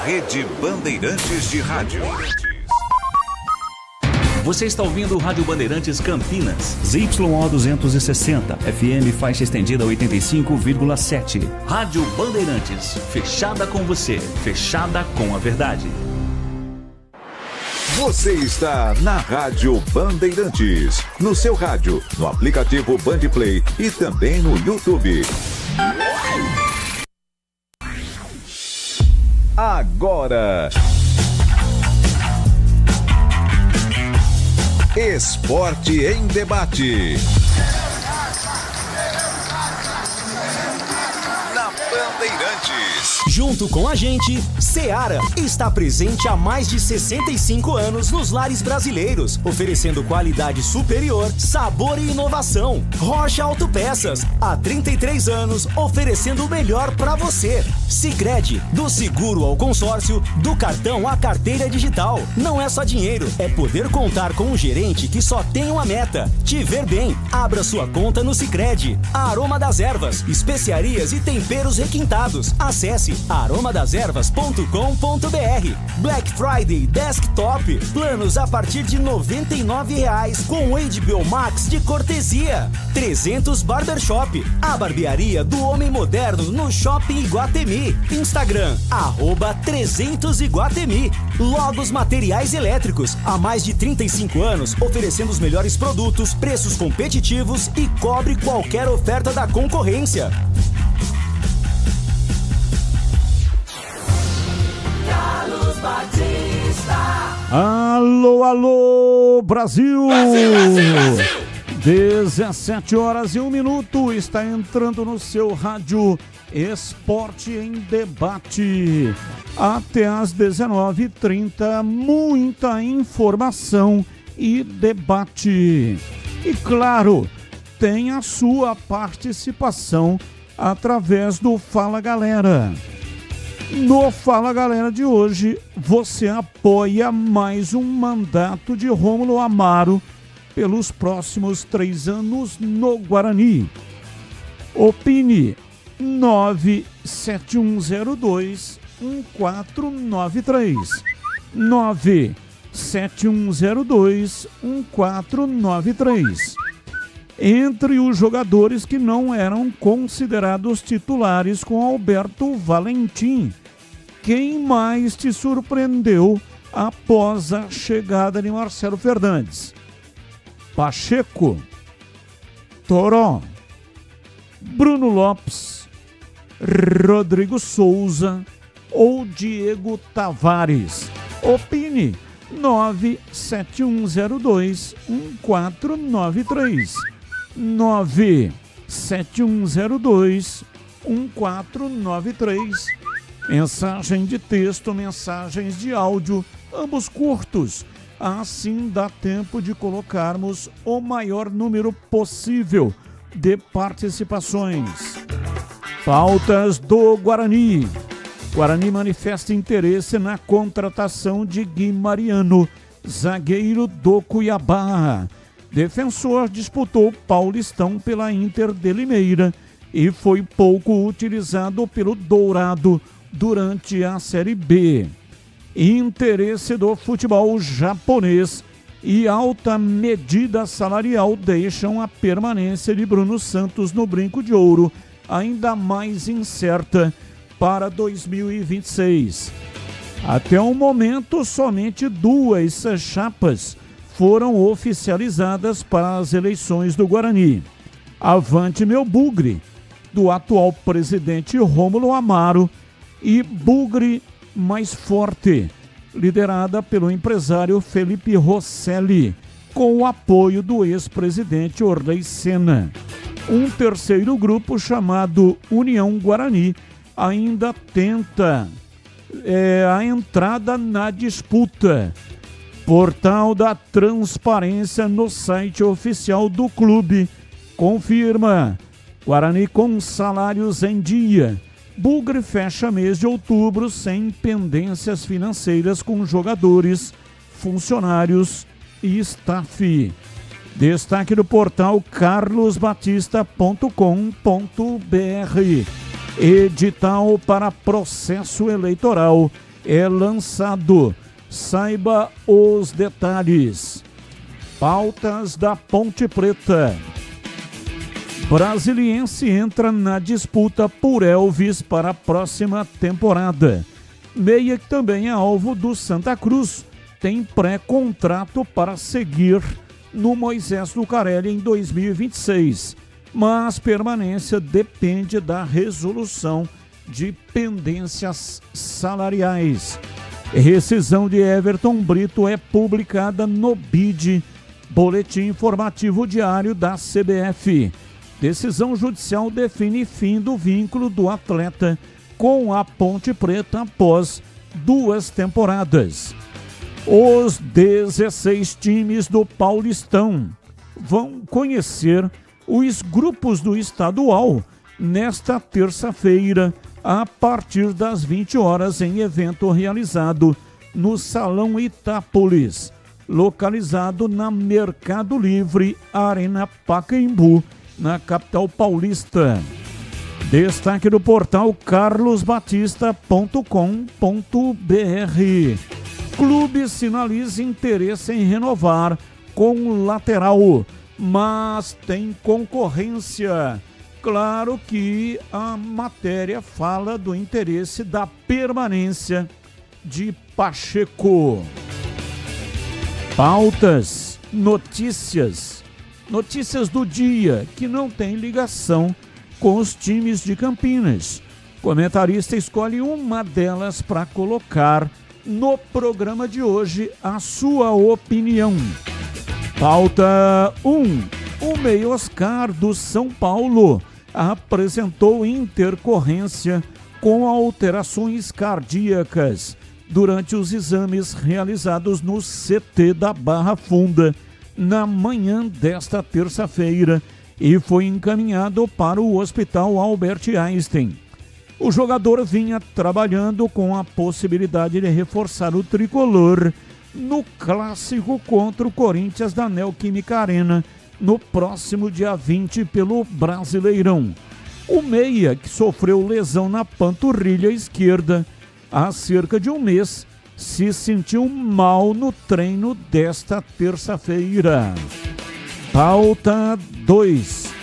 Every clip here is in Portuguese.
Rede Bandeirantes de Rádio. Você está ouvindo o Rádio Bandeirantes Campinas. ZYO 260, FM faixa estendida 85,7. Rádio Bandeirantes, fechada com você, fechada com a verdade. Você está na Rádio Bandeirantes, no seu rádio, no aplicativo Bandplay e também no YouTube. Agora, Esporte em Debate. Na Bandeirantes. Junto com a gente, Seara está presente há mais de 65 anos nos lares brasileiros, oferecendo qualidade superior, sabor e inovação. Rocha Autopeças, há 33 anos, oferecendo o melhor para você. Sicredi, do seguro ao consórcio, do cartão à carteira digital. Não é só dinheiro, é poder contar com um gerente que só tem uma meta: te ver bem. Abra sua conta no Sicredi. Aroma das Ervas, especiarias e temperos requintados. Acesse aromadeservas.com.br. Black Friday Desktop, planos a partir de R$ 99,00 com HBO Max de cortesia. 300 Barbershop, a barbearia do homem moderno no Shopping Iguatemi. Instagram, @300Iguatemi. Logos Materiais Elétricos, há mais de 35 anos, oferecendo os melhores produtos, preços competitivos e cobre qualquer oferta da concorrência. Alô, alô, Brasil! Brasil, Brasil, Brasil! 17 horas e 1 minuto, está entrando no seu rádio Esporte em Debate. Até às 19h30, muita informação e debate. E claro, tem a sua participação através do Fala Galera. No Fala Galera de hoje, você apoia mais um mandato de Rômulo Amaro pelos próximos 3 anos no Guarani. Opine 97102-1493. 97102-1493. Entre os jogadores que não eram considerados titulares com Alberto Valentim, quem mais te surpreendeu após a chegada de Marcelo Fernandes? Pacheco, Toró, Bruno Lopes, Rodrigo Souza ou Diego Tavares? Opine 97102-1493. 97102-1493. Mensagem de texto, mensagens de áudio, ambos curtos. Assim dá tempo de colocarmos o maior número possível de participações. Pautas do Guarani. Guarani manifesta interesse na contratação de Gui Mariano, zagueiro do Cuiabá. Defensor disputou Paulistão pela Inter de Limeira e foi pouco utilizado pelo Dourado durante a Série B. Interesse do futebol japonês e alta medida salarial deixam a permanência de Bruno Santos no Brinco de Ouro ainda mais incerta para 2026. Até o momento, somente 2 chapas foram oficializadas para as eleições do Guarani. Avante Meu Bugre, do atual presidente Rômulo Amaro, e Bugre Mais Forte, liderada pelo empresário Felipe Rosselli, com o apoio do ex-presidente Orley Senna. Um terceiro grupo, chamado União Guarani, ainda tenta a entrada na disputa. Portal da Transparência no site oficial do clube confirma: Guarani com salários em dia. Bugre fecha mês de outubro sem pendências financeiras com jogadores, funcionários e staff. Destaque do portal carlosbatista.com.br. Edital para processo eleitoral é lançado. Saiba os detalhes. Pautas da Ponte Preta. Brasiliense entra na disputa por Elvis para a próxima temporada. Meia, que também é alvo do Santa Cruz, tem pré-contrato para seguir no Moisés Lucarelli em 2026, mas permanência depende da resolução de pendências salariais. Rescisão de Everton Brito é publicada no BID, Boletim Informativo Diário da CBF. Decisão judicial define fim do vínculo do atleta com a Ponte Preta após 2 temporadas. Os 16 times do Paulistão vão conhecer os grupos do estadual nesta terça-feira, a partir das 20 horas, em evento realizado no Salão Itápolis, localizado na Mercado Livre Arena Pacaembu, na capital paulista. Destaque do portal carlosbatista.com.br. Clube sinaliza interesse em renovar com o lateral, mas tem concorrência. Claro que a matéria fala do interesse da permanência de Pacheco. Pautas, notícias do dia que não tem ligação com os times de Campinas. Comentarista escolhe uma delas para colocar no programa de hoje a sua opinião. Pauta 1. O meia Oscar do São Paulo apresentou intercorrência com alterações cardíacas durante os exames realizados no CT da Barra Funda na manhã desta terça-feira e foi encaminhado para o Hospital Albert Einstein. O jogador vinha trabalhando com a possibilidade de reforçar o tricolor no clássico contra o Corinthians da Neoquímica Arena no próximo dia 20 pelo Brasileirão. O meia, que sofreu lesão na panturrilha esquerda há cerca de um mês, se sentiu mal no treino desta terça-feira. Pauta 2.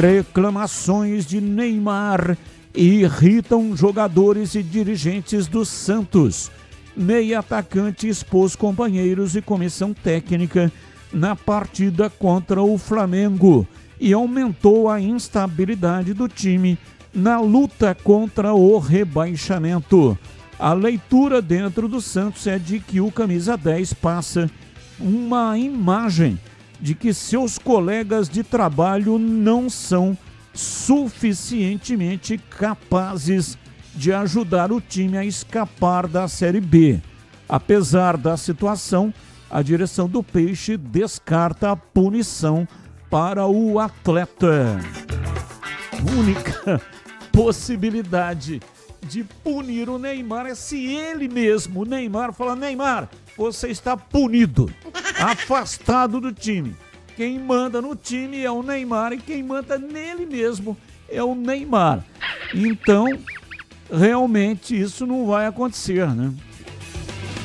Reclamações de Neymar irritam jogadores e dirigentes do Santos. Meia atacante expôs companheiros e comissão técnica na partida contra o Flamengo e aumentou a instabilidade do time na luta contra o rebaixamento. A leitura dentro do Santos é de que o camisa 10 passa uma imagem de que seus colegas de trabalho não são suficientemente capazes de ajudar o time a escapar da Série B. Apesar da situação, a direção do Peixe descarta a punição para o atleta. Única possibilidade de punir o Neymar é se ele mesmo, o Neymar, falar: Neymar, você está punido, afastado do time. Quem manda no time é o Neymar e quem manda nele mesmo é o Neymar. Então, realmente isso não vai acontecer, né?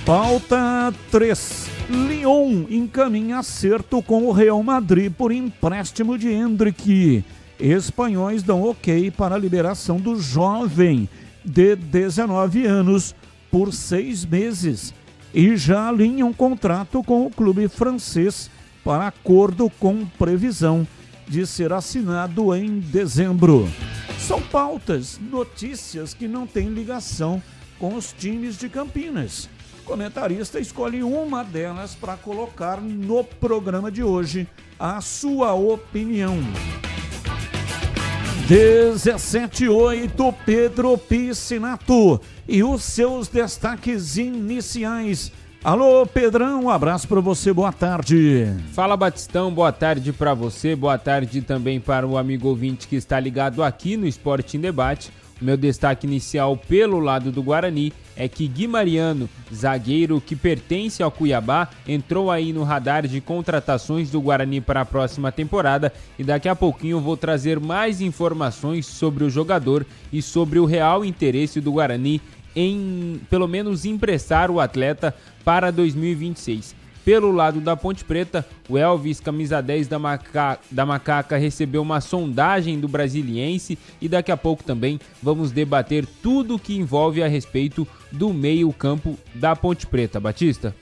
Pauta 3. Lyon encaminha acerto com o Real Madrid por empréstimo de Endrick. Espanhóis dão ok para a liberação do jovem de 19 anos por 6 meses e já alinham contrato com o clube francês para acordo com previsão de ser assinado em dezembro. São pautas, notícias que não têm ligação com os times de Campinas. O comentarista escolhe uma delas para colocar no programa de hoje a sua opinião. 17:08, Pedro Piscinato e os seus destaques iniciais. Alô, Pedrão, um abraço para você, boa tarde. Fala, Batistão, boa tarde para você, boa tarde também para o amigo ouvinte que está ligado aqui no Esporte em Debate. O meu destaque inicial pelo lado do Guarani é que Gui Mariano, zagueiro que pertence ao Cuiabá, entrou aí no radar de contratações do Guarani para a próxima temporada e daqui a pouquinho eu vou trazer mais informações sobre o jogador e sobre o real interesse do Guarani em pelo menos emprestar o atleta para 2026. Pelo lado da Ponte Preta, o Elvis, camisa 10 da Macaca, recebeu uma sondagem do Brasiliense e daqui a pouco também vamos debater tudo o que envolve a respeito do meio-campo da Ponte Preta. Batista?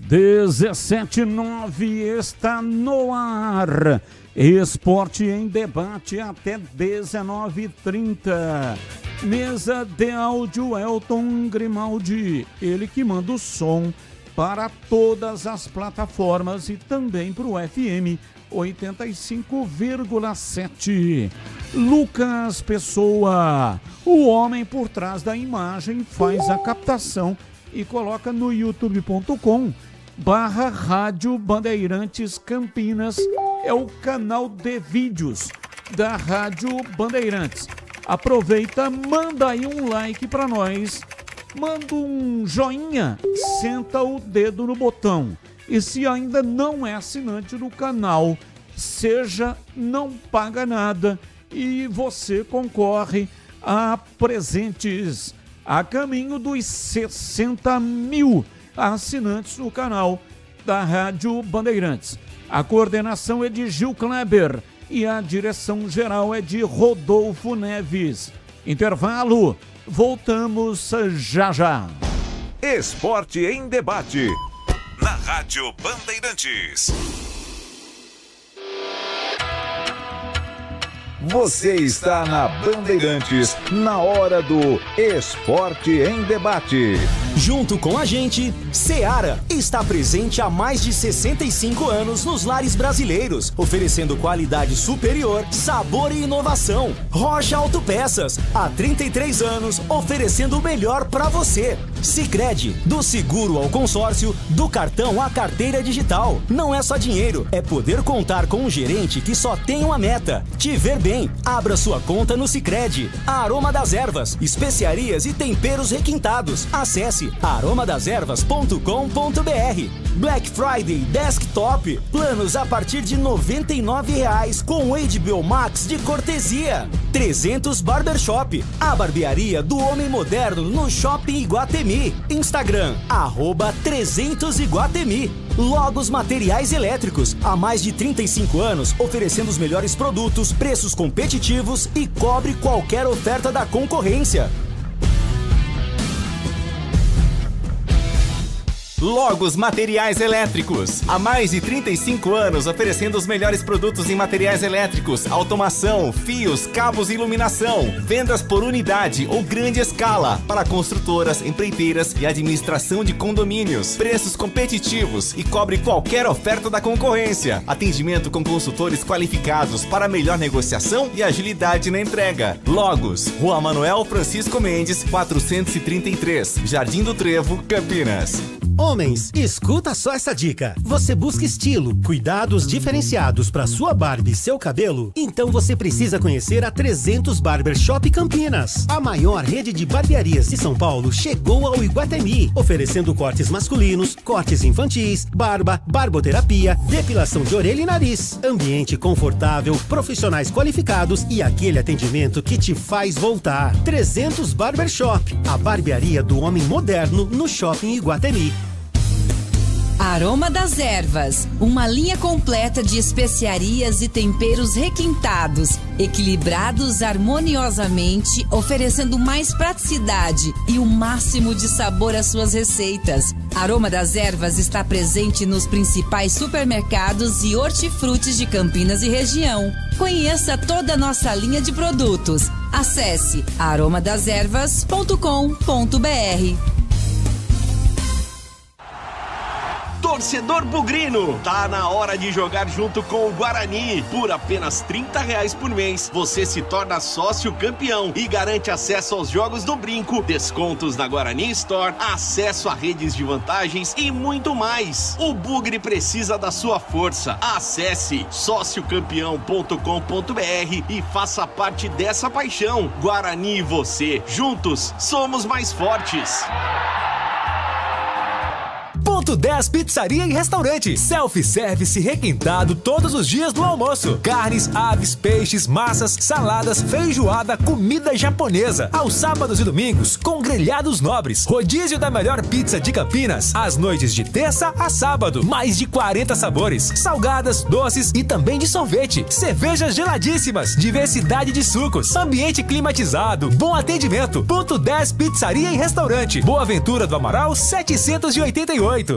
17:09 está no ar. Esporte em debate até 19h30. Mesa de áudio Elton Grimaldi, ele que manda o som para todas as plataformas e também para o FM 85,7. Lucas Pessoa, o homem por trás da imagem, faz a captação e coloca no youtube.com/Rádio Bandeirantes Campinas. É o canal de vídeos da Rádio Bandeirantes. Aproveita, manda aí um like para nós. Manda um joinha, senta o dedo no botão. E se ainda não é assinante do canal, seja, não paga nada e você concorre a presentes a caminho dos 60 mil assinantes do canal da Rádio Bandeirantes. A coordenação é de Gil Kleber e a direção geral é de Rodolfo Neves. Intervalo. Voltamos já já. Esporte em debate. Na Rádio Bandeirantes. Você está na Bandeirantes, na hora do Esporte em Debate. Junto com a gente, Seara está presente há mais de 65 anos nos lares brasileiros, oferecendo qualidade superior, sabor e inovação. Rocha Autopeças, há 33 anos, oferecendo o melhor para você. Sicredi, do seguro ao consórcio, do cartão à carteira digital. Não é só dinheiro, é poder contar com um gerente que só tem uma meta: te ver bem. Abra sua conta no Sicredi. Aroma das Ervas, especiarias e temperos requintados. Acesse aromadaservas.com.br. Black Friday Desktop, planos a partir de R$ 99,00 com HBO Max de cortesia. 300 Barbershop, a barbearia do homem moderno no Shopping Iguatemi. Instagram, @300Iguatemi. Logos Materiais Elétricos, há mais de 35 anos, oferecendo os melhores produtos, preços competitivos e cobre qualquer oferta da concorrência. Logos Materiais Elétricos. Há mais de 35 anos oferecendo os melhores produtos em materiais elétricos, automação, fios, cabos e iluminação. Vendas por unidade ou grande escala para construtoras, empreiteiras e administração de condomínios. Preços competitivos e cobre qualquer oferta da concorrência. Atendimento com consultores qualificados para melhor negociação e agilidade na entrega. Logos, Rua Manuel Francisco Mendes, 433, Jardim do Trevo, Campinas. Homens, escuta só essa dica. Você busca estilo, cuidados diferenciados para sua barba e seu cabelo? Então você precisa conhecer a 300 Barbershop Campinas. A maior rede de barbearias de São Paulo chegou ao Iguatemi, oferecendo cortes masculinos, cortes infantis, barba, barboterapia, depilação de orelha e nariz. Ambiente confortável, profissionais qualificados e aquele atendimento que te faz voltar. 300 Barbershop, a barbearia do homem moderno no Shopping Iguatemi. Aroma das Ervas, uma linha completa de especiarias e temperos requintados, equilibrados harmoniosamente, oferecendo mais praticidade e o máximo de sabor às suas receitas. Aroma das Ervas está presente nos principais supermercados e hortifrutis de Campinas e região. Conheça toda a nossa linha de produtos. Acesse aromadaservas.com.br. Torcedor bugrino, tá na hora de jogar junto com o Guarani. Por apenas R$30 por mês, você se torna sócio campeão e garante acesso aos jogos do Brinco, descontos na Guarani Store, acesso a redes de vantagens e muito mais. O Bugre precisa da sua força. Acesse sociocampeão.com.br e faça parte dessa paixão. Guarani e você, juntos, somos mais fortes. Ponto 10 Pizzaria e Restaurante. Self-service requintado todos os dias do almoço. Carnes, aves, peixes, massas, saladas, feijoada, comida japonesa. Aos sábados e domingos, com grelhados nobres. Rodízio da melhor pizza de Campinas. Às noites de terça a sábado. Mais de 40 sabores. Salgadas, doces e também de sorvete. Cervejas geladíssimas. Diversidade de sucos. Ambiente climatizado. Bom atendimento. Ponto 10 Pizzaria e Restaurante. Boa Ventura do Amaral 788.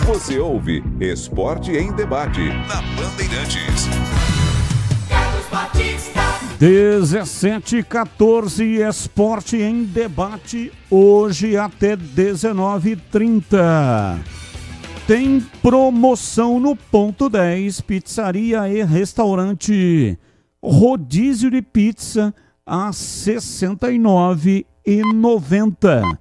Você ouve Esporte em Debate na Bandeirantes. 17h14, Esporte em Debate, hoje até 19h30. Tem promoção no Ponto 10, Pizzaria e Restaurante. Rodízio de pizza a R$ 69,90.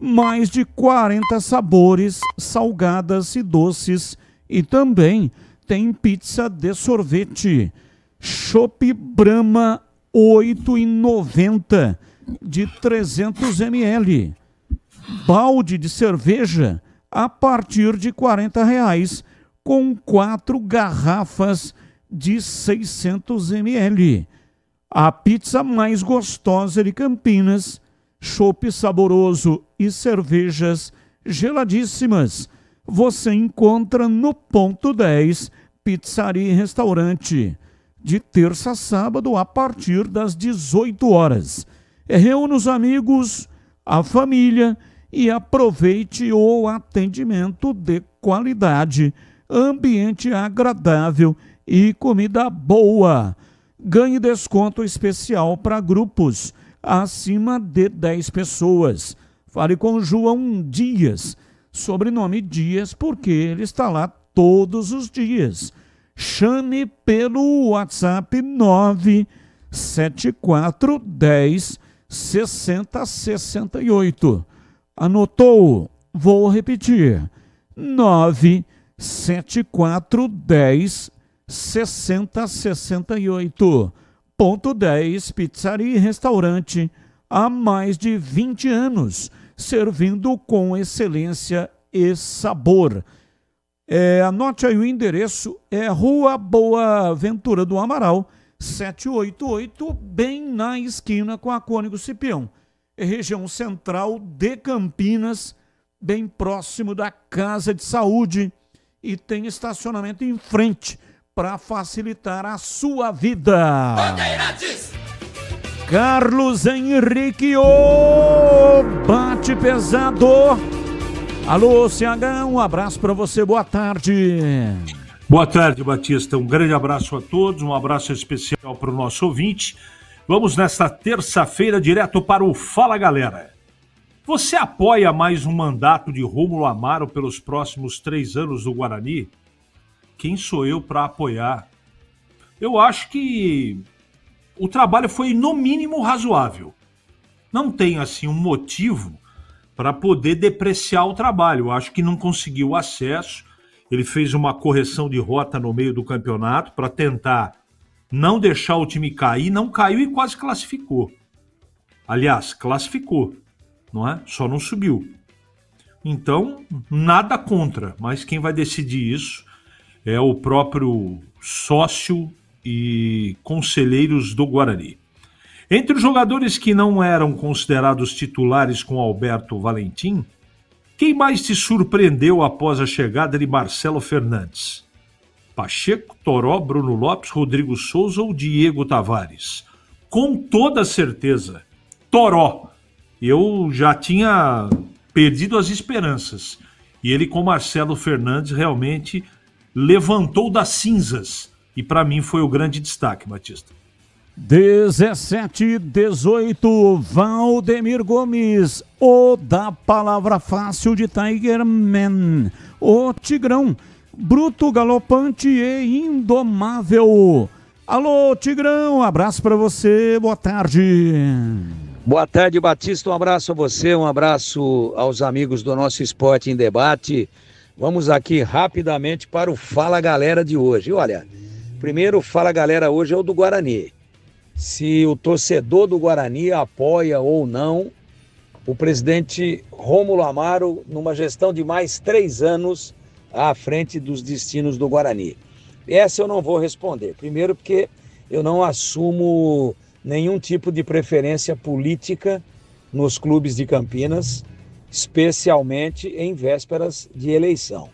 Mais de 40 sabores, salgadas e doces. E também tem pizza de sorvete. Chopp Brahma 8,90 de 300 ml. Balde de cerveja a partir de R$ 40 com 4 garrafas de 600 ml. A pizza mais gostosa de Campinas, chopp saboroso e cervejas geladíssimas. Você encontra no Ponto 10 Pizzaria e Restaurante, de terça a sábado a partir das 18 horas. Reúna os amigos, a família e aproveite o atendimento de qualidade, ambiente agradável e comida boa. Ganhe desconto especial para grupos acima de 10 pessoas. Fale com João Dias, sobrenome Dias, porque ele está lá todos os dias. Chame pelo WhatsApp 97410 6068. Anotou? Vou repetir. 97410 6068. Ponto 10 Pizzaria e Restaurante, há mais de 20 anos, servindo com excelência e sabor. Anote aí o endereço, é Rua Boa Ventura do Amaral, 788, bem na esquina com a Cônigo Cipião. Região central de Campinas, bem próximo da Casa de Saúde, e tem estacionamento em frente para facilitar a sua vida. Bandeirantes! Carlos Henrique, bate pesado. Alô, CH, um abraço para você, boa tarde. Boa tarde, Batista, um grande abraço a todos, um abraço especial para o nosso ouvinte. Vamos nesta terça-feira direto para o Fala Galera. Você apoia mais um mandato de Rômulo Amaro pelos próximos 3 anos do Guarani? Quem sou eu para apoiar? Eu acho que o trabalho foi no mínimo razoável. Não tem assim um motivo para poder depreciar o trabalho. Eu acho que não conseguiu acesso. Ele fez uma correção de rota no meio do campeonato para tentar não deixar o time cair. Não caiu e quase classificou. Aliás, classificou, não é? Só não subiu. Então, nada contra, mas quem vai decidir isso é o próprio sócio e conselheiros do Guarani. Entre os jogadores que não eram considerados titulares com Alberto Valentim, quem mais te surpreendeu após a chegada de Marcelo Fernandes? Pacheco, Toró, Bruno Lopes, Rodrigo Souza ou Diego Tavares? Com toda certeza, Toró. Eu já tinha perdido as esperanças. E ele com Marcelo Fernandes realmente levantou das cinzas. E para mim foi o grande destaque, Batista. 17-18, Valdemir Gomes, o da palavra fácil de Tiger Man, o Tigrão, bruto, galopante e indomável. Alô, Tigrão, abraço para você, boa tarde. Boa tarde, Batista, um abraço a você, um abraço aos amigos do nosso Esporte em Debate. Vamos aqui rapidamente para o Fala Galera de hoje. Olha, primeiro o Fala Galera hoje é o do Guarani. Se o torcedor do Guarani apoia ou não o presidente Rômulo Amaro numa gestão de mais 3 anos à frente dos destinos do Guarani? Essa eu não vou responder. Primeiro porque eu não assumo nenhum tipo de preferência política nos clubes de Campinas, especialmente em vésperas de eleição.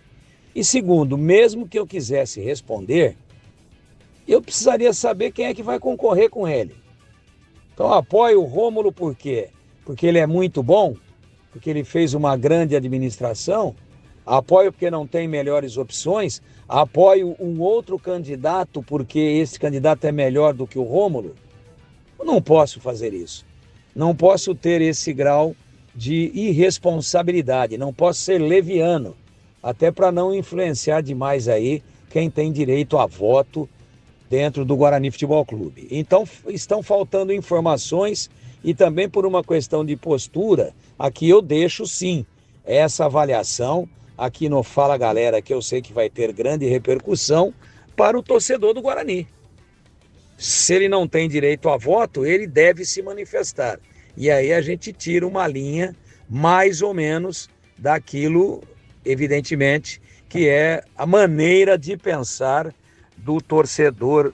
E segundo, mesmo que eu quisesse responder, eu precisaria saber quem é que vai concorrer com ele. Então apoio o Rômulo por quê? Porque ele é muito bom, porque ele fez uma grande administração, apoio porque não tem melhores opções, apoio um outro candidato porque esse candidato é melhor do que o Rômulo. Eu não posso fazer isso. Não posso ter esse grau de irresponsabilidade, não posso ser leviano, até para não influenciar demais aí quem tem direito a voto dentro do Guarani Futebol Clube. Então estão faltando informações e também por uma questão de postura, aqui eu deixo sim essa avaliação aqui no Fala Galera, que eu sei que vai ter grande repercussão para o torcedor do Guarani. Se ele não tem direito a voto, ele deve se manifestar. E aí a gente tira uma linha mais ou menos daquilo, evidentemente, que é a maneira de pensar do torcedor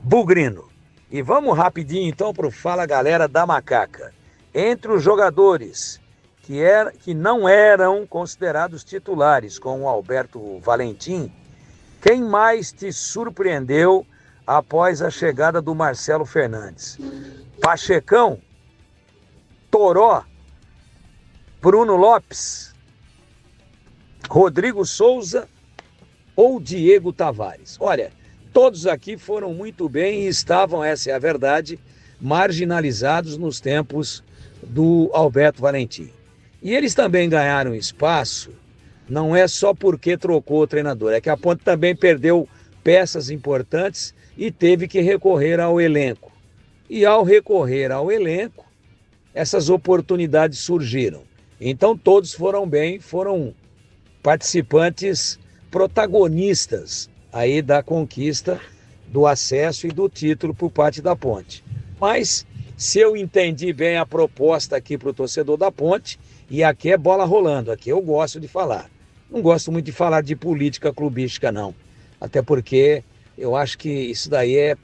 bugrino. E vamos rapidinho então para o Fala Galera da Macaca. Entre os jogadores que não eram considerados titulares, com o Alberto Valentim, quem mais te surpreendeu após a chegada do Marcelo Fernandes? Pachecão, Toró, Bruno Lopes, Rodrigo Souza ou Diego Tavares? Olha, todos aqui foram muito bem e estavam, essa é a verdade, marginalizados nos tempos do Alberto Valentim. E eles também ganharam espaço, não é só porque trocou o treinador, é que a Ponte também perdeu peças importantes e teve que recorrer ao elenco. E ao recorrer ao elenco, essas oportunidades surgiram. Então todos foram bem, foram participantes protagonistas aí da conquista do acesso e do título por parte da Ponte. Mas se eu entendi bem a proposta aqui para o torcedor da Ponte, e aqui é bola rolando, aqui eu gosto de falar. Não gosto muito de falar de política clubística não, até porque eu acho que isso daí é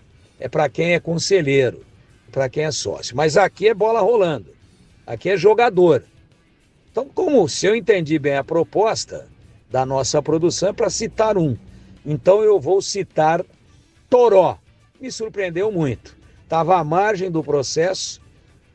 para quem é conselheiro, para quem é sócio. Mas aqui é bola rolando, aqui é jogador. Então, como se eu entendi bem a proposta da nossa produção, é para citar um. Então eu vou citar Toró. Me surpreendeu muito. Estava à margem do processo,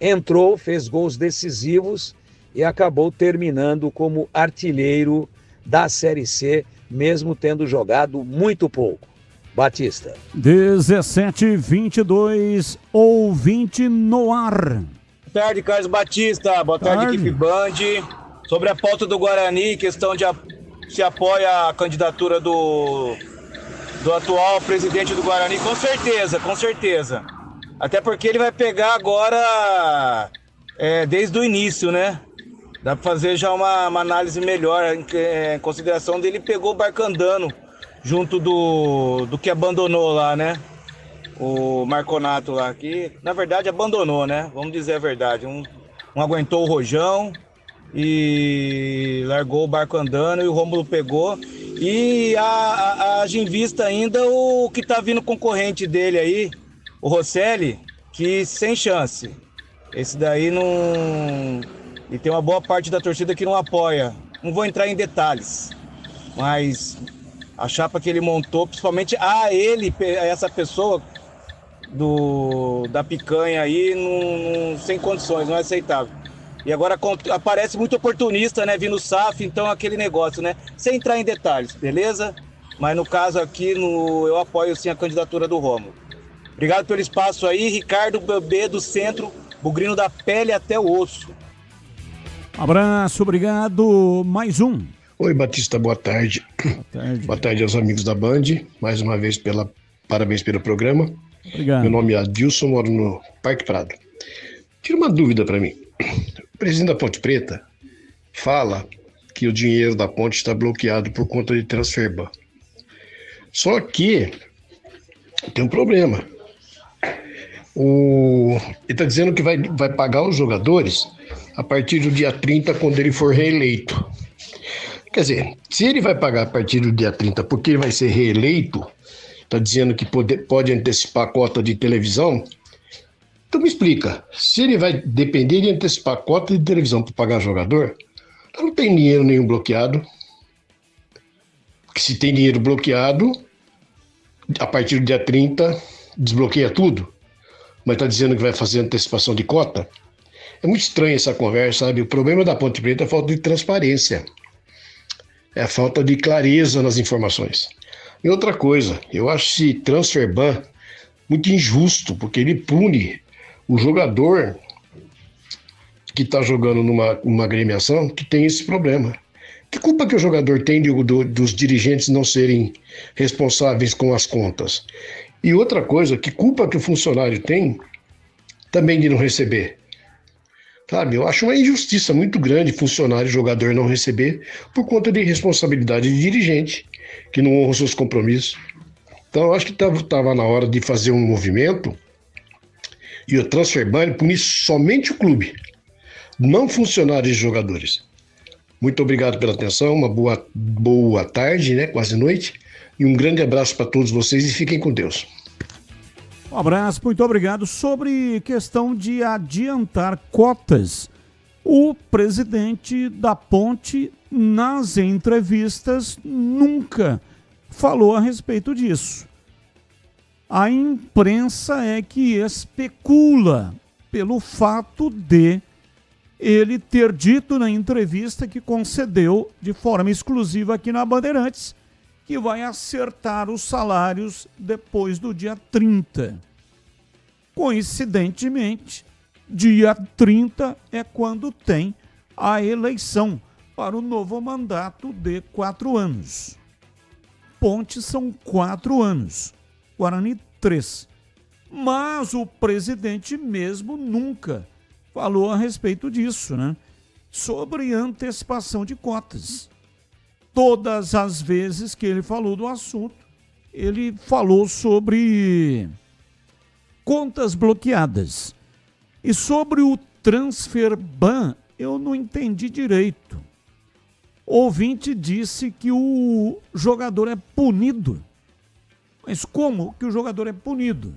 entrou, fez gols decisivos e acabou terminando como artilheiro da Série C, mesmo tendo jogado muito pouco. Batista. 17:22, ouvinte no ar. Boa tarde, Carlos Batista. Boa tarde, equipe Band. Sobre a pauta do Guarani, questão de se apoia a candidatura do atual presidente do Guarani, com certeza. Até porque ele vai pegar agora desde o início, né? Dá pra fazer já uma análise melhor, em consideração dele pegou o barco andando junto do que abandonou lá, né? O Marconato lá, que na verdade abandonou, né? Vamos dizer a verdade. Um aguentou o rojão e largou o barco andando e o Rômulo pegou. E haja em vista ainda o que tá vindo concorrente dele aí, o Rosselli, que sem chance. Esse daí não... E tem uma boa parte da torcida que não apoia. Não vou entrar em detalhes, mas a chapa que ele montou, principalmente essa pessoa da picanha aí, sem condições, não é aceitável. E agora aparece muito oportunista, né, vindo SAF, então aquele negócio, né, sem entrar em detalhes, beleza? Mas no caso aqui, eu apoio sim a candidatura do Rômulo. Obrigado pelo espaço aí, Ricardo Bebê do Centro, bugrino da pele até o osso. Abraço, obrigado. Mais um. Oi, Batista, boa tarde. Boa tarde aos amigos da Band. Mais uma vez, parabéns pelo programa. Obrigado. Meu nome é Adilson, moro no Parque Prado. Tira uma dúvida para mim. O presidente da Ponte Preta fala que o dinheiro da Ponte está bloqueado por conta de Transferban. Só que tem um problema. Ele está dizendo que vai pagar os jogadores a partir do dia 30, quando ele for reeleito. Quer dizer, se ele vai pagar a partir do dia 30 porque ele vai ser reeleito, está dizendo que pode antecipar a cota de televisão, então me explica, se ele vai depender de antecipar a cota de televisão para pagar jogador, não tem dinheiro nenhum bloqueado. Porque se tem dinheiro bloqueado, a partir do dia 30, desbloqueia tudo, mas está dizendo que vai fazer antecipação de cota. É muito estranha essa conversa, sabe? O problema da Ponte Preta é a falta de transparência, é a falta de clareza nas informações. E outra coisa, eu acho esse transfer ban muito injusto, porque ele pune o jogador que está jogando numa agremiação que tem esse problema. Que culpa que o jogador tem dos dirigentes não serem responsáveis com as contas? E outra coisa, que culpa que o funcionário tem também de não receber? Sabe, eu acho uma injustiça muito grande funcionário e jogador não receber por conta de responsabilidade de dirigente, que não honra seus compromissos. Então eu acho que estava na hora de fazer um movimento e o transfer ban punir somente o clube, não funcionários e jogadores. Muito obrigado pela atenção, uma boa tarde, né? Quase noite, e um grande abraço para todos vocês e fiquem com Deus. Um abraço, muito obrigado. Sobre questão de adiantar cotas, o presidente da Ponte, nas entrevistas, nunca falou a respeito disso. A imprensa é que especula pelo fato de ele ter dito na entrevista que concedeu de forma exclusiva aqui na Bandeirantes que vai acertar os salários depois do dia 30. Coincidentemente, dia 30 é quando tem a eleição para o novo mandato de 4 anos. Ponte são 4 anos, Guarani 3. Mas o presidente mesmo nunca falou a respeito disso, né? Sobre antecipação de cotas. Todas as vezes que ele falou do assunto, ele falou sobre contas bloqueadas. E sobre o transfer ban, eu não entendi direito. O ouvinte disse que o jogador é punido. Mas como que o jogador é punido?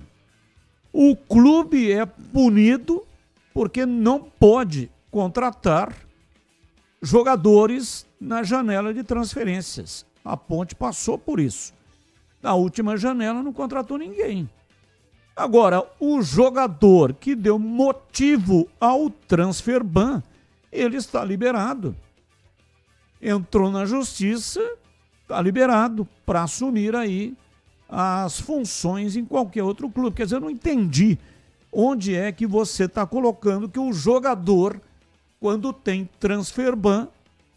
O clube é punido porque não pode contratar jogadores na janela de transferências. A Ponte passou por isso. Na última janela não contratou ninguém. Agora, o jogador que deu motivo ao transfer ban, ele está liberado. Entrou na justiça, está liberado para assumir aí as funções em qualquer outro clube. Quer dizer, eu não entendi onde é que você está colocando que o jogador, quando tem transfer ban,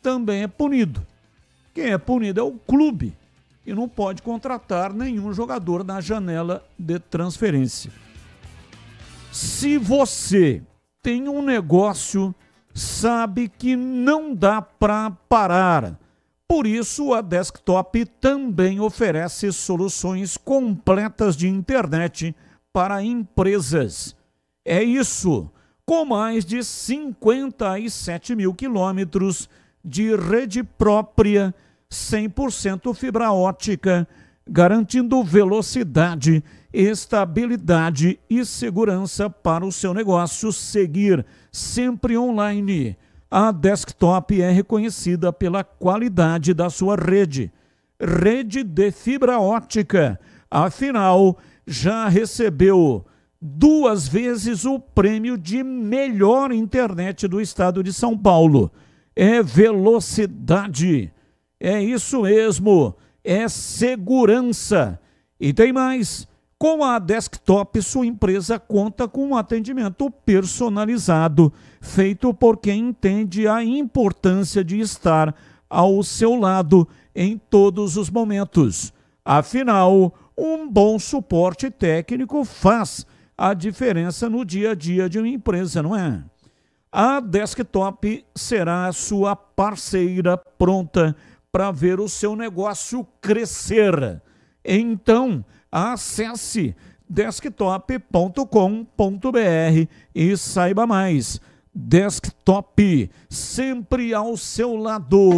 também é punido. Quem é punido é o clube, que não pode contratar nenhum jogador na janela de transferência. Se você tem um negócio, sabe que não dá para parar. Por isso, a Desktop também oferece soluções completas de internet para empresas. É isso, com mais de 57 mil quilômetros de rede própria, 100% fibra ótica, garantindo velocidade, estabilidade e segurança para o seu negócio seguir sempre online. A Desktop é reconhecida pela qualidade da sua rede. Rede de fibra ótica. Afinal, já recebeu 2 vezes o prêmio de melhor internet do estado de São Paulo. É velocidade. É isso mesmo. É segurança. E tem mais. Com a Desktop, sua empresa conta com um atendimento personalizado, feito por quem entende a importância de estar ao seu lado em todos os momentos. Afinal, um bom suporte técnico faz a diferença no dia a dia de uma empresa, não é? A Desktop será a sua parceira pronta para ver o seu negócio crescer. Então, acesse desktop.com.br e saiba mais. Desktop, sempre ao seu lado.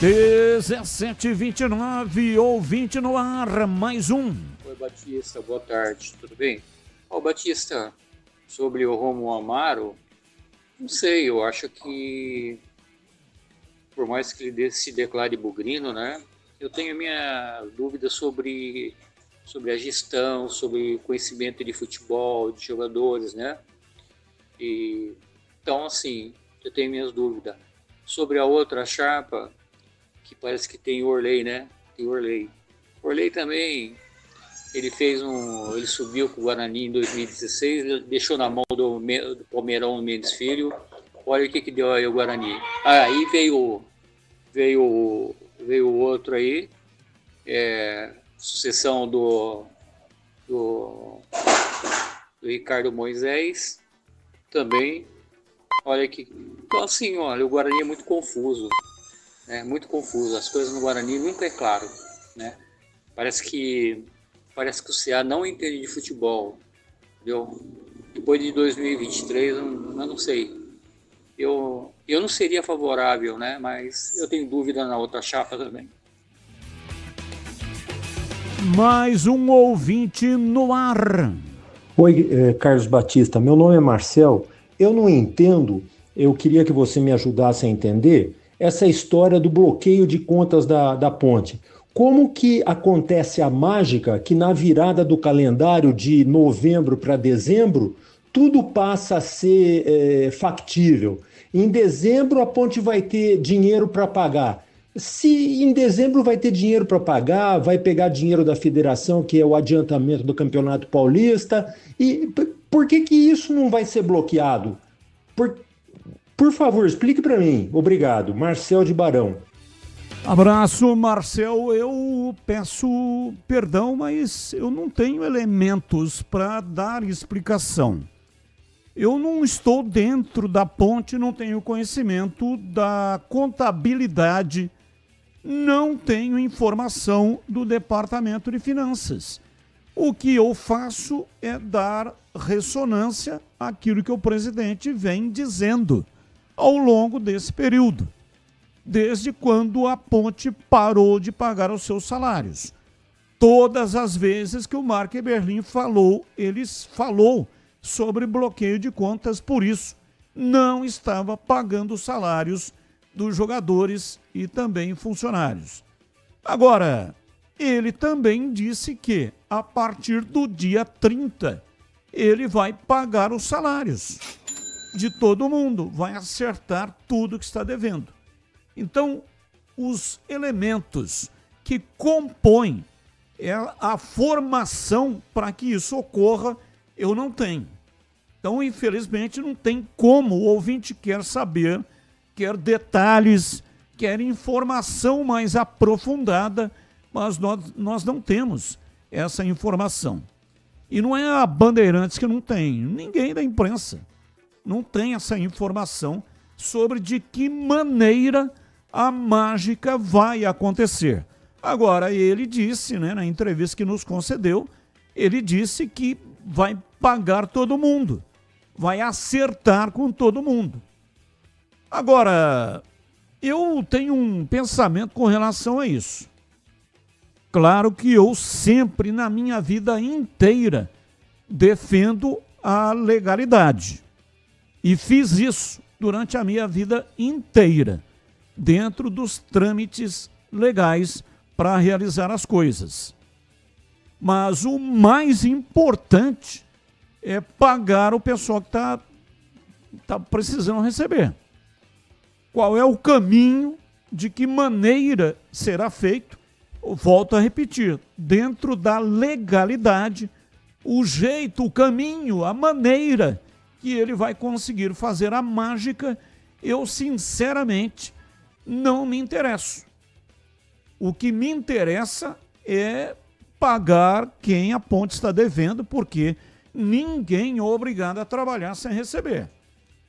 17h29, ouvinte no ar, mais um. Oi, Batista, boa tarde, tudo bem? Ó, Batista, sobre o Romulo Amaro, não sei, eu acho que, por mais que ele se declare bugrino, né, eu tenho minha dúvida sobre a gestão, sobre o conhecimento de futebol, de jogadores, né, então, assim, eu tenho minhas dúvidas. Sobre a outra chapa, que parece que tem Orley, né? Tem Orley. Orley também, ele subiu com o Guarani em 2016, deixou na mão do Palmeirão Mendes Filho. Olha o que deu aí o Guarani. Aí veio o outro aí, sucessão do Ricardo Moisés, também. Olha que, então assim, olha, o Guarani é muito confuso. É muito confuso, as coisas no Guarani nunca é claro, né? Parece que o CA não entende de futebol, entendeu? Depois de 2023, eu não sei. Eu não seria favorável, né? Mas eu tenho dúvida na outra chapa também. Mais um ouvinte no ar. Oi, Carlos Batista, meu nome é Marcel. Eu não entendo, eu queria que você me ajudasse a entender essa história do bloqueio de contas da Ponte. Como que acontece a mágica que na virada do calendário de novembro para dezembro, tudo passa a ser factível? Em dezembro a Ponte vai ter dinheiro para pagar. Se em dezembro vai ter dinheiro para pagar, vai pegar dinheiro da federação, que é o adiantamento do Campeonato Paulista, e por que isso não vai ser bloqueado? Por favor, explique para mim. Obrigado. Marcel de Barão. Abraço, Marcel. Eu peço perdão, mas eu não tenho elementos para dar explicação. Eu não estou dentro da Ponte, não tenho conhecimento da contabilidade, não tenho informação do Departamento de Finanças. O que eu faço é dar ressonância àquilo que o presidente vem dizendo ao longo desse período, desde quando a Ponte parou de pagar os seus salários. Todas as vezes que o Mark Eberlin falou, ele falou sobre bloqueio de contas, por isso não estava pagando os salários dos jogadores e também funcionários. Agora, ele também disse que a partir do dia 30 ele vai pagar os salários de todo mundo, vai acertar tudo que está devendo. Então, os elementos que compõem a formação para que isso ocorra, eu não tenho. Então, infelizmente, não tem como. O ouvinte quer saber, quer detalhes, quer informação mais aprofundada, mas nós não temos essa informação. E não é a Bandeirantes que não tem, ninguém da imprensa não tem essa informação sobre de que maneira a mágica vai acontecer. Agora, ele disse, né, na entrevista que nos concedeu, ele disse que vai pagar todo mundo, vai acertar com todo mundo. Agora, eu tenho um pensamento com relação a isso. Claro que eu sempre, na minha vida inteira, defendo a legalidade. E fiz isso durante a minha vida inteira, dentro dos trâmites legais para realizar as coisas. Mas o mais importante é pagar o pessoal que está precisando receber. Qual é o caminho, de que maneira será feito? Eu volto a repetir, dentro da legalidade, o jeito, o caminho, a maneira que ele vai conseguir fazer a mágica, eu sinceramente não me interesso. O que me interessa é pagar quem a Ponte está devendo, porque ninguém é obrigado a trabalhar sem receber.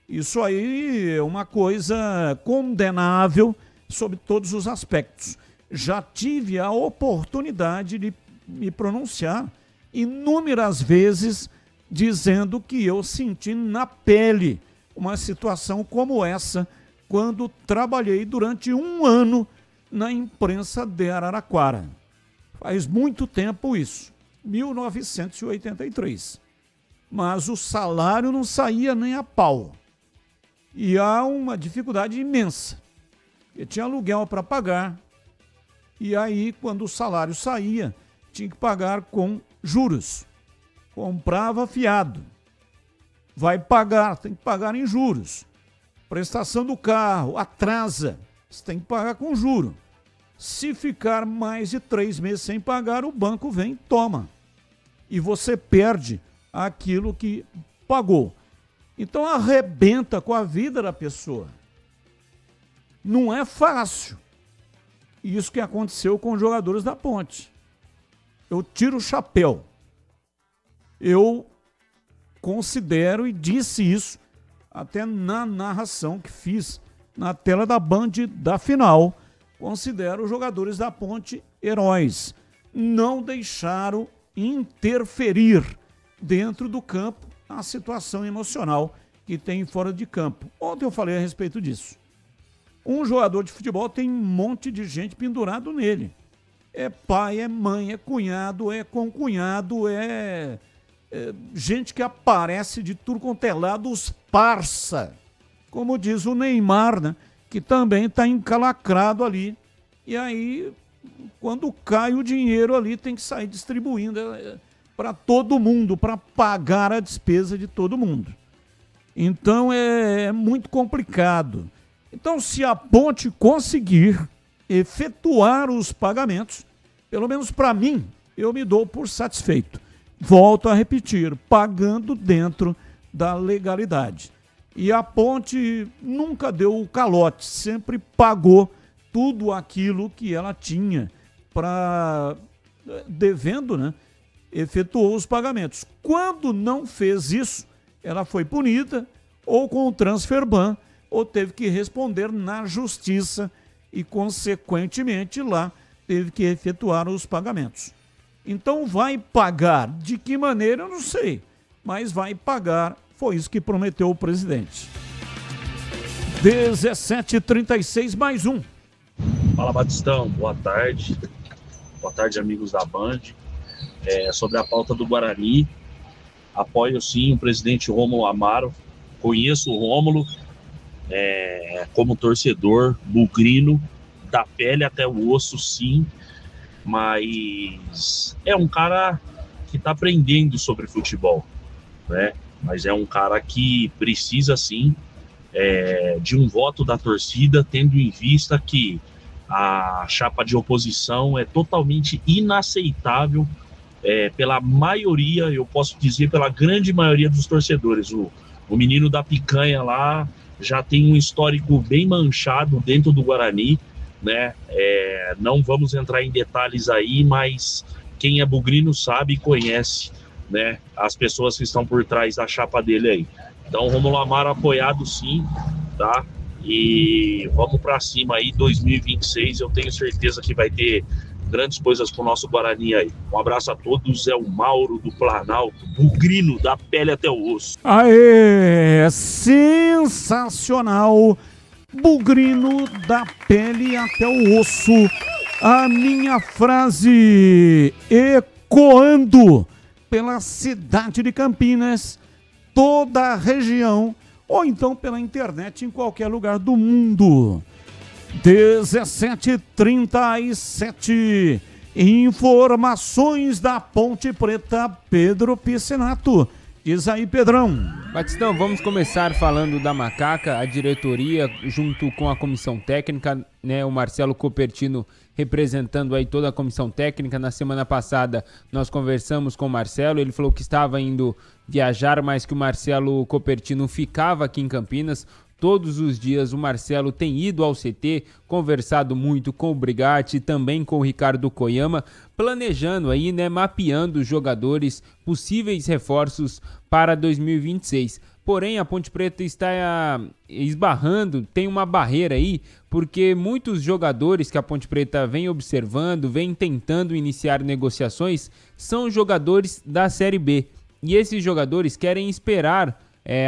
Isso aí é uma coisa condenável sob todos os aspectos. Já tive a oportunidade de me pronunciar inúmeras vezes dizendo que eu senti na pele uma situação como essa quando trabalhei durante 1 ano na imprensa de Araraquara. Faz muito tempo isso, 1983. Mas o salário não saía nem a pau. E há uma dificuldade imensa. Eu tinha aluguel para pagar. E aí, quando o salário saía, tinha que pagar com juros. Comprava fiado. Vai pagar, tem que pagar em juros. Prestação do carro, atrasa. Você tem que pagar com juro. Se ficar mais de 3 meses sem pagar, o banco vem e toma. E você perde aquilo que pagou. Então arrebenta com a vida da pessoa. Não é fácil. Isso que aconteceu com os jogadores da Ponte. Eu tiro o chapéu. Eu considero e disse isso até na narração que fiz na tela da Band da final. Considero os jogadores da Ponte heróis. Não deixaram interferir dentro do campo a situação emocional que tem fora de campo. Ontem eu falei a respeito disso. Um jogador de futebol tem um monte de gente pendurado nele. É pai, é mãe, é cunhado, é concunhado, é gente que aparece de tudo quanto é lado, os parça. Como diz o Neymar, né? Que também está encalacrado ali. E aí, quando cai o dinheiro ali, tem que sair distribuindo para todo mundo, para pagar a despesa de todo mundo. Então é muito complicado. Então, se a Ponte conseguir efetuar os pagamentos, pelo menos para mim, eu me dou por satisfeito. Volto a repetir, pagando dentro da legalidade. E a Ponte nunca deu o calote, sempre pagou tudo aquilo que ela tinha para devendo, né? Efetuou os pagamentos. Quando não fez isso, ela foi punida ou com o transfer ban, ou teve que responder na justiça e, consequentemente, lá teve que efetuar os pagamentos. Então vai pagar. De que maneira, eu não sei, mas vai pagar. Foi isso que prometeu o presidente. 17h36, mais um. Fala, Batistão. Boa tarde. Boa tarde, amigos da Band. Sobre a pauta do Guarani, apoio sim o presidente Rômulo Amaro. Conheço o Rômulo como torcedor, bugrino, da pele até o osso, sim. Mas é um cara que está aprendendo sobre futebol, né? Mas é um cara que precisa, sim, de um voto da torcida, tendo em vista que a chapa de oposição é totalmente inaceitável pela maioria, eu posso dizer, pela grande maioria dos torcedores. O menino da picanha lá já tem um histórico bem manchado dentro do Guarani, né? Não vamos entrar em detalhes aí, mas quem é bugrino sabe e conhece, né, as pessoas que estão por trás da chapa dele aí. Então, Rômulo Amaro apoiado sim, tá? E vamos para cima aí, 2026, eu tenho certeza que vai ter grandes coisas pro nosso Guarani aí. Um abraço a todos, é o Mauro do Planalto, bugrino da pele até o osso. Aê, sensacional, bugrino da pele até o osso. A minha frase ecoando pela cidade de Campinas, toda a região, ou então pela internet em qualquer lugar do mundo. 17h37, informações da Ponte Preta, Pedro Piscinato. Diz aí, Pedrão. Batistão, vamos começar falando da Macaca, a diretoria junto com a comissão técnica, né? O Marcelo Copertino representando aí toda a comissão técnica. Na semana passada nós conversamos com o Marcelo, ele falou que estava indo viajar, mas que o Marcelo Copertino ficava aqui em Campinas. Todos os dias o Marcelo tem ido ao CT, conversado muito com o Brigatti, também com o Ricardo Koyama, planejando aí, né, mapeando os jogadores, possíveis reforços para 2026. Porém, a Ponte Preta está esbarrando, tem uma barreira aí, porque muitos jogadores que a Ponte Preta vem observando, vem tentando iniciar negociações, são jogadores da Série B. e esses jogadores querem esperar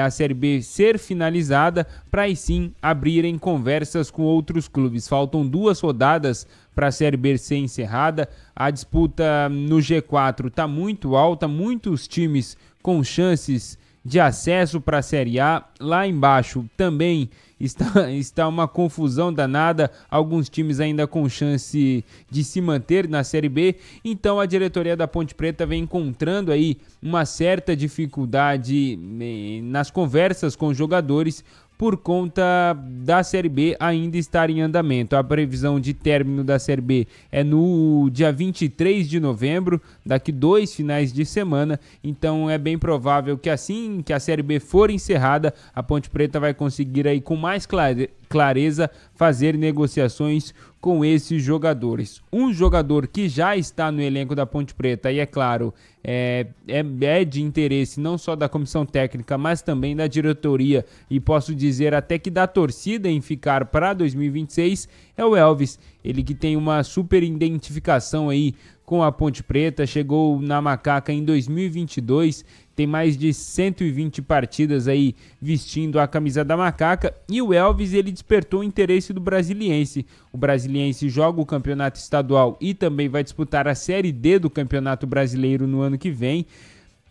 a Série B ser finalizada para aí sim abrirem conversas com outros clubes. Faltam 2 rodadas para a Série B ser encerrada. A disputa no G4 está muito alta, muitos times com chances de acesso para a Série A. Lá embaixo também está uma confusão danada, alguns times ainda com chance de se manter na Série B, então a diretoria da Ponte Preta vem encontrando aí uma certa dificuldade nas conversas com os jogadores por conta da Série B ainda estar em andamento. A previsão de término da Série B é no dia 23 de novembro, daqui 2 finais de semana, então é bem provável que assim que a Série B for encerrada, a Ponte Preta vai conseguir aí com mais clareza fazer negociações com esses jogadores. Um jogador que já está no elenco da Ponte Preta e é claro, é de interesse não só da comissão técnica, mas também da diretoria e posso dizer até que da torcida em ficar para 2026 é o Elvis, ele que tem uma super identificação aí com a Ponte Preta, chegou na Macaca em 2022, tem mais de 120 partidas aí vestindo a camisa da Macaca, e o Elvis ele despertou o interesse do Brasiliense. O Brasiliense joga o campeonato estadual e também vai disputar a Série D do Campeonato Brasileiro no ano que vem.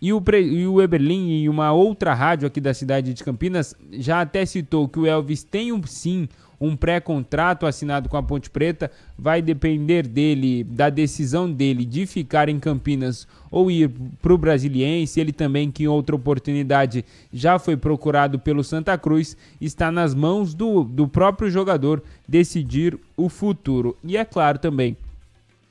E o Eberlin e uma outra rádio aqui da cidade de Campinas já até citou que o Elvis tem sim um pré-contrato assinado com a Ponte Preta, vai depender da decisão dele de ficar em Campinas ou ir para o Brasiliense. Ele também, que em outra oportunidade já foi procurado pelo Santa Cruz, está nas mãos do próprio jogador decidir o futuro. E é claro também,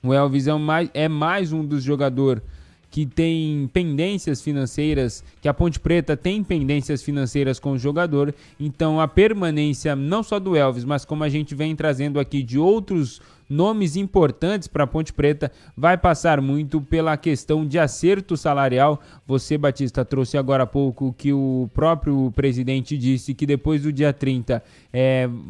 o Elvis é mais um dos jogadores que tem pendências financeiras, que a Ponte Preta tem pendências financeiras com o jogador, então a permanência não só do Elvis, mas como a gente vem trazendo aqui de outros nomes importantes para a Ponte Preta, vai passar muito pela questão de acerto salarial. Você, Batista, trouxe agora há pouco que o próprio presidente disse que depois do dia 30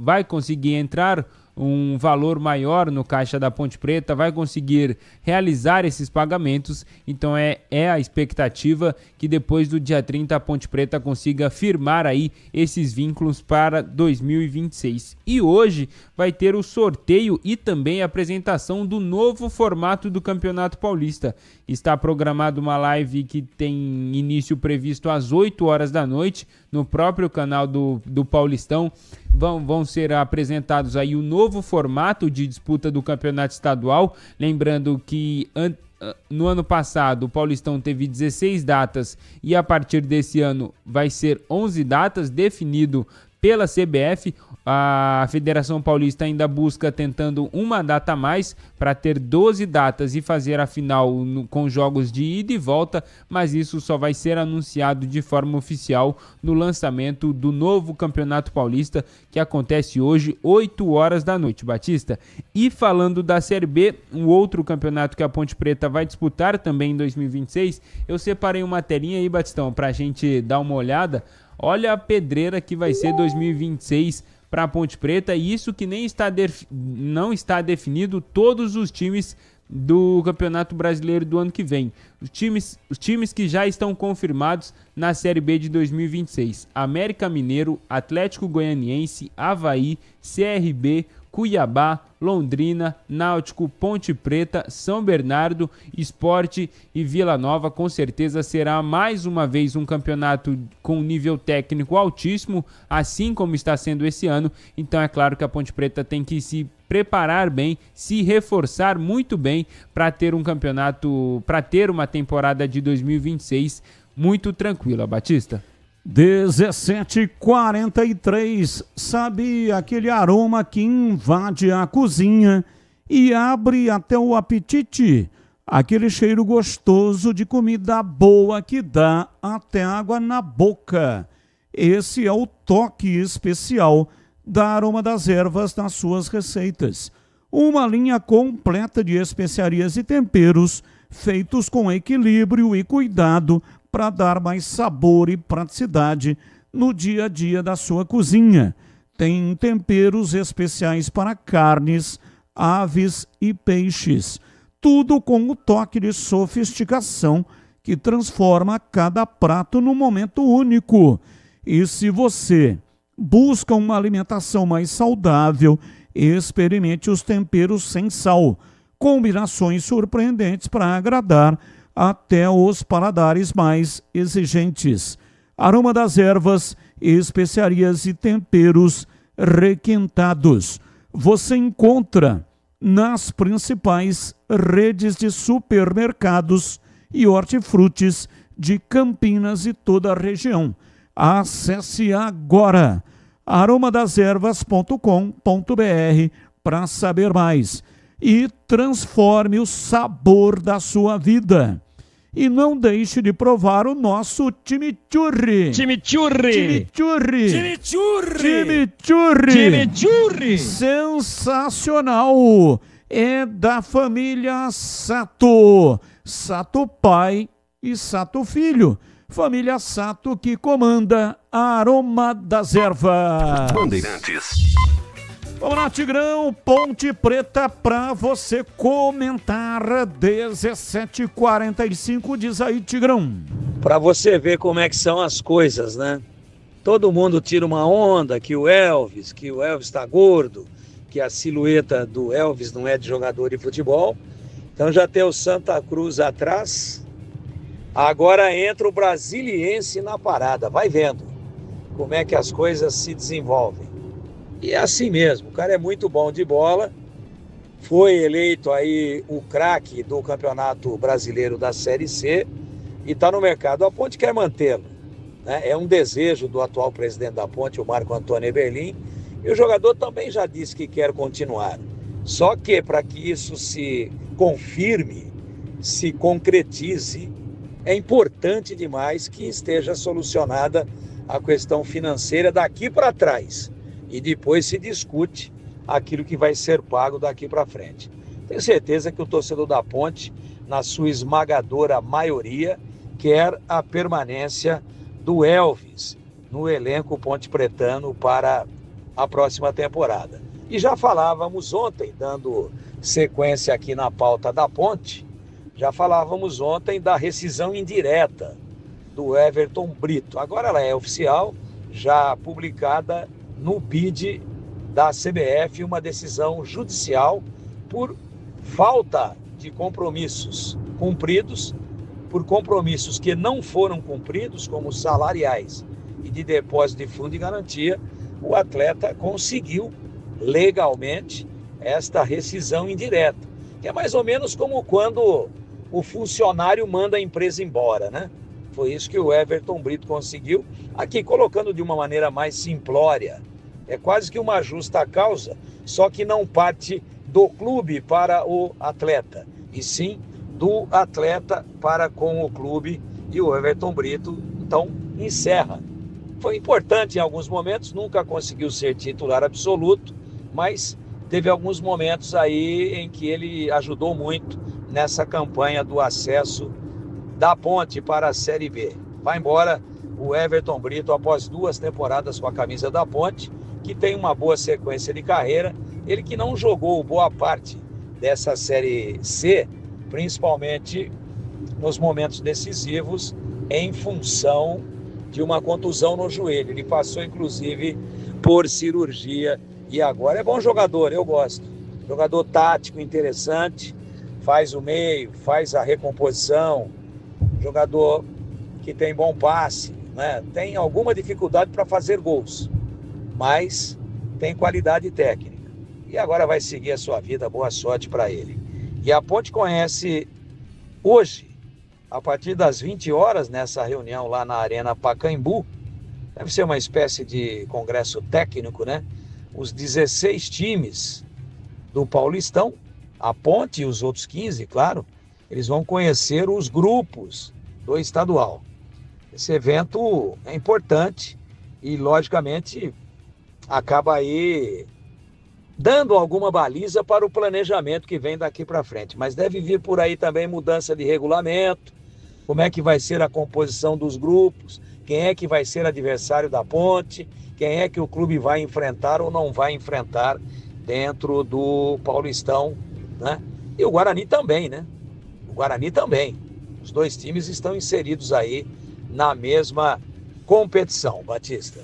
vai conseguir entrar um valor maior no caixa da Ponte Preta, vai conseguir realizar esses pagamentos, então é a expectativa que depois do dia 30 a Ponte Preta consiga firmar aí esses vínculos para 2026. E hoje vai ter o sorteio e também a apresentação do novo formato do Campeonato Paulista. Está programada uma live que tem início previsto às 8 horas da noite no próprio canal do Paulistão. Vão ser apresentados aí o novo formato de disputa do campeonato estadual. Lembrando que no ano passado o Paulistão teve 16 datas e a partir desse ano vai ser 11 datas, definido pela CBF. A Federação Paulista ainda busca tentando uma data a mais para ter 12 datas e fazer a final com jogos de ida e volta, mas isso só vai ser anunciado de forma oficial no lançamento do novo Campeonato Paulista, que acontece hoje, 8 horas da noite, Batista. E falando da Série B, um outro campeonato que a Ponte Preta vai disputar também em 2026, eu separei uma telinha aí, Batistão, para a gente dar uma olhada. Olha a pedreira que vai ser 2026 para a Ponte Preta, e isso que nem não está definido todos os times do Campeonato Brasileiro do ano que vem. Os times que já estão confirmados na Série B de 2026: América Mineiro, Atlético Goianiense, Avaí, CRB, Cuiabá, Londrina, Náutico, Ponte Preta, São Bernardo, Sport e Vila Nova. Com certeza será mais uma vez um campeonato com nível técnico altíssimo, assim como está sendo esse ano. Então é claro que a Ponte Preta tem que se preparar bem, se reforçar muito bem para ter um campeonato, para ter uma temporada de 2026 muito tranquila, Batista. 17h43, sabe aquele aroma que invade a cozinha e abre até o apetite? Aquele cheiro gostoso de comida boa que dá até água na boca. Esse é o toque especial da Aroma das Ervas nas suas receitas. Uma linha completa de especiarias e temperos feitos com equilíbrio e cuidado para dar mais sabor e praticidade no dia a dia da sua cozinha. Tem temperos especiais para carnes, aves e peixes. Tudo com o toque de sofisticação que transforma cada prato num momento único. E se você busca uma alimentação mais saudável, experimente os temperos sem sal. Combinações surpreendentes para agradar até os paladares mais exigentes. Aroma das ervas, especiarias e temperos requintados. Você encontra nas principais redes de supermercados e hortifrutis de Campinas e toda a região. Acesse agora aromadeservas.com.br para saber mais e transforme o sabor da sua vida. E não deixe de provar o nosso chimichurri. Chimichurri. Chimichurri. Chimichurri. Chimichurri. Chimichurri. Sensacional. É da família Sato. Sato pai e Sato filho. Família Sato que comanda a Aroma das Ervas. Bandeirantes. Vamos lá, Tigrão, Ponte Preta para você comentar. 17h45, diz aí, Tigrão. Para você ver como é que são as coisas, né? Todo mundo tira uma onda que o Elvis tá gordo, que a silhueta do Elvis não é de jogador de futebol. Então já tem o Santa Cruz atrás. Agora entra o Brasiliense na parada. Vai vendo como é que as coisas se desenvolvem. E é assim mesmo, o cara é muito bom de bola, foi eleito aí o craque do Campeonato Brasileiro da Série C e está no mercado. A Ponte quer mantê-lo, né? É um desejo do atual presidente da Ponte, o Marco Antônio Eberlin, e o jogador também já disse que quer continuar. Só que para que isso se confirme, se concretize, é importante demais que esteja solucionada a questão financeira daqui para trás. E depois se discute aquilo que vai ser pago daqui para frente. Tenho certeza que o torcedor da Ponte, na sua esmagadora maioria, quer a permanência do Elvis no elenco ponte-pretano para a próxima temporada. E já falávamos ontem, dando sequência aqui na pauta da Ponte, já falávamos ontem da rescisão indireta do Everton Brito. Agora ela é oficial, já publicada no BID da CBF, uma decisão judicial por falta de compromissos cumpridos, por compromissos que não foram cumpridos, como salariais e de depósito de fundo de garantia. O atleta conseguiu legalmente esta rescisão indireta, que é mais ou menos como quando o funcionário manda a empresa embora, né? Foi isso que o Everton Brito conseguiu, aqui colocando de uma maneira mais simplória. É quase que uma justa causa, só que não parte do clube para o atleta, e sim do atleta para com o clube, e o Everton Brito, então, encerra. Foi importante em alguns momentos, nunca conseguiu ser titular absoluto, mas teve alguns momentos aí em que ele ajudou muito nessa campanha do acesso da Ponte para a Série B. Vai embora o Everton Brito após 2 temporadas com a camisa da Ponte, que tem uma boa sequência de carreira. Ele que não jogou boa parte dessa Série C, principalmente nos momentos decisivos, em função de uma contusão no joelho. Ele passou, inclusive, por cirurgia e agora é bom jogador, eu gosto. Jogador tático, interessante, faz o meio, faz a recomposição, jogador que tem bom passe, né? Tem alguma dificuldade para fazer gols, mas tem qualidade técnica. E agora vai seguir a sua vida, boa sorte para ele. E a Ponte conhece hoje, a partir das 20 horas, nessa reunião lá na Arena Pacaembu, deve ser uma espécie de congresso técnico, né? Os 16 times do Paulistão, a Ponte e os outros 15, claro, eles vão conhecer os grupos do estadual. Esse evento é importante e, logicamente, acaba aí dando alguma baliza para o planejamento que vem daqui para frente. Mas deve vir por aí também mudança de regulamento, como é que vai ser a composição dos grupos, quem é que vai ser adversário da Ponte, quem é que o clube vai enfrentar ou não vai enfrentar dentro do Paulistão, né? E o Guarani também, né? O Guarani também. Os dois times estão inseridos aí na mesma competição, Batista.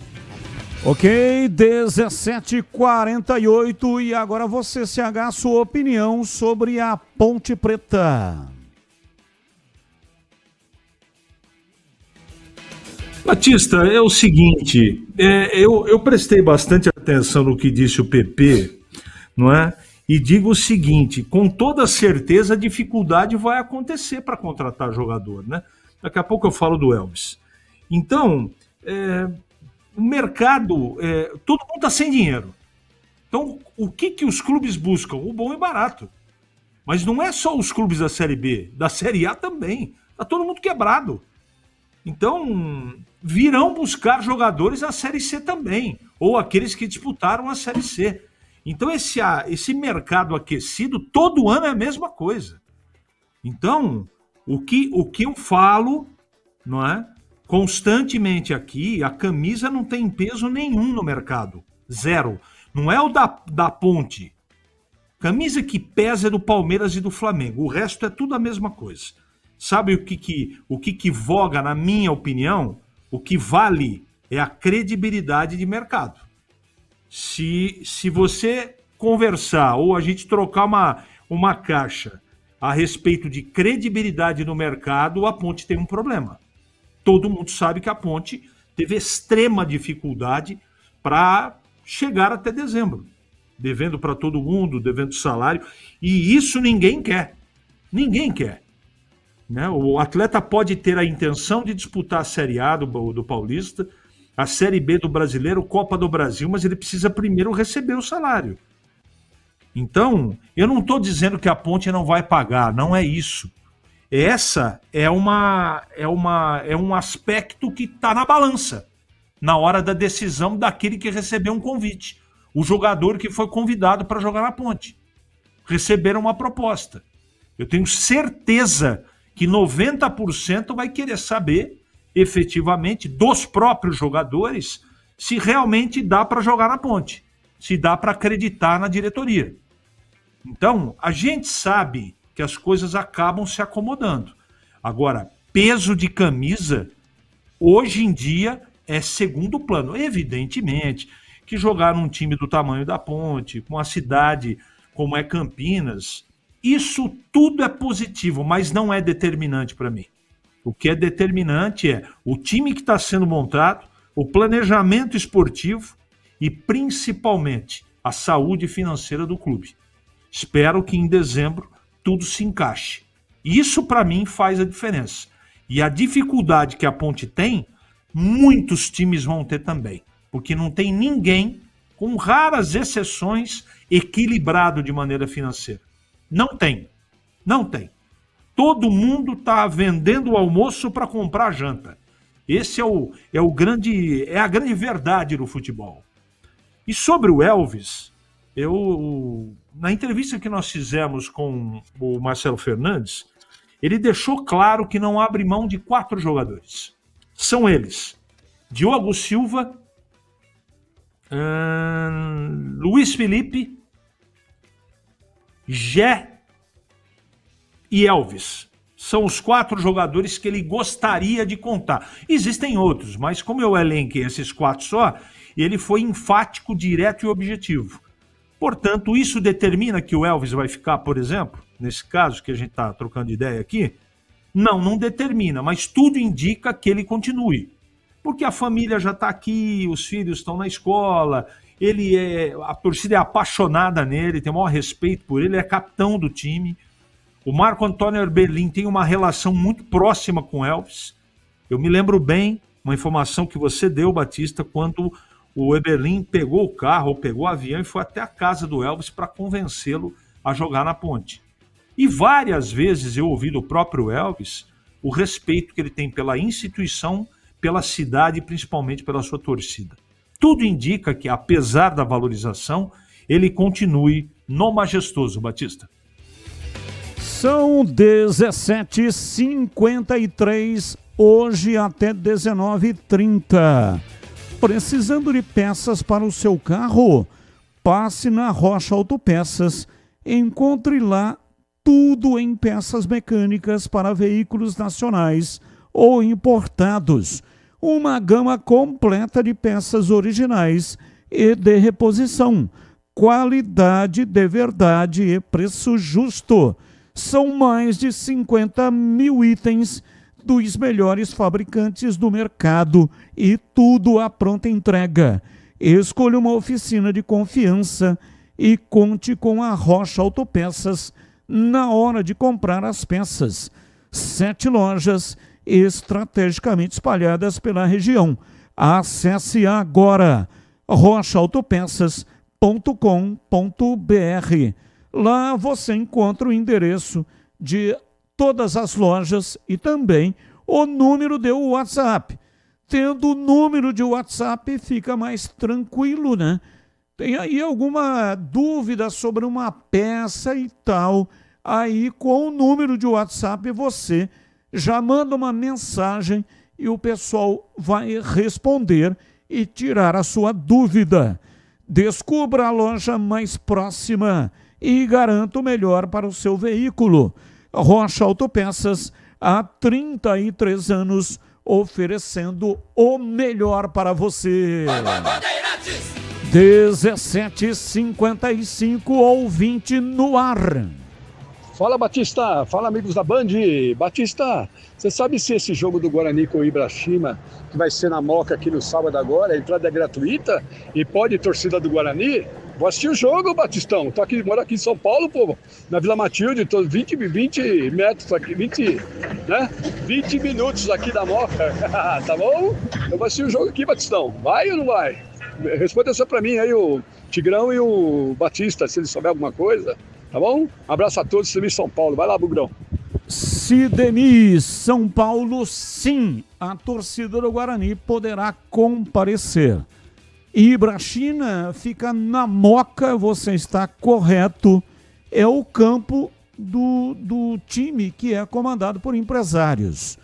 Ok, 17h48 e agora você, CH, a sua opinião sobre a Ponte Preta. Batista, é o seguinte, eu prestei bastante atenção no que disse o PP, não é? E digo o seguinte, com toda certeza a dificuldade vai acontecer para contratar jogador, né? Daqui a pouco eu falo do Elvis. Então, o mercado, todo mundo está sem dinheiro. Então, o que os clubes buscam? O bom e barato. Mas não é só os clubes da Série B, da Série A também. Está todo mundo quebrado. Então, virão buscar jogadores na Série C também, ou aqueles que disputaram a Série C. Então, esse mercado aquecido, todo ano é a mesma coisa. Então, o que eu falo, não é? Constantemente aqui, a camisa não tem peso nenhum no mercado. Zero. Não é o da Ponte. Camisa que pesa é do Palmeiras e do Flamengo. O resto é tudo a mesma coisa. Sabe o que voga, na minha opinião? O que vale é a credibilidade de mercado. Se você conversar ou a gente trocar uma caixa a respeito de credibilidade no mercado, a Ponte tem um problema. Todo mundo sabe que a Ponte teve extrema dificuldade para chegar até dezembro. Devendo para todo mundo, devendo salário. E isso ninguém quer. Ninguém quer. Né? O atleta pode ter a intenção de disputar a Série A do Paulista, a Série B do Brasileiro, Copa do Brasil, mas ele precisa primeiro receber o salário. Então, eu não estou dizendo que a Ponte não vai pagar, não é isso. Essa é um aspecto que está na balança, na hora da decisão daquele que recebeu um convite. O jogador que foi convidado para jogar na Ponte. Receberam uma proposta. Eu tenho certeza que 90% vai querer saber, efetivamente, dos próprios jogadores, se realmente dá para jogar na Ponte, se dá para acreditar na diretoria. Então, a gente sabe que as coisas acabam se acomodando. Agora, peso de camisa, hoje em dia, é segundo plano. Evidentemente que jogar num time do tamanho da Ponte, com uma cidade como é Campinas, isso tudo é positivo, mas não é determinante para mim. O que é determinante é o time que está sendo montado, o planejamento esportivo e, principalmente, a saúde financeira do clube. Espero que em dezembro tudo se encaixe. Isso, para mim, faz a diferença. E a dificuldade que a Ponte tem, muitos times vão ter também. Porque não tem ninguém, com raras exceções, equilibrado de maneira financeira. Não tem. Não tem. Todo mundo está vendendo o almoço para comprar a janta. Esse é a grande verdade do futebol. E sobre o Elvis, na entrevista que nós fizemos com o Marcelo Fernandes, ele deixou claro que não abre mão de 4 jogadores. São eles: Diogo Silva, Luiz Felipe, Gé e Elvis. São os 4 jogadores que ele gostaria de contar. Existem outros, mas como eu elenquei esses 4 só, ele foi enfático, direto e objetivo. Portanto, isso determina que o Elvis vai ficar, por exemplo, nesse caso que a gente está trocando ideia aqui? Não determina, mas tudo indica que ele continue. Porque a família já está aqui, os filhos estão na escola, a torcida é apaixonada nele, tem o maior respeito por ele, é capitão do time. O Marco Antônio Eberlin tem uma relação muito próxima com o Elvis. Eu me lembro bem, uma informação que você deu, Batista, quando o Eberlin pegou o carro, ou pegou o avião e foi até a casa do Elvis para convencê-lo a jogar na Ponte. E várias vezes eu ouvi do próprio Elvis o respeito que ele tem pela instituição, pela cidade e principalmente pela sua torcida. Tudo indica que, apesar da valorização, ele continue no Majestoso, Batista. São 17h53, hoje até 19h30. Precisando de peças para o seu carro? Passe na Rocha Autopeças. Encontre lá tudo em peças mecânicas para veículos nacionais ou importados. Uma gama completa de peças originais e de reposição. Qualidade de verdade e preço justo. São mais de 50 mil itens dos melhores fabricantes do mercado e tudo à pronta entrega. Escolha uma oficina de confiança e conte com a Rocha Autopeças na hora de comprar as peças. 7 lojas estrategicamente espalhadas pela região. Acesse agora rochaautopeças.com.br. Lá você encontra o endereço de todas as lojas e também o número de WhatsApp. Tendo o número de WhatsApp fica mais tranquilo, né? Tem aí alguma dúvida sobre uma peça e tal, aí com o número de WhatsApp você já manda uma mensagem e o pessoal vai responder e tirar a sua dúvida. Descubra a loja mais próxima e garanta o melhor para o seu veículo. Rocha Autopeças, há 33 anos, oferecendo o melhor para você. 17h55, ouvinte no ar. Fala, Batista. Fala, amigos da Band. Batista, você sabe se esse jogo do Guarani com o Ibrachima, que vai ser na Moca aqui no sábado agora, a entrada é gratuita e pode torcida do Guarani? Vou assistir o jogo, Batistão. Moro aqui em São Paulo, povo, na Vila Matilde, tô 20 metros aqui, 20 minutos aqui da Moca. Tá bom? Eu vou assistir o jogo aqui, Batistão. Vai ou não vai? Responda só pra mim aí, o Tigrão e o Batista, se eles souberem alguma coisa. Tá bom? Abraço a todos, Sidemir São Paulo. Vai lá, Bugrão. Sidemir São Paulo, sim. A torcida do Guarani poderá comparecer. Ibrachina fica na Moca, você está correto. É o campo do time que é comandado por empresários.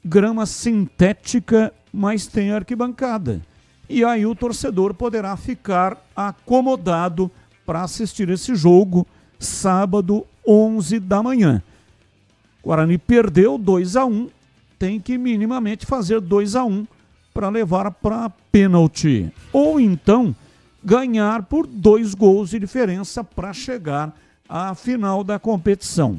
Grama sintética, mas tem arquibancada. E aí o torcedor poderá ficar acomodado para assistir esse jogo sábado, 11 da manhã. Guarani perdeu 2-1, tem que minimamente fazer 2-1 para levar para pênalti. Ou então ganhar por 2 gols de diferença para chegar à final da competição.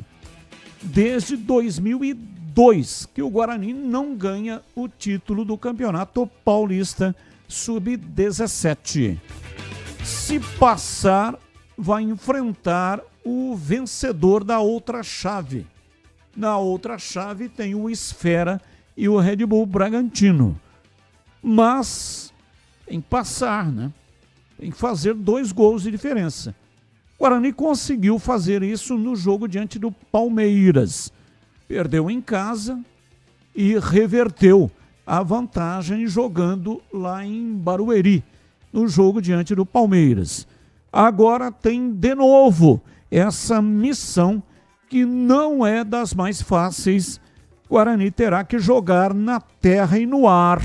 Desde 2002 que o Guarani não ganha o título do Campeonato Paulista Sub-17. Se passar, vai enfrentar o vencedor da outra chave. Na outra chave tem o Esfera e o Red Bull Bragantino. Mas tem que passar, né? Tem que fazer 2 gols de diferença. O Guarani conseguiu fazer isso no jogo diante do Palmeiras. Perdeu em casa e reverteu a vantagem jogando lá em Barueri, no jogo diante do Palmeiras. Agora tem de novo essa missão que não é das mais fáceis. Guarani terá que jogar na terra e no ar,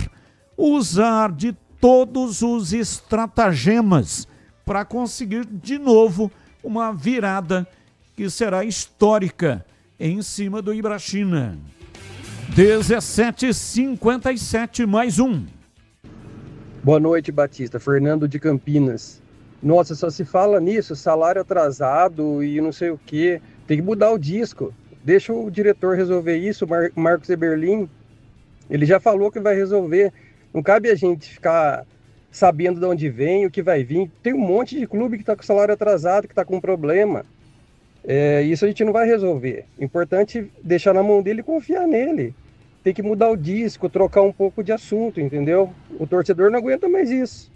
usar de todos os estratagemas para conseguir de novo uma virada que será histórica em cima do Ibrachina. 17h57, mais um. Boa noite, Batista. Fernando de Campinas. Nossa, só se fala nisso, salário atrasado e não sei o quê. Tem que mudar o disco. Deixa o diretor resolver isso, Marcos Eberlin. Ele já falou que vai resolver. Não cabe a gente ficar sabendo de onde vem, o que vai vir. Tem um monte de clube que está com salário atrasado, que está com problema. Isso a gente não vai resolver. Importante deixar na mão dele e confiar nele. Tem que mudar o disco, trocar um pouco de assunto, entendeu? O torcedor não aguenta mais isso.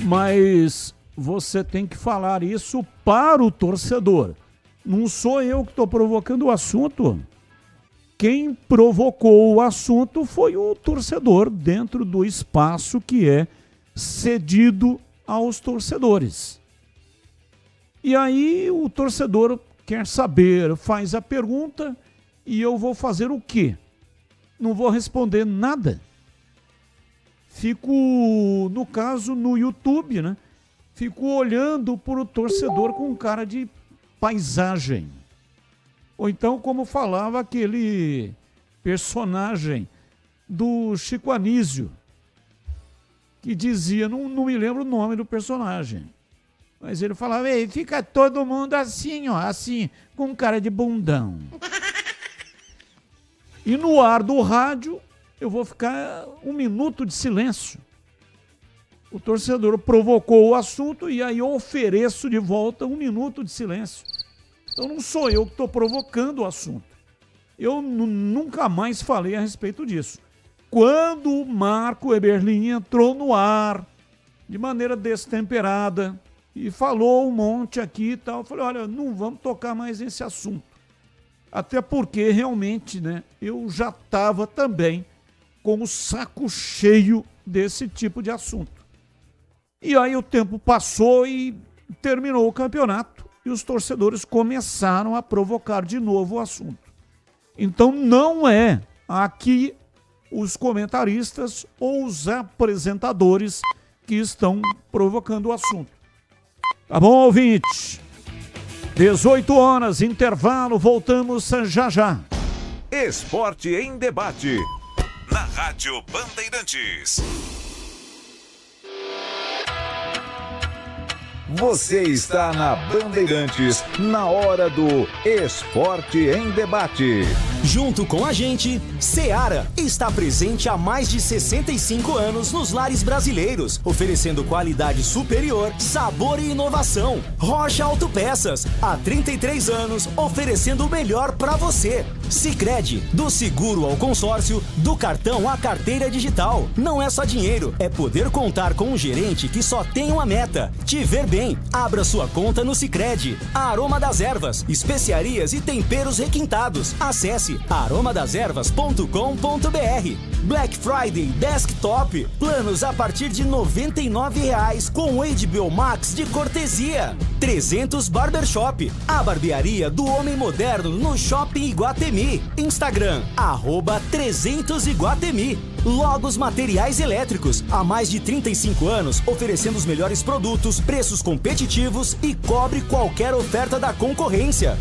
Mas você tem que falar isso para o torcedor. Não sou eu que estou provocando o assunto. Quem provocou o assunto foi o torcedor dentro do espaço que é cedido aos torcedores. E aí o torcedor quer saber, faz a pergunta e eu vou fazer o quê? Não vou responder nada. Fico, no caso, no YouTube, né? Fico olhando para o torcedor com cara de paisagem. Ou então, como falava aquele personagem do Chico Anísio, que dizia, não me lembro o nome do personagem, mas ele falava, ei, fica todo mundo assim, ó, assim, com cara de bundão. E no ar do rádio, eu vou ficar 1 minuto de silêncio. O torcedor provocou o assunto e aí eu ofereço de volta 1 minuto de silêncio. Então não sou eu que estou provocando o assunto. Eu nunca mais falei a respeito disso. Quando o Marco Eberlin entrou no ar, de maneira destemperada, e falou um monte aqui e tal, eu falei, olha, não vamos tocar mais nesse assunto. Até porque, realmente, né, eu já estava também com o saco cheio desse tipo de assunto. E aí o tempo passou e terminou o campeonato, e os torcedores começaram a provocar de novo o assunto. Então não é aqui os comentaristas ou os apresentadores que estão provocando o assunto. Tá bom, ouvinte? 18 horas, intervalo, voltamos já já. Esporte em debate, na Rádio Bandeirantes. Você está na Bandeirantes, na hora do Esporte em Debate. Junto com a gente, Seara está presente há mais de 65 anos nos lares brasileiros, oferecendo qualidade superior, sabor e inovação. Rocha Autopeças, há 33 anos, oferecendo o melhor para você. Sicredi, do seguro ao consórcio, do cartão à carteira digital. Não é só dinheiro, é poder contar com um gerente que só tem uma meta: te ver bem. Abra sua conta no Sicredi. A Aroma das Ervas, especiarias e temperos requintados. Acesse aromadeservas.com.br. Black Friday Desktop, planos a partir de R$ 99,00 com HBO Max de cortesia. 300 Barbershop, a barbearia do homem moderno no Shopping Iguatemi. Instagram, @300Iguatemi. Logos Materiais Elétricos, há mais de 35 anos, oferecendo os melhores produtos, preços competitivos e cobre qualquer oferta da concorrência.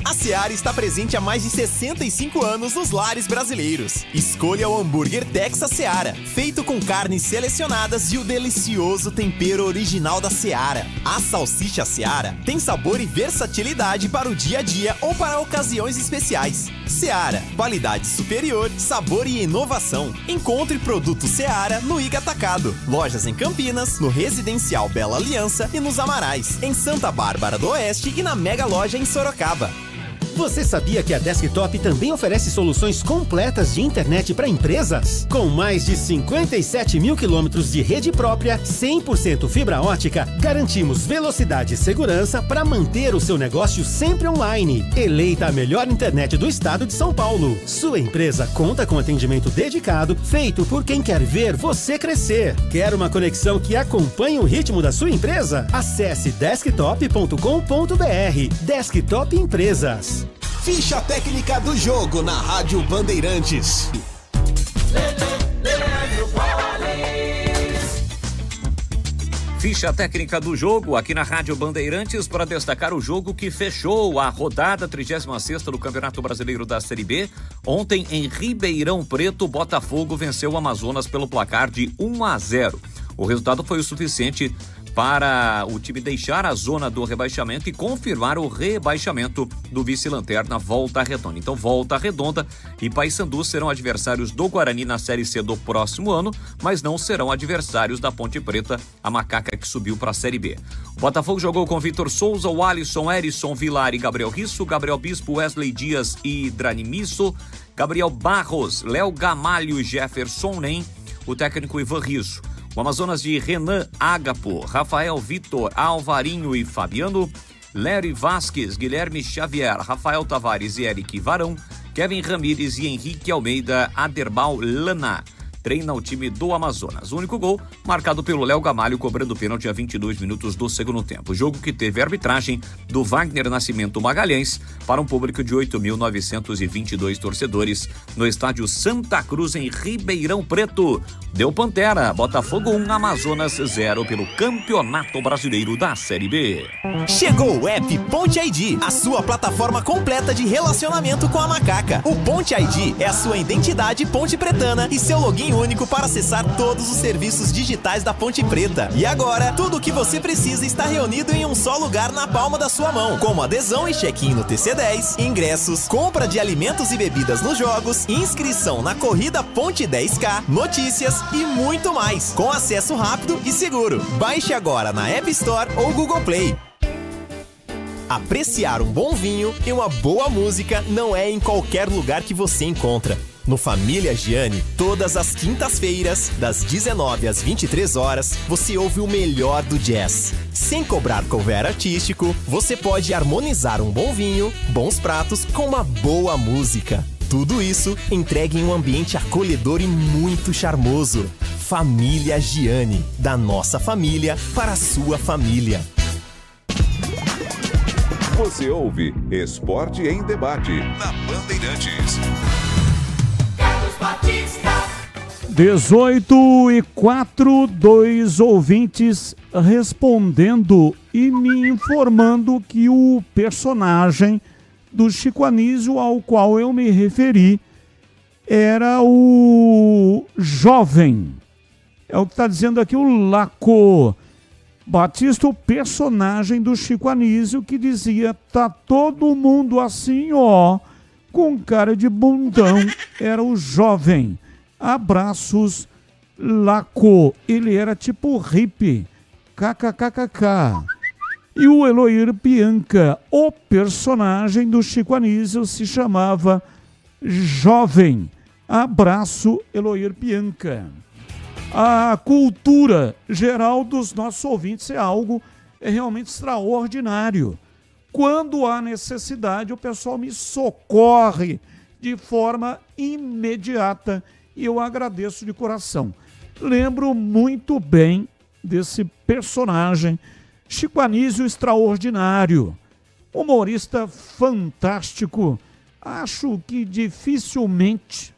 A Seara está presente há mais de 65 anos nos lares brasileiros. Escolha o hambúrguer Texas Seara, feito com carnes selecionadas e o delicioso tempero original da Seara. A salsicha Seara tem sabor e versatilidade para o dia a dia ou para ocasiões especiais. Seara, qualidade superior, sabor e inovação. Encontre produto Seara no Iga Atacado. Lojas em Campinas, no Residencial Bela Aliança e nos Amarais, em Santa Bárbara do Oeste e na Mega Loja em Sorocaba. Você sabia que a Desktop também oferece soluções completas de internet para empresas? Com mais de 57 mil quilômetros de rede própria, 100% fibra ótica, garantimos velocidade e segurança para manter o seu negócio sempre online. Eleita a melhor internet do estado de São Paulo. Sua empresa conta com atendimento dedicado, feito por quem quer ver você crescer. Quer uma conexão que acompanhe o ritmo da sua empresa? Acesse desktop.com.br. Desktop Empresas. Ficha técnica do jogo na Rádio Bandeirantes. Ficha técnica do jogo aqui na Rádio Bandeirantes para destacar o jogo que fechou a rodada 36ª do Campeonato Brasileiro da Série B. Ontem, em Ribeirão Preto, Botafogo venceu o Amazonas pelo placar de 1-0. O resultado foi o suficiente para o time deixar a zona do rebaixamento e confirmar o rebaixamento do vice-lanterna Volta Redonda. Então, Volta Redonda e Paysandu serão adversários do Guarani na Série C do próximo ano, mas não serão adversários da Ponte Preta, a macaca que subiu para a Série B. O Botafogo jogou com Vitor Souza, Alisson, Erisson, Vilar e Gabriel Risso, Gabriel Bispo, Wesley Dias e Dranimisso, Gabriel Barros, Léo Gamalho e Jefferson Nem, o técnico Ivan Risso. O Amazonas de Renan Ágapo, Rafael Vitor, Alvarinho e Fabiano, Léry Vasquez, Guilherme Xavier, Rafael Tavares e Eric Varão, Kevin Ramires e Henrique Almeida, Aderbal Lana, treina o time do Amazonas. O único gol marcado pelo Léo Gamalho, cobrando pênalti a 22 minutos do segundo tempo. Jogo que teve a arbitragem do Wagner Nascimento Magalhães para um público de 8.922 torcedores no estádio Santa Cruz, em Ribeirão Preto. Deu Pantera, Botafogo 1, Amazonas 0 pelo Campeonato Brasileiro da Série B. Chegou o app Ponte ID, a sua plataforma completa de relacionamento com a macaca. O Ponte ID é a sua identidade ponte pretana e seu login único para acessar todos os serviços digitais da Ponte Preta. E agora, tudo o que você precisa está reunido em um só lugar na palma da sua mão, como adesão e check-in no TC10, ingressos, compra de alimentos e bebidas nos jogos, inscrição na corrida Ponte 10K, notícias e muito mais, com acesso rápido e seguro. Baixe agora na App Store ou Google Play. Apreciar um bom vinho e uma boa música não é em qualquer lugar que você encontra. No Família Gianni, todas as quintas-feiras, das 19 às 23 horas, você ouve o melhor do jazz. Sem cobrar cover artístico, você pode harmonizar um bom vinho, bons pratos com uma boa música. Tudo isso entregue em um ambiente acolhedor e muito charmoso. Família Gianni, da nossa família para a sua família. Você ouve Esporte em Debate na Bandeirantes. 18:04, 2 ouvintes respondendo e me informando que o personagem do Chico Anísio ao qual eu me referi era o jovem. É o que está dizendo aqui o Laco Batista, o personagem do Chico Anísio, que dizia: tá todo mundo assim, ó, com cara de bundão. Era o jovem. Abraços, Laco. Ele era tipo hippie. KKKKK. E o Eloir Bianca, o personagem do Chico Anísio, se chamava Jovem. Abraço, Eloir Bianca. A cultura geral dos nossos ouvintes é algo realmente extraordinário. Quando há necessidade, o pessoal me socorre de forma imediata e eu agradeço de coração. Lembro muito bem desse personagem, Chico Anísio extraordinário, humorista fantástico. Acho que dificilmente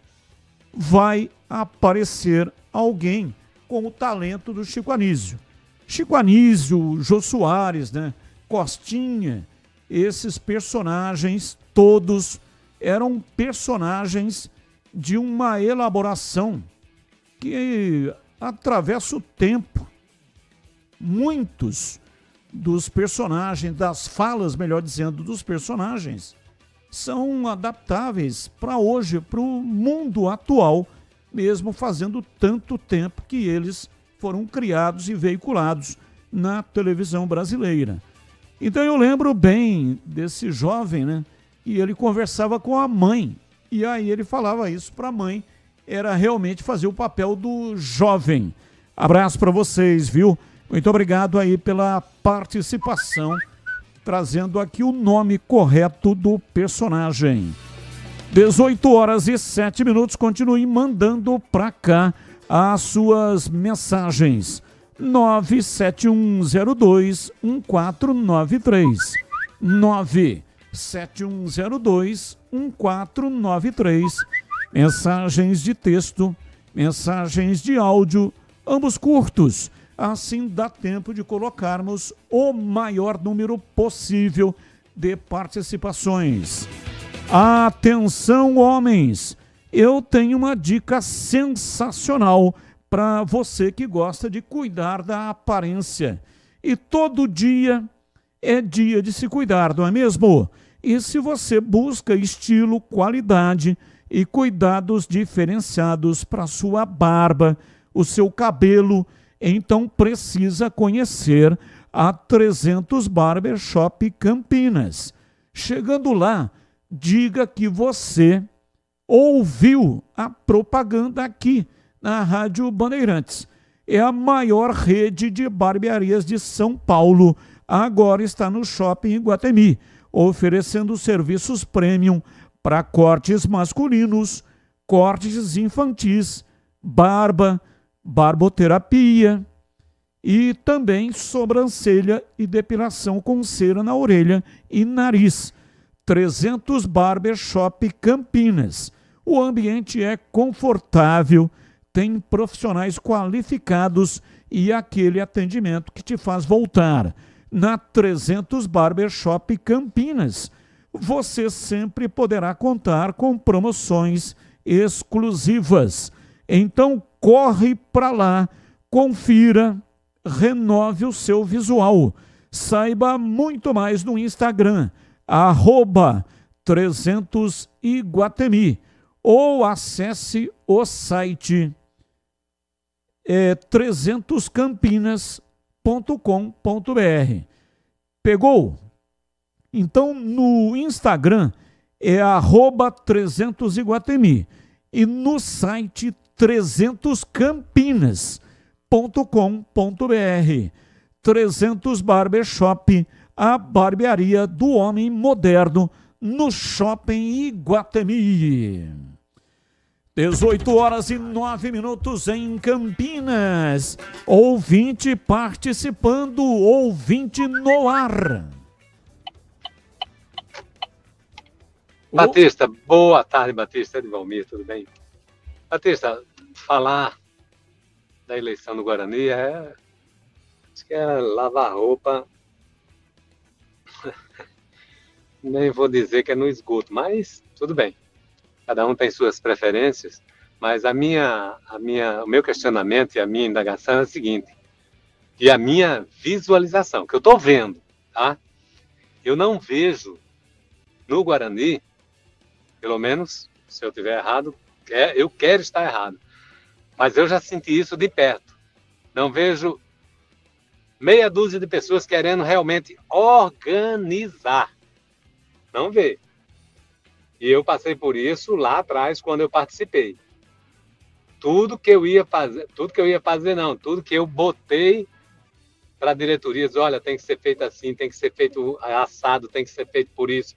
vai aparecer alguém com o talento do Chico Anísio. Chico Anísio, Jô Soares, né? Costinha, esses personagens todos eram personagens de uma elaboração que atravessa o tempo. Muitos dos personagens, das falas, melhor dizendo, dos personagens, são adaptáveis para hoje, para o mundo atual, mesmo fazendo tanto tempo que eles foram criados e veiculados na televisão brasileira. Então eu lembro bem desse jovem, né? E ele conversava com a mãe, e aí ele falava isso para a mãe, era realmente fazer o papel do jovem. Abraço para vocês, viu? Muito obrigado aí pela participação, trazendo aqui o nome correto do personagem. 18h07, continue mandando para cá as suas mensagens. 971021493. 971021493. Mensagens de texto, mensagens de áudio, ambos curtos. Assim dá tempo de colocarmos o maior número possível de participações. Atenção, homens! Eu tenho uma dica sensacional para você que gosta de cuidar da aparência. E todo dia é dia de se cuidar, não é mesmo? E se você busca estilo, qualidade e cuidados diferenciados para sua barba, o seu cabelo, então precisa conhecer a 300 Barbershop Campinas. Chegando lá, diga que você ouviu a propaganda aqui na Rádio Bandeirantes. É a maior rede de barbearias de São Paulo. Agora está no Shopping Iguatemi, oferecendo serviços premium para cortes masculinos, cortes infantis, barba, barboterapia e também sobrancelha e depilação com cera na orelha e nariz. 300 Barbershop Campinas. O ambiente é confortável, tem profissionais qualificados e aquele atendimento que te faz voltar. Na 300 Barbershop Campinas, você sempre poderá contar com promoções exclusivas. Então corre para lá, confira, renove o seu visual. Saiba muito mais no Instagram, @300iguatemi, ou acesse o site 300campinas.com.br. Pegou? Então no Instagram é @300iguatemi e no site 300campinas.com.br. 300 Barbershop, a barbearia do homem moderno no Shopping Iguatemi. 18h09 em Campinas. Ouvinte participando, ouvinte no ar. Batista, boa tarde, Batista, é de Valmir, tudo bem? Batista, falar da eleição do Guarani acho que é lavar roupa. Nem vou dizer que é no esgoto, mas tudo bem. Cada um tem suas preferências, mas o meu questionamento e a minha indagação é o seguinte, e a minha visualização, que eu estou vendo, tá? Eu não vejo no Guarani, pelo menos, se eu estiver errado, eu quero estar errado, mas eu já senti isso de perto. Não vejo meia dúzia de pessoas querendo realmente organizar. Não vê. E eu passei por isso lá atrás, quando eu participei. Tudo que eu ia fazer não, tudo que eu botei para a diretoria, dizer, olha, tem que ser feito assim, tem que ser feito assado, tem que ser feito por isso.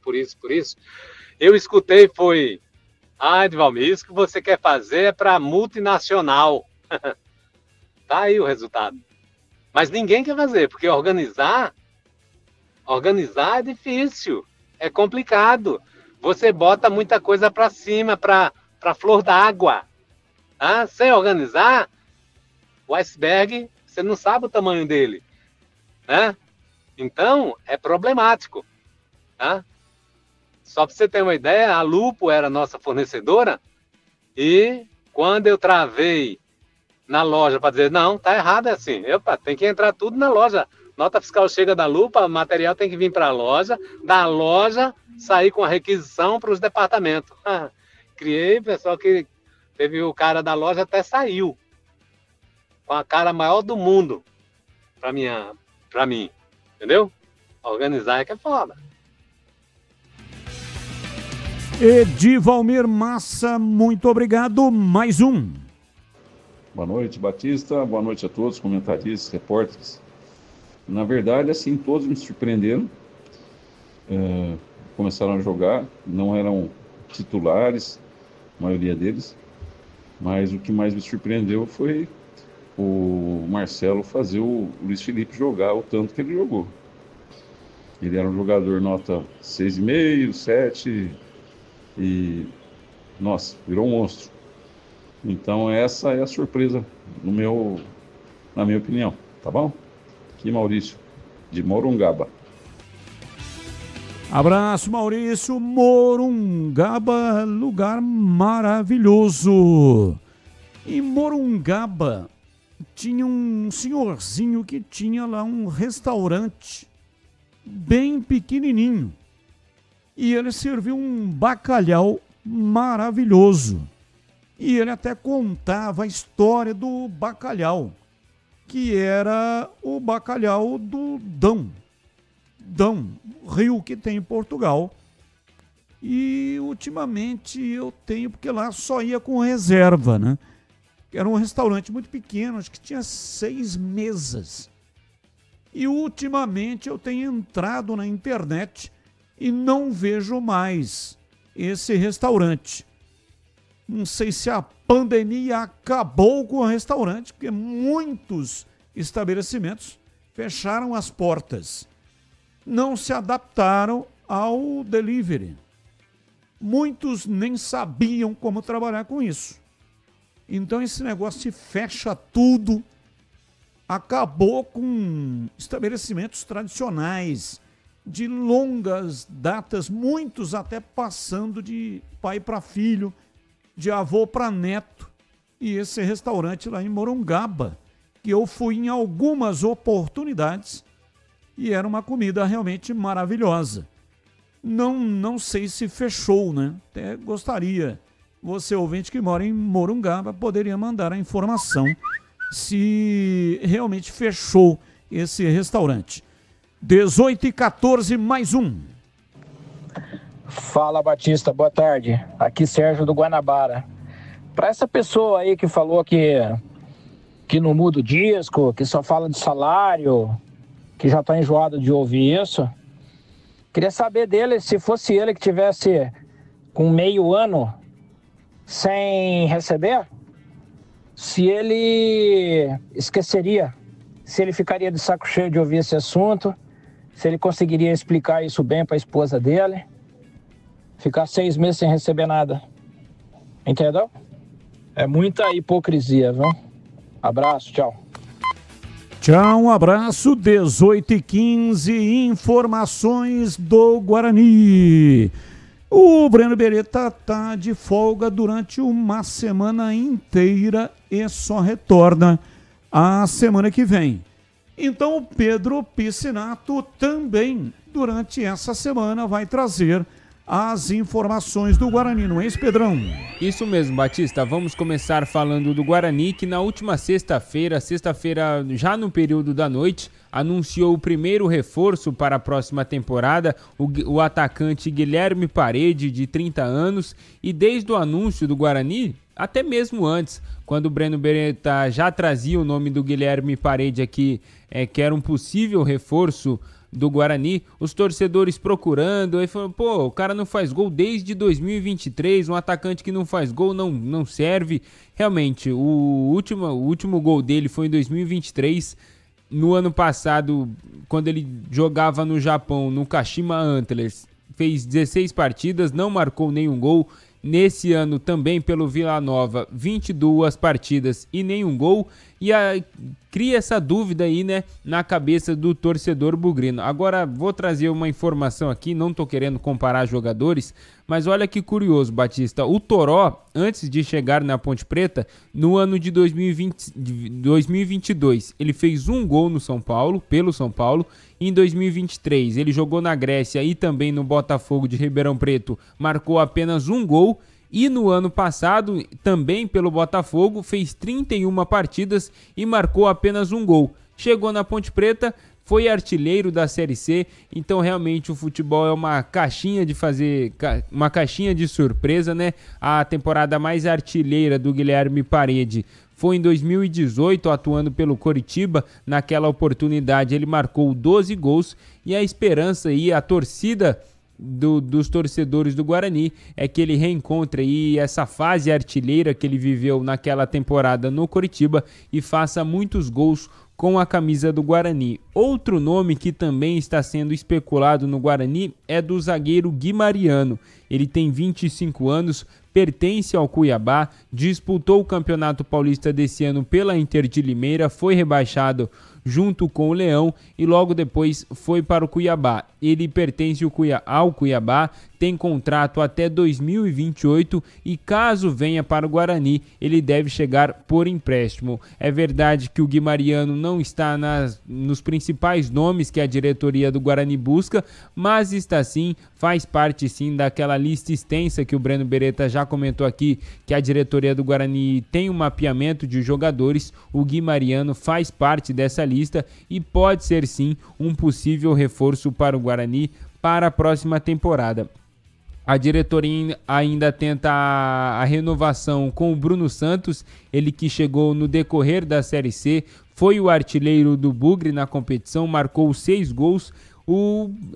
Eu escutei foi, Edvalmir, isso que você quer fazer é para multinacional. Tá aí o resultado. Mas ninguém quer fazer, porque organizar é difícil, é complicado. Você bota muita coisa para cima, para flor d'água. Tá? Sem organizar, o iceberg, você não sabe o tamanho dele. Né? Então, é problemático. Tá? Só para você ter uma ideia, a Lupo era nossa fornecedora e quando eu travei na loja para dizer, não, tá errado, é assim, tem que entrar tudo na loja. Nota fiscal chega da Lupa, o material tem que vir para a loja, da loja sair com a requisição para os departamentos. Criei, pessoal, que teve o cara da loja até saiu com a cara maior do mundo para mim, entendeu? Organizar é que é foda. Edivalmir Massa, muito obrigado. Mais um. Boa noite, Batista. Boa noite a todos, comentaristas, repórteres. Na verdade, assim, todos me surpreenderam. Começaram a jogar, não eram titulares, a maioria deles. Mas o que mais me surpreendeu foi o Marcelo fazer o Luiz Felipe jogar o tanto que ele jogou. Ele era um jogador nota 6,5, 7 e, nossa, virou um monstro. Então essa é a surpresa na minha opinião, tá bom? Aqui Maurício, de Morungaba. Abraço, Maurício. Morungaba, lugar maravilhoso. Em Morungaba tinha um senhorzinho que tinha lá um restaurante bem pequenininho. E ele serviu um bacalhau maravilhoso. E ele até contava a história do bacalhau, que era o bacalhau do Dão, rio que tem em Portugal. E ultimamente eu tenho, porque lá só ia com reserva, né? Era um restaurante muito pequeno, acho que tinha 6 mesas. E ultimamente eu tenho entrado na internet e não vejo mais esse restaurante. Não sei se a pandemia acabou com o restaurante, porque muitos estabelecimentos fecharam as portas. Não se adaptaram ao delivery. Muitos nem sabiam como trabalhar com isso. Então esse negócio de fecha tudo acabou com estabelecimentos tradicionais de longas datas, muitos até passando de pai para filho, de avô para neto. E esse restaurante lá em Morungaba, que eu fui em algumas oportunidades e era uma comida realmente maravilhosa. Não sei se fechou, né? Até gostaria, você ouvinte que mora em Morungaba, poderia mandar a informação se realmente fechou esse restaurante. 18h14, mais um. Fala, Batista, boa tarde. Aqui Sérgio do Guanabara. Para essa pessoa aí que falou que não muda o disco, que só fala de salário, que já está enjoado de ouvir isso, queria saber dele, se fosse ele que tivesse com meio ano sem receber, se ele esqueceria, se ele ficaria de saco cheio de ouvir esse assunto, se ele conseguiria explicar isso bem para a esposa dele, ficar 6 meses sem receber nada. Entendeu? É muita hipocrisia, viu? Abraço, tchau. Tchau, um abraço, 18h15, informações do Guarani. O Breno Beretta tá de folga durante uma semana inteira e só retorna a semana que vem. Então o Pedro Piscinato também, durante essa semana, vai trazer as informações do Guarani, não é isso, Pedrão? Isso mesmo, Batista. Vamos começar falando do Guarani, que na última sexta-feira, já no período da noite, anunciou o primeiro reforço para a próxima temporada, o atacante Guilherme Parede, de 30 anos, e desde o anúncio do Guarani, até mesmo antes, quando o Breno Beretta já trazia o nome do Guilherme Parede aqui, que era um possível reforço do Guarani, os torcedores procurando, aí falando, pô, o cara não faz gol desde 2023, um atacante que não faz gol não serve. Realmente, o último gol dele foi em 2023, no ano passado, quando ele jogava no Japão, no Kashima Antlers, fez 16 partidas, não marcou nenhum gol. Nesse ano também pelo Vila Nova, 22 partidas e nenhum gol. E cria essa dúvida aí, né, na cabeça do torcedor bugrino. Agora vou trazer uma informação aqui, não tô querendo comparar jogadores, mas olha que curioso, Batista. O Toró, antes de chegar na Ponte Preta, no ano de 2022, ele fez um gol no São Paulo, pelo São Paulo. Em 2023, ele jogou na Grécia e também no Botafogo de Ribeirão Preto, marcou apenas um gol. E no ano passado, também pelo Botafogo, fez 31 partidas e marcou apenas um gol. Chegou na Ponte Preta, foi artilheiro da Série C, então realmente o futebol é uma caixinha de surpresa, né? A temporada mais artilheira do Guilherme Parede foi em 2018, atuando pelo Coritiba. Naquela oportunidade ele marcou 12 gols e a esperança aí, a torcida dos torcedores do Guarani é que ele reencontre aí essa fase artilheira que ele viveu naquela temporada no Coritiba e faça muitos gols com a camisa do Guarani. Outro nome que também está sendo especulado no Guarani é do zagueiro Guimariano. Ele tem 25 anos, pertence ao Cuiabá, disputou o Campeonato Paulista desse ano pela Inter de Limeira, foi rebaixado junto com o Leão e logo depois foi para o Cuiabá. Ele pertence ao Cuiabá, tem contrato até 2028 e caso venha para o Guarani, ele deve chegar por empréstimo. É verdade que o Guimariano não está nos principais nomes que a diretoria do Guarani busca, mas está sim, faz parte sim daquela lista extensa que o Breno Beretta já comentou aqui, que a diretoria do Guarani tem um mapeamento de jogadores. O Guimariano faz parte dessa lista e pode ser sim um possível reforço para o Guarani para a próxima temporada. A diretoria ainda tenta a renovação com o Bruno Santos, ele que chegou no decorrer da Série C, foi o artilheiro do Bugre na competição, marcou 6 gols.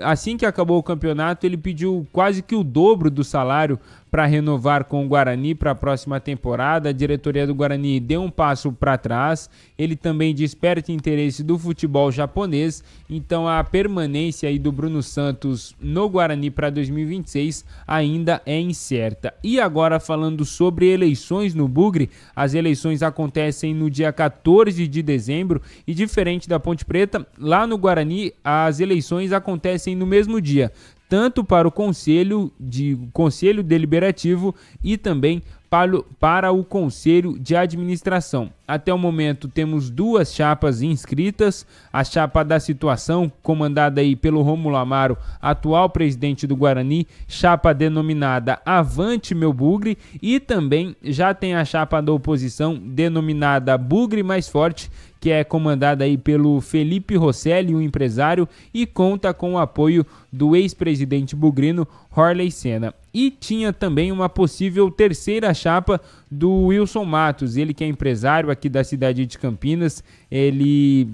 Assim que acabou o campeonato, ele pediu quase que o dobro do salário para renovar com o Guarani para a próxima temporada. A diretoria do Guarani deu um passo para trás. Ele também desperta interesse do futebol japonês. Então a permanência aí do Bruno Santos no Guarani para 2026 ainda é incerta. E agora falando sobre eleições no Bugre, as eleições acontecem no dia 14 de dezembro e diferente da Ponte Preta, lá no Guarani as eleições acontecem no mesmo dia, tanto para o Conselho Deliberativo e também para o Conselho de Administração. Até o momento temos 2 chapas inscritas, a chapa da situação, comandada aí pelo Rômulo Amaro, atual presidente do Guarani, chapa denominada Avante Meu Bugre, e também já tem a chapa da oposição, denominada Bugre Mais Forte, que é comandada aí pelo Felipe Rosselli, um empresário, e conta com o apoio do ex-presidente bugrino Horley Senna. E tinha também uma possível terceira chapa do Wilson Matos, ele que é empresário aqui da cidade de Campinas. Ele,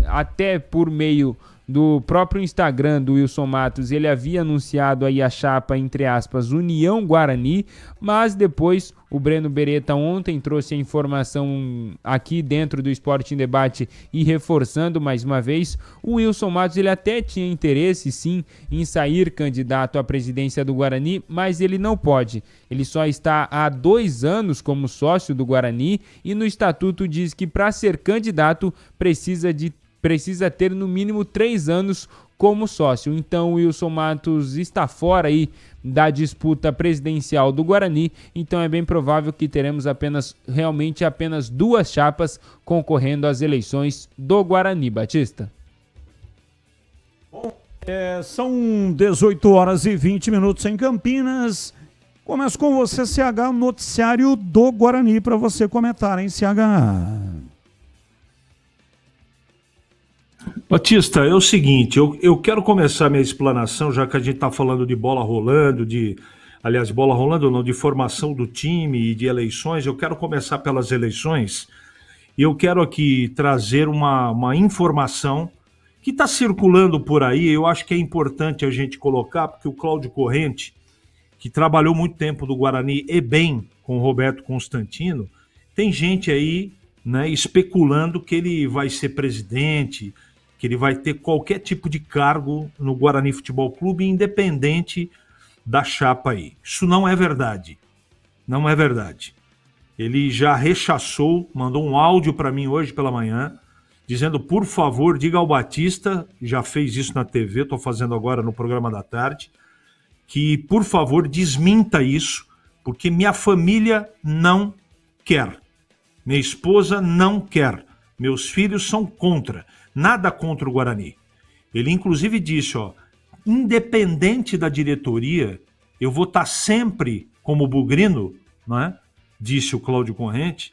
até por meio do próprio Instagram do Wilson Matos, ele havia anunciado aí a chapa, entre aspas, União Guarani, mas depois o Breno Beretta ontem trouxe a informação aqui dentro do Esporte em Debate e reforçando mais uma vez, o Wilson Matos ele até tinha interesse sim em sair candidato à presidência do Guarani, mas ele não pode. Ele só está há 2 anos como sócio do Guarani e no estatuto diz que para ser candidato precisa ter no mínimo 3 anos como sócio. Então o Wilson Matos está fora aí da disputa presidencial do Guarani, então é bem provável que teremos apenas 2 chapas concorrendo às eleições do Guarani, Batista. São 18 horas e 20 minutos em Campinas. Começo com você, CH, noticiário do Guarani para você comentar, hein, CH? Batista, é o seguinte, eu quero começar minha explanação, já que a gente está falando de bola rolando, de formação do time e de eleições. Eu quero começar pelas eleições e eu quero aqui trazer uma informação que está circulando por aí. Eu acho que é importante a gente colocar, porque o Cláudio Corrente, que trabalhou muito tempo do Guarani e bem com o Roberto Constantino, tem gente aí, né, especulando que ele vai ser presidente, que ele vai ter qualquer tipo de cargo no Guarani Futebol Clube, independente da chapa aí. Isso não é verdade. Não é verdade. Ele já rechaçou, mandou um áudio para mim hoje pela manhã, dizendo, por favor, diga ao Batista, já fez isso na TV, estou fazendo agora no programa da tarde, que, por favor, desminta isso, porque minha família não quer. Minha esposa não quer. Meus filhos são contra. Nada contra o Guarani. Ele, inclusive, disse, independente da diretoria, eu vou estar sempre, como bugrino, né? Disse o Cláudio Corrente,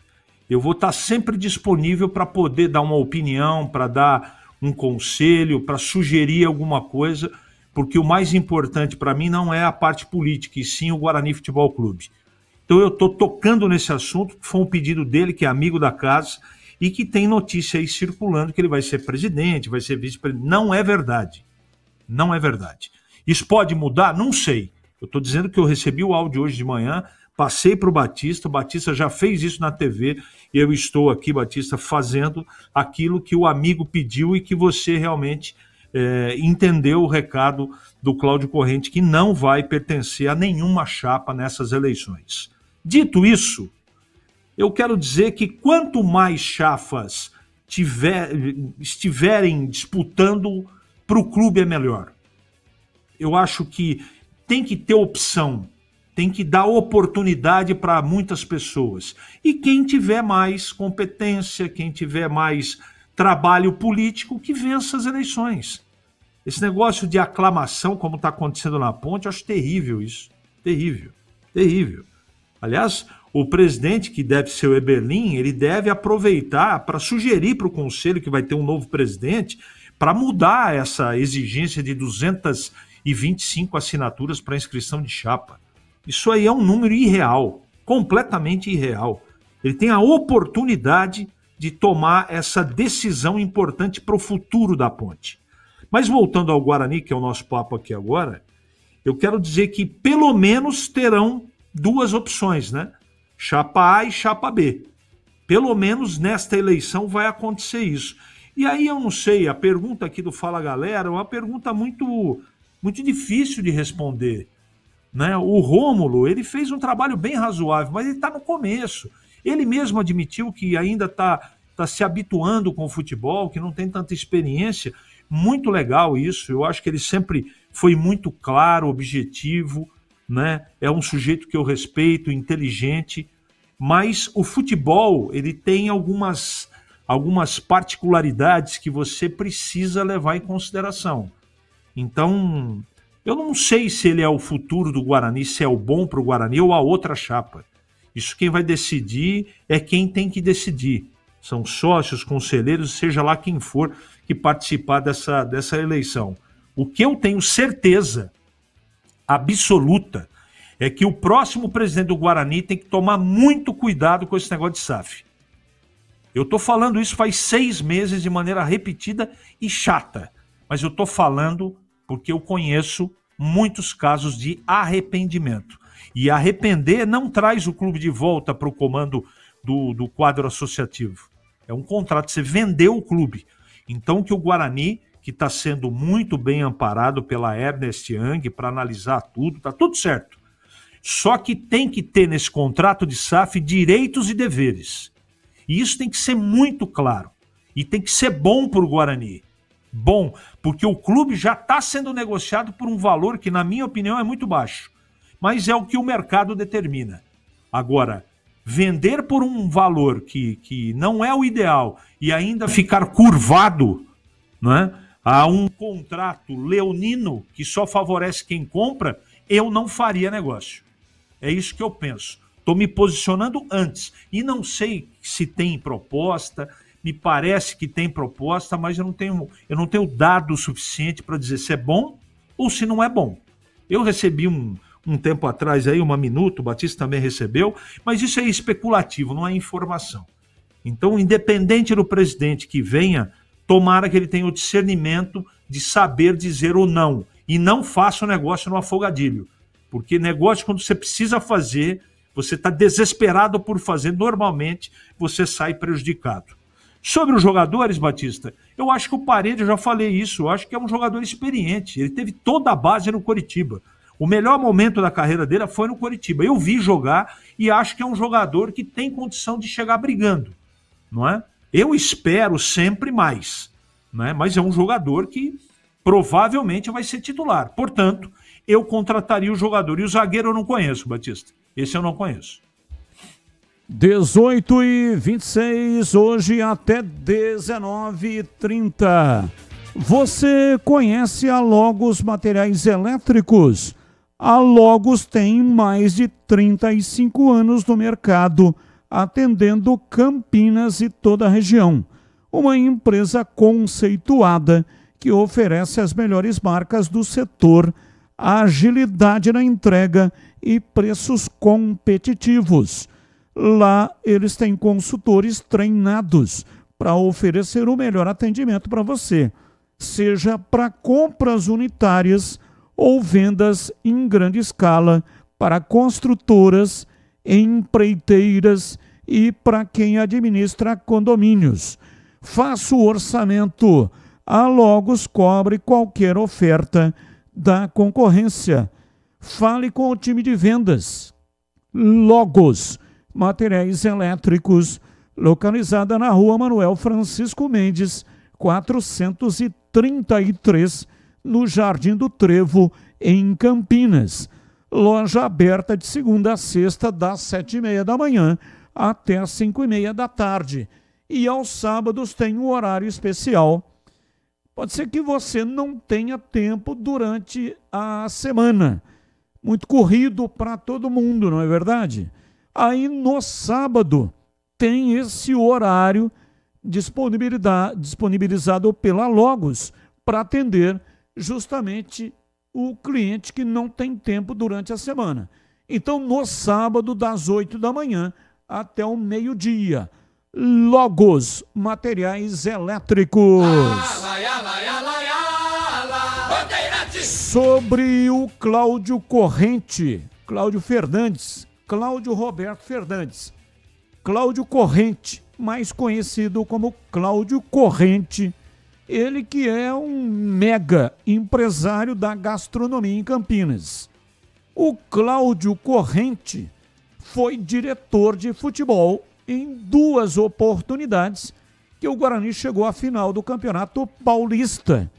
eu vou estar sempre disponível para poder dar uma opinião, para dar um conselho, para sugerir alguma coisa, porque o mais importante para mim não é a parte política, e sim o Guarani Futebol Clube. Então eu estou tocando nesse assunto, que foi um pedido dele, que é amigo da casa, e que tem notícia aí circulando que ele vai ser presidente, vai ser vice-presidente. Não é verdade. Não é verdade. Isso pode mudar? Não sei. Eu estou dizendo que eu recebi o áudio hoje de manhã, passei para o Batista já fez isso na TV, e eu estou aqui, Batista, fazendo aquilo que o amigo pediu e que você realmente entendeu o recado do Cláudio Corrente, que não vai pertencer a nenhuma chapa nessas eleições. Dito isso, eu quero dizer que quanto mais chapas estiverem disputando, para o clube é melhor. Eu acho que tem que ter opção, tem que dar oportunidade para muitas pessoas. E quem tiver mais competência, quem tiver mais trabalho político, que vença as eleições. Esse negócio de aclamação, como está acontecendo na Ponte, eu acho terrível isso. Terrível, terrível. Aliás, o presidente, que deve ser o Eberlin, ele deve aproveitar para sugerir para o conselho, que vai ter um novo presidente, para mudar essa exigência de 225 assinaturas para inscrição de chapa. Isso aí é um número irreal, completamente irreal. Ele tem a oportunidade de tomar essa decisão importante para o futuro da Ponte. Mas voltando ao Guarani, que é o nosso papo aqui agora, eu quero dizer que pelo menos terão duas opções, né? Chapa A e chapa B. Pelo menos nesta eleição vai acontecer isso. E aí eu não sei, a pergunta aqui do Fala Galera é uma pergunta muito, muito difícil de responder, né? O Rômulo, ele fez um trabalho bem razoável, mas ele está no começo. Ele mesmo admitiu que ainda está se habituando com o futebol, que não tem tanta experiência. Muito legal isso, eu acho que ele sempre foi muito claro, objetivo, né? É um sujeito que eu respeito, inteligente, mas o futebol, ele tem algumas particularidades que você precisa levar em consideração. Então, eu não sei se ele é o futuro do Guarani, se é o bom para o Guarani ou a outra chapa. Isso quem vai decidir é quem tem que decidir. São sócios, conselheiros, seja lá quem for que participar dessa eleição. O que eu tenho certeza absoluta é que o próximo presidente do Guarani tem que tomar muito cuidado com esse negócio de SAF. Eu estou falando isso faz 6 meses de maneira repetida e chata, mas eu estou falando porque eu conheço muitos casos de arrependimento. E arrepender não traz o clube de volta para o comando do quadro associativo. É um contrato, você vendeu o clube. Então que o Guarani, que está sendo muito bem amparado pela Ernest Young para analisar tudo, está tudo certo. Só que tem que ter nesse contrato de SAF direitos e deveres. E isso tem que ser muito claro. E tem que ser bom para o Guarani. Bom, porque o clube já está sendo negociado por um valor que, na minha opinião, é muito baixo. Mas é o que o mercado determina. Agora, vender por um valor que não é o ideal e ainda ficar curvado, né, a um contrato leonino que só favorece quem compra, eu não faria negócio. É isso que eu penso. Estou me posicionando antes. E não sei se tem proposta, me parece que tem proposta, mas eu não tenho dado suficiente para dizer se é bom ou se não é bom. Eu recebi um tempo atrás, aí, uma Minuto, o Batista também recebeu, mas isso é especulativo, não é informação. Então, independente do presidente que venha, tomara que ele tenha o discernimento de saber dizer ou não. E não faça o negócio no afogadilho. Porque negócio, quando você precisa fazer, você está desesperado por fazer, normalmente você sai prejudicado. Sobre os jogadores, Batista, eu acho que o Paredes, eu já falei isso, eu acho que é um jogador experiente. Ele teve toda a base no Coritiba. O melhor momento da carreira dele foi no Coritiba. Eu vi jogar e acho que é um jogador que tem condição de chegar brigando, não é? Eu espero sempre mais, né? Mas é um jogador que provavelmente vai ser titular. Portanto, eu contrataria o jogador. E o zagueiro eu não conheço, Batista. Esse eu não conheço. 18h26, hoje até 19h30. Você conhece a Logos Materiais Elétricos? A Logos tem mais de 35 anos no mercado, atendendo Campinas e toda a região. Uma empresa conceituada que oferece as melhores marcas do setor, agilidade na entrega e preços competitivos. Lá eles têm consultores treinados para oferecer o melhor atendimento para você, seja para compras unitárias ou vendas em grande escala para construtoras, empreiteiras e para quem administra condomínios. Faça o orçamento. A Logos cobre qualquer oferta da concorrência. Fale com o time de vendas. Logos Materiais Elétricos, localizada na Rua Manuel Francisco Mendes, 433, no Jardim do Trevo, em Campinas. Loja aberta de segunda a sexta, das 7h30 da manhã até as 5h30 da tarde. E aos sábados tem um horário especial. Pode ser que você não tenha tempo durante a semana. Muito corrido para todo mundo, não é verdade? Aí no sábado tem esse horário disponibilizado pela Logos para atender justamente o cliente que não tem tempo durante a semana. Então, no sábado, das 8 da manhã até o meio-dia, Logos Materiais Elétricos. Sobre o Cláudio Corrente, Cláudio Fernandes, Cláudio Roberto Fernandes, Cláudio Corrente, mais conhecido como Cláudio Corrente, ele que é um mega empresário da gastronomia em Campinas. O Cláudio Corrente foi diretor de futebol em 2 oportunidades que o Guarani chegou à final do Campeonato Paulista,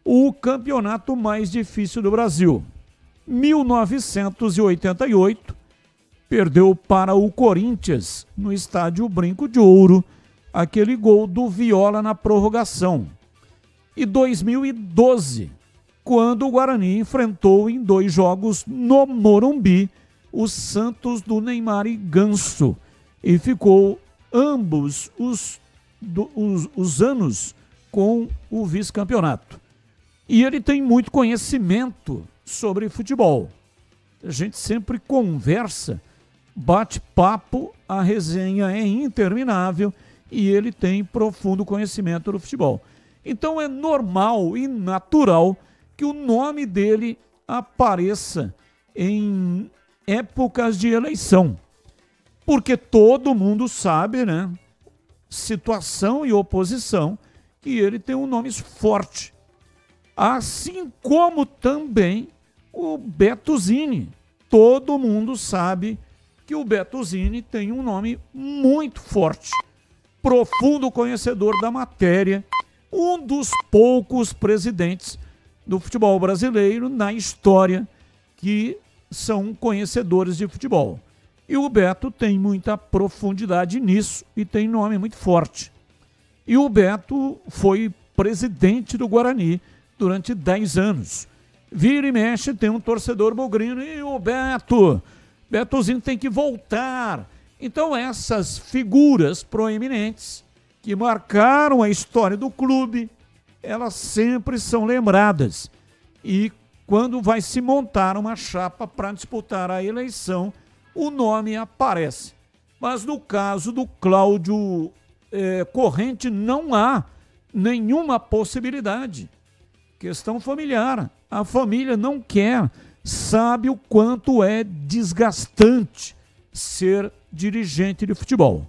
o campeonato mais difícil do Brasil. 1988, perdeu para o Corinthians no estádio Brinco de Ouro, aquele gol do Viola na prorrogação. E 2012, quando o Guarani enfrentou em 2 jogos no Morumbi o Santos do Neymar e Ganso, e ficou ambos os anos com o vice-campeonato. E ele tem muito conhecimento sobre futebol. A gente sempre conversa, bate papo, a resenha é interminável e ele tem profundo conhecimento do futebol. Então é normal e natural que o nome dele apareça em épocas de eleição. Porque todo mundo sabe, né? Situação e oposição, que ele tem um nome forte. Assim como também o Beto Zini. Todo mundo sabe que o Beto Zini tem um nome muito forte. Profundo conhecedor da matéria, um dos poucos presidentes do futebol brasileiro na história que são conhecedores de futebol. E o Beto tem muita profundidade nisso e tem nome muito forte. E o Beto foi presidente do Guarani durante 10 anos. Vira e mexe, tem um torcedor bugrino, e o Betozinho tem que voltar. Então essas figuras proeminentes que marcaram a história do clube, elas sempre são lembradas. E quando vai se montar uma chapa para disputar a eleição, o nome aparece. Mas no caso do Cláudio Corrente, não há nenhuma possibilidade. Questão familiar. A família não quer, sabe o quanto é desgastante ser dirigente de futebol.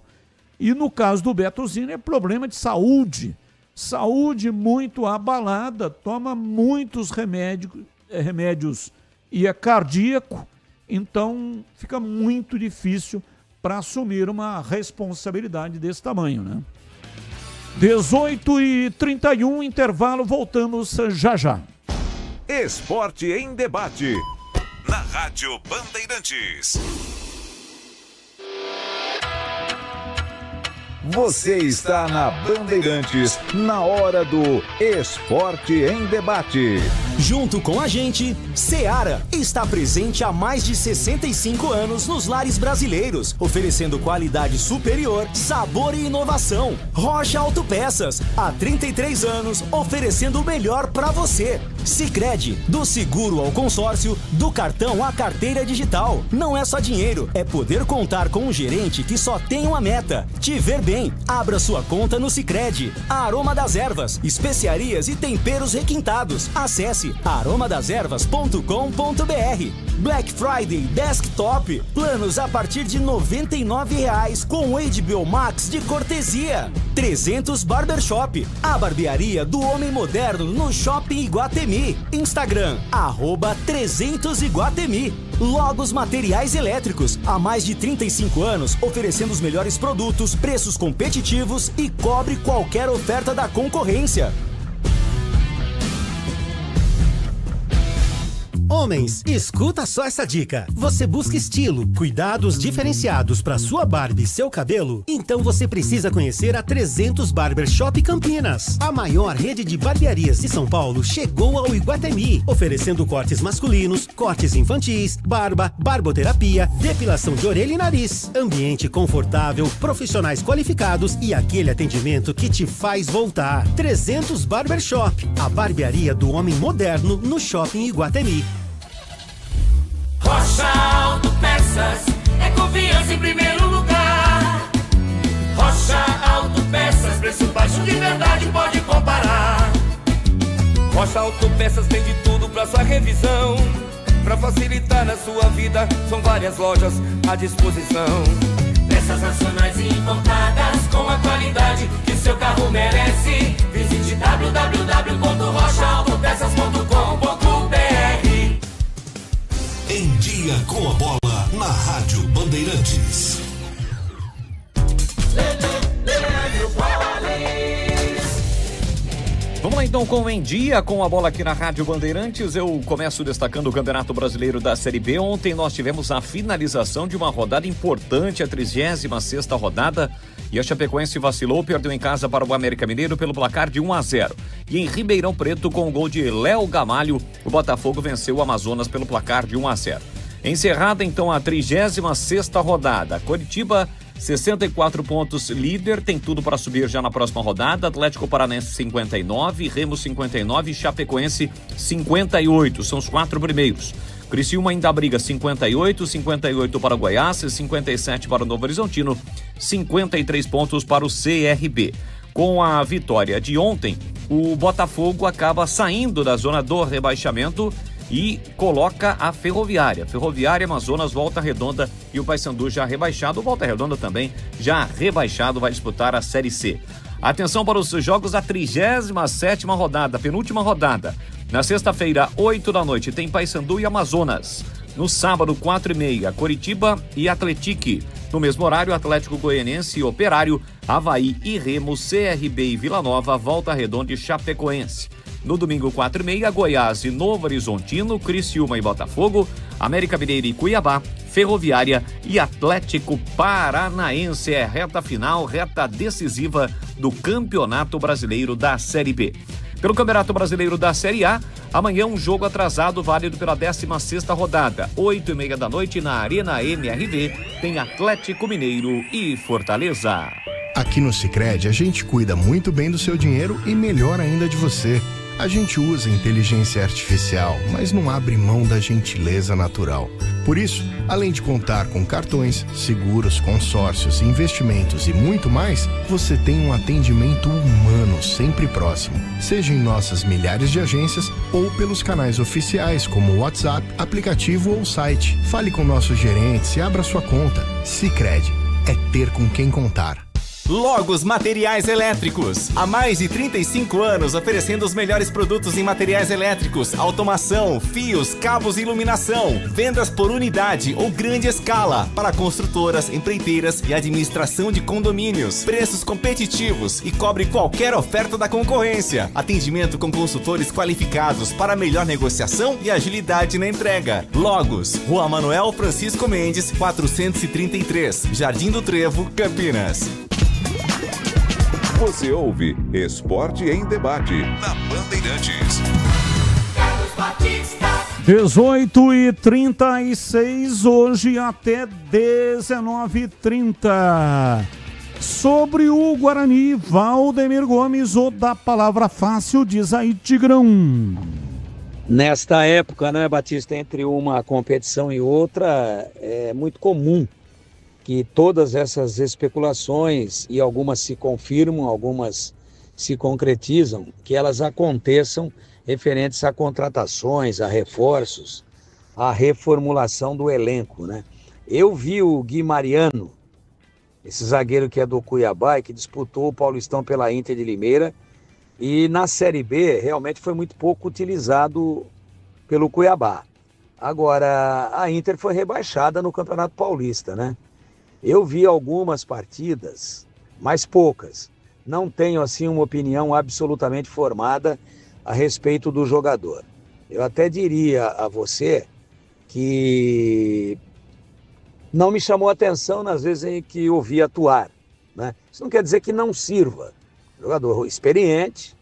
E no caso do Betozinho é problema de saúde. Saúde muito abalada, toma muitos remédios e é cardíaco. Então fica muito difícil para assumir uma responsabilidade desse tamanho, né? 18h31, intervalo, voltamos já já. Esporte em debate, na Rádio Bandeirantes. Você está na Bandeirantes, na hora do Esporte em Debate. Junto com a gente, Seara está presente há mais de 65 anos nos lares brasileiros, oferecendo qualidade superior, sabor e inovação. Rocha Autopeças, há 33 anos, oferecendo o melhor para você. Sicredi, do seguro ao consórcio, do cartão à carteira digital. Não é só dinheiro, é poder contar com um gerente que só tem uma meta: te ver bem. Abra sua conta no Sicredi. Aroma das Ervas, especiarias e temperos requintados. Acesse aromadaservas.com.br. Black Friday Desktop, planos a partir de R$ 99,00 com HBO Max de cortesia. 300 Barbershop, a barbearia do homem moderno no Shopping Iguatemi. Instagram, @300Iguatemi. Logos Materiais Elétricos, há mais de 35 anos, oferecendo os melhores produtos, preços competitivos e cobre qualquer oferta da concorrência. Homens, escuta só essa dica. Você busca estilo, cuidados diferenciados para sua barba e seu cabelo? Então você precisa conhecer a 300 Barbershop Campinas. A maior rede de barbearias de São Paulo chegou ao Iguatemi, oferecendo cortes masculinos, cortes infantis, barba, barboterapia, depilação de orelha e nariz. Ambiente confortável, profissionais qualificados e aquele atendimento que te faz voltar. 300 Barbershop, a barbearia do homem moderno no Shopping Iguatemi. Rocha Autopeças, é confiança em primeiro lugar. Rocha Autopeças, preço baixo de verdade, pode comparar. Rocha Autopeças tem de tudo pra sua revisão. pra facilitar na sua vida, são várias lojas à disposição. Peças nacionais e importadas com a qualidade que seu carro merece. Visite www.rochaautopeças.com.br. Em Dia com a Bola, na Rádio Bandeirantes. Vamos lá então com Em Dia com a Bola aqui na Rádio Bandeirantes. Eu começo destacando o Campeonato Brasileiro da Série B. Ontem nós tivemos a finalização de uma rodada importante, a 36ª rodada, e a Chapecoense vacilou, perdeu em casa para o América Mineiro pelo placar de 1-0. E em Ribeirão Preto, com o gol de Léo Gamalho, o Botafogo venceu o Amazonas pelo placar de 1-0. Encerrada então a 36ª rodada, Coritiba 64 pontos, líder, tem tudo para subir já na próxima rodada. Atlético Paranense 59, Remo 59 e Chapecoense 58, são os 4 primeiros. Criciúma ainda briga 58 para o Goiás, 57 para o Novo Horizontino, 53 pontos para o CRB. Com a vitória de ontem, o Botafogo acaba saindo da zona do rebaixamento e coloca a Ferroviária. Ferroviária, Amazonas, Volta Redonda e o Paysandu já rebaixado. O Volta Redonda também já rebaixado, vai disputar a Série C. Atenção para os jogos da 37ª rodada, penúltima rodada. Na sexta-feira, 8 da noite, tem Paysandu e Amazonas. No sábado, 4h30, Coritiba e Atletique. No mesmo horário, Atlético Goianiense e Operário, Avaí e Remo, CRB e Vila Nova, Volta Redonda e Chapecoense. No domingo, 4h30, Goiás e Novo Horizontino, Criciúma e Botafogo, América Mineiro e Cuiabá, Ferroviária e Atlético Paranaense. É reta final, reta decisiva do Campeonato Brasileiro da Série B. Pelo Campeonato Brasileiro da Série A, amanhã um jogo atrasado válido pela 16ª rodada. 8h30 da noite na Arena MRV, tem Atlético Mineiro e Fortaleza. Aqui no Sicredi a gente cuida muito bem do seu dinheiro e melhor ainda de você. A gente usa inteligência artificial, mas não abre mão da gentileza natural. Por isso, além de contar com cartões, seguros, consórcios, investimentos e muito mais, você tem um atendimento humano sempre próximo, seja em nossas milhares de agências ou pelos canais oficiais como o WhatsApp, aplicativo ou site. Fale com nossos gerentes e abra sua conta. Sicredi é ter com quem contar. Logos Materiais Elétricos. Há mais de 35 anos oferecendo os melhores produtos em materiais elétricos, automação, fios, cabos e iluminação. Vendas por unidade ou grande escala para construtoras, empreiteiras e administração de condomínios. Preços competitivos e cobre qualquer oferta da concorrência. Atendimento com consultores qualificados para melhor negociação e agilidade na entrega. Logos, Rua Manuel Francisco Mendes, 433, Jardim do Trevo, Campinas. Você ouve Esporte em Debate na Bandeirantes. 18h36, hoje até 19h30. Sobre o Guarani, Valdemir Gomes, ou da palavra fácil, diz aí, Tigrão. Nesta época, né, Batista, entre uma competição e outra, é muito comum que todas essas especulações, e algumas se confirmam, algumas se concretizam, que elas aconteçam referentes a contratações, a reforços, a reformulação do elenco, né? Eu vi o Gui Mariano, esse zagueiro que é do Cuiabá e que disputou o Paulistão pela Inter de Limeira, e na Série B realmente foi muito pouco utilizado pelo Cuiabá. Agora, a Inter foi rebaixada no Campeonato Paulista, né? Eu vi algumas partidas, mas poucas. Não tenho, assim, uma opinião absolutamente formada a respeito do jogador. Eu até diria a você que não me chamou a atenção nas vezes em que eu vi atuar, né? Isso não quer dizer que não sirva. Jogador experiente,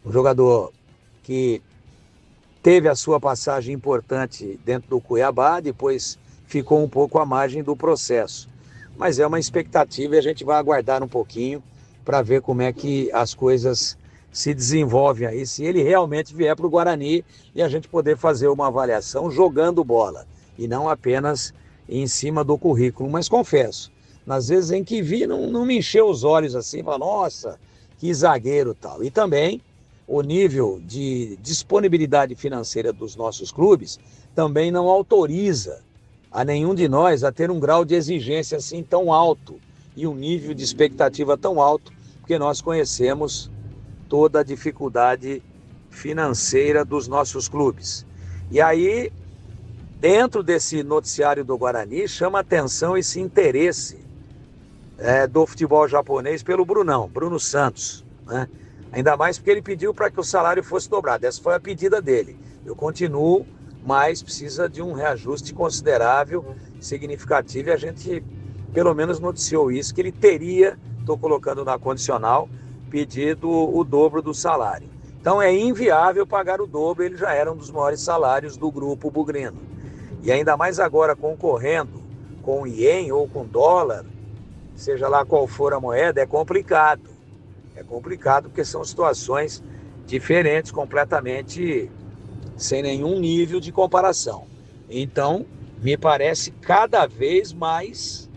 um jogador que teve a sua passagem importante dentro do Cuiabá, depois ficou um pouco à margem do processo. Mas é uma expectativa e a gente vai aguardar um pouquinho para ver como é que as coisas se desenvolvem aí, se ele realmente vier para o Guarani e a gente poder fazer uma avaliação jogando bola e não apenas em cima do currículo. Mas confesso, nas vezes em que vi, não me encheu os olhos assim, falei, nossa, que zagueiro tal. E também o nível de disponibilidade financeira dos nossos clubes também não autoriza a nenhum de nós a ter um grau de exigência assim tão alto e um nível de expectativa tão alto, porque nós conhecemos toda a dificuldade financeira dos nossos clubes. E aí, dentro desse noticiário do Guarani, chama atenção esse interesse do futebol japonês pelo Bruno Santos, né? Ainda mais porque ele pediu para que o salário fosse dobrado. Essa foi a pedida dele. Eu continuo, mas precisa de um reajuste considerável, significativo, e a gente pelo menos noticiou isso, que ele teria, estou colocando na condicional, pedido o dobro do salário. Então é inviável pagar o dobro, ele já era um dos maiores salários do grupo bugrino. E ainda mais agora concorrendo com o ien ou com dólar, seja lá qual for a moeda, é complicado. É complicado porque são situações diferentes, completamente sem nenhum nível de comparação. Então, me parece cada vez mais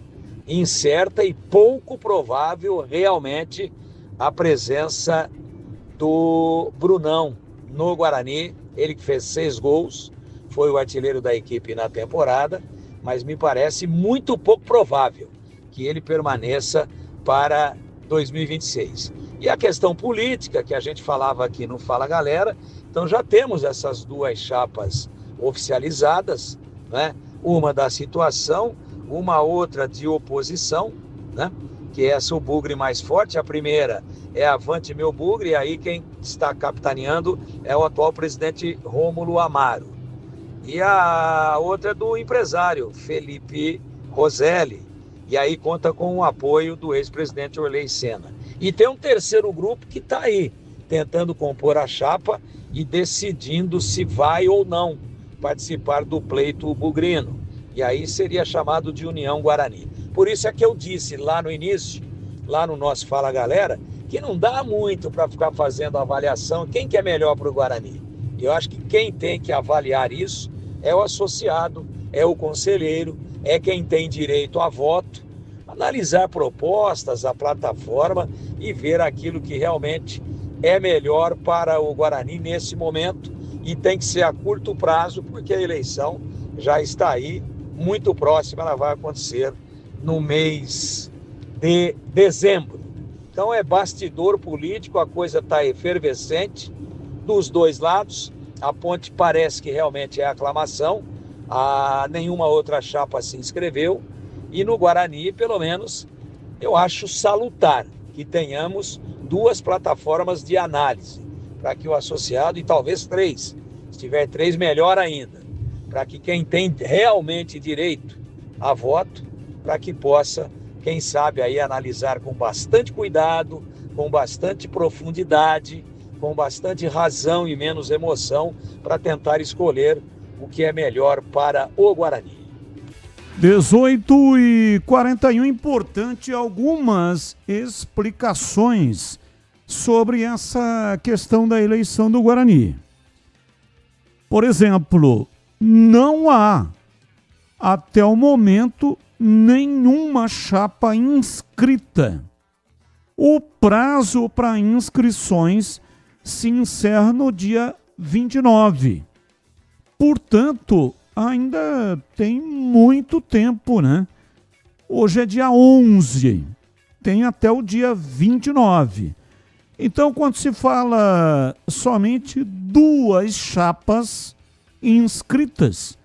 incerta e pouco provável realmente a presença do Brunão no Guarani. Ele que fez 6 gols, foi o artilheiro da equipe na temporada, mas me parece muito pouco provável que ele permaneça para 2026. E a questão política, que a gente falava aqui no Fala Galera, então já temos essas 2 chapas oficializadas, né? Uma da situação, uma outra de oposição, né? Que essa o Bugre mais forte. A primeira é Avante Meu Bugre, e aí quem está capitaneando é o atual presidente Rômulo Amaro. E a outra é do empresário Felipe Roselli, e aí conta com o apoio do ex-presidente Orley Senna. E tem um terceiro grupo que está aí, tentando compor a chapa e decidindo se vai ou não participar do pleito bugrino. E aí seria chamado de União Guarani. Por isso é que eu disse lá no início, lá no nosso Fala Galera, que não dá muito para ficar fazendo avaliação quem que é melhor para o Guarani. Eu acho que quem tem que avaliar isso é o associado, é o conselheiro, é quem tem direito a voto, analisar propostas, a plataforma e ver aquilo que realmente é melhor para o Guarani nesse momento, e tem que ser a curto prazo, porque a eleição já está aí, muito próxima, ela vai acontecer no mês de dezembro. Então é bastidor político, a coisa está efervescente dos 2 lados, a ponte parece que realmente é aclamação, nenhuma outra chapa se inscreveu, e no Guarani, pelo menos, eu acho salutar que tenhamos 2 plataformas de análise, para que o associado, e talvez 3, se tiver 3, melhor ainda, para que quem tem realmente direito a voto, para que possa, quem sabe, aí analisar com bastante cuidado, com bastante profundidade, com bastante razão e menos emoção, para tentar escolher o que é melhor para o Guarani. 18h41, importante algumas explicações sobre essa questão da eleição do Guarani. Por exemplo, não há, até o momento, nenhuma chapa inscrita. O prazo para inscrições se encerra no dia 29. Portanto, ainda tem muito tempo, né? Hoje é dia 11, tem até o dia 29. Então, quando se fala somente 2 chapas inscritas,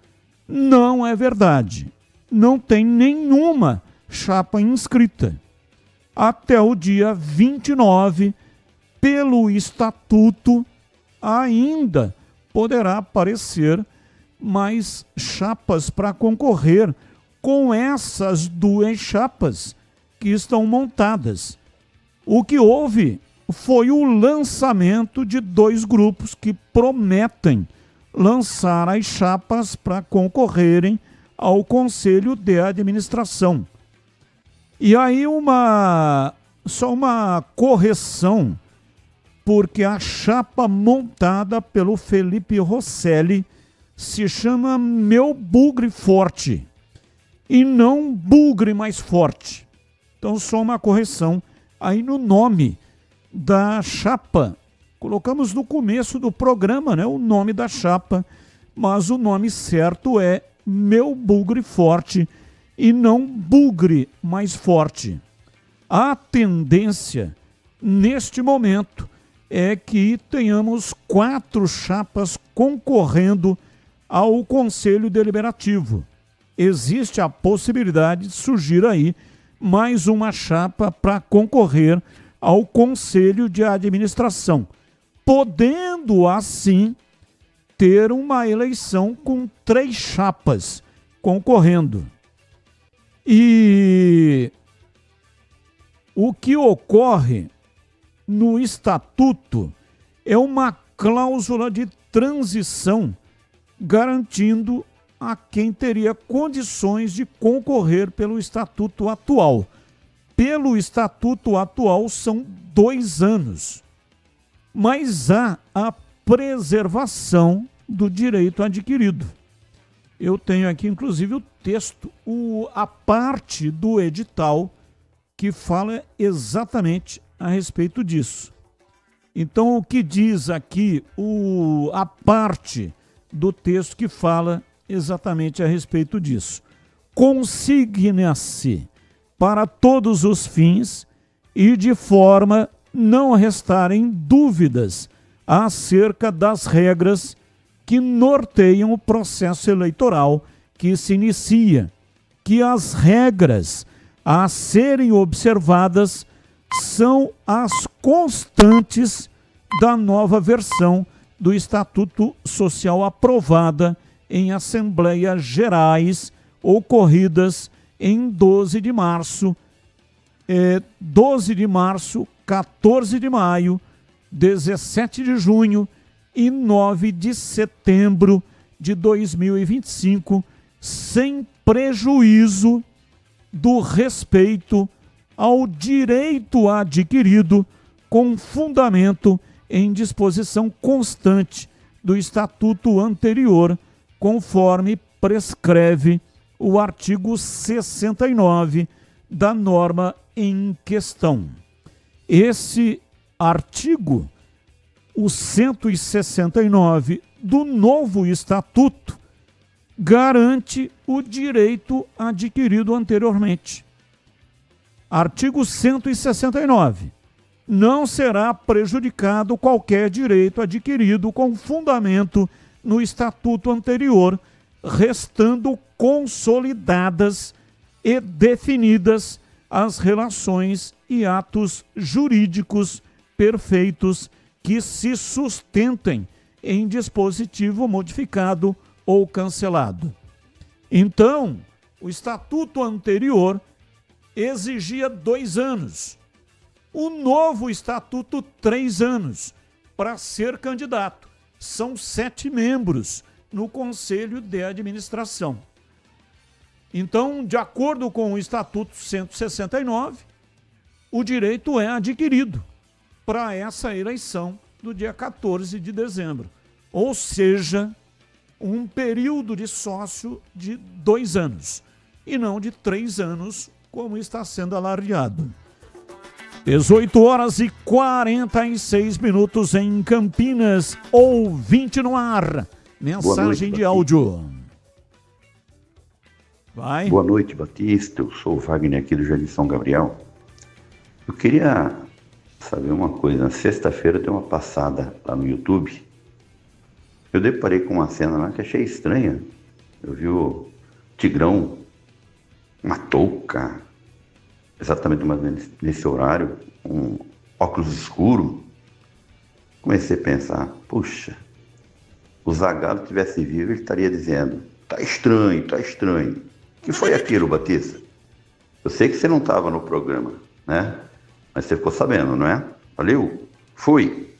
não é verdade. Não tem nenhuma chapa inscrita. Até o dia 29, pelo estatuto, ainda poderá aparecer mais chapas para concorrer com essas 2 chapas que estão montadas. O que houve foi o lançamento de 2 grupos que prometem lançar as chapas para concorrerem ao Conselho de Administração. E aí só uma correção, porque a chapa montada pelo Felipe Rosselli se chama Meu Bugre Forte e não Bugre Mais Forte. Então só uma correção aí no nome da chapa. Colocamos no começo do programa, né, o nome da chapa mas o nome certo é Meu Bugre Forte e não Bugre Mais Forte. A tendência, neste momento, é que tenhamos 4 chapas concorrendo ao Conselho Deliberativo. Existe a possibilidade de surgir aí mais uma chapa para concorrer ao Conselho de Administração, podendo assim ter uma eleição com 3 chapas concorrendo. E o que ocorre no estatuto é uma cláusula de transição garantindo a quem teria condições de concorrer pelo estatuto atual. Pelo estatuto atual são 2 anos, mas há a preservação do direito adquirido. Eu tenho aqui, inclusive, o texto, a parte do edital que fala exatamente a respeito disso. Então, o que diz aqui a parte do texto que fala exatamente a respeito disso? Consigna-se para todos os fins e de forma não restarem dúvidas acerca das regras que norteiam o processo eleitoral que se inicia, que as regras a serem observadas são as constantes da nova versão do Estatuto Social aprovada em Assembleias Gerais ocorridas em 12 de março, 14 de maio, 17 de junho e 9 de setembro de 2025, sem prejuízo do respeito ao direito adquirido com fundamento em disposição constante do Estatuto anterior, conforme prescreve o artigo 69 da norma em questão. Esse artigo, o 169 do novo Estatuto, garante o direito adquirido anteriormente. Artigo 169. Não será prejudicado qualquer direito adquirido com fundamento no Estatuto anterior, restando consolidadas e definidas as relações e atos jurídicos perfeitos que se sustentem em dispositivo modificado ou cancelado. Então, o Estatuto anterior exigia 2 anos. O novo Estatuto, 3 anos para ser candidato. São 7 membros no Conselho de Administração. Então, de acordo com o Estatuto 169, o direito é adquirido para essa eleição do dia 14 de dezembro. Ou seja, um período de sócio de 2 anos e não de 3 anos, como está sendo alardeado. 18h46 em Campinas, ouvinte no ar. Mensagem de áudio. Vai. Boa noite, Batista. Eu sou o Wagner aqui do Jardim São Gabriel. Eu queria saber uma coisa. Na sexta-feira dei uma passada lá no YouTube. Eu deparei com uma cena lá que achei estranha. Eu vi o Tigrão, uma touca, exatamente nesse horário, um óculos escuro. Comecei a pensar, puxa, o Zagallo tivesse vivo, ele estaria dizendo, tá estranho, tá estranho. O que foi aquilo, Batista? Eu sei que você não estava no programa, né? Mas você ficou sabendo, não é? Valeu, fui.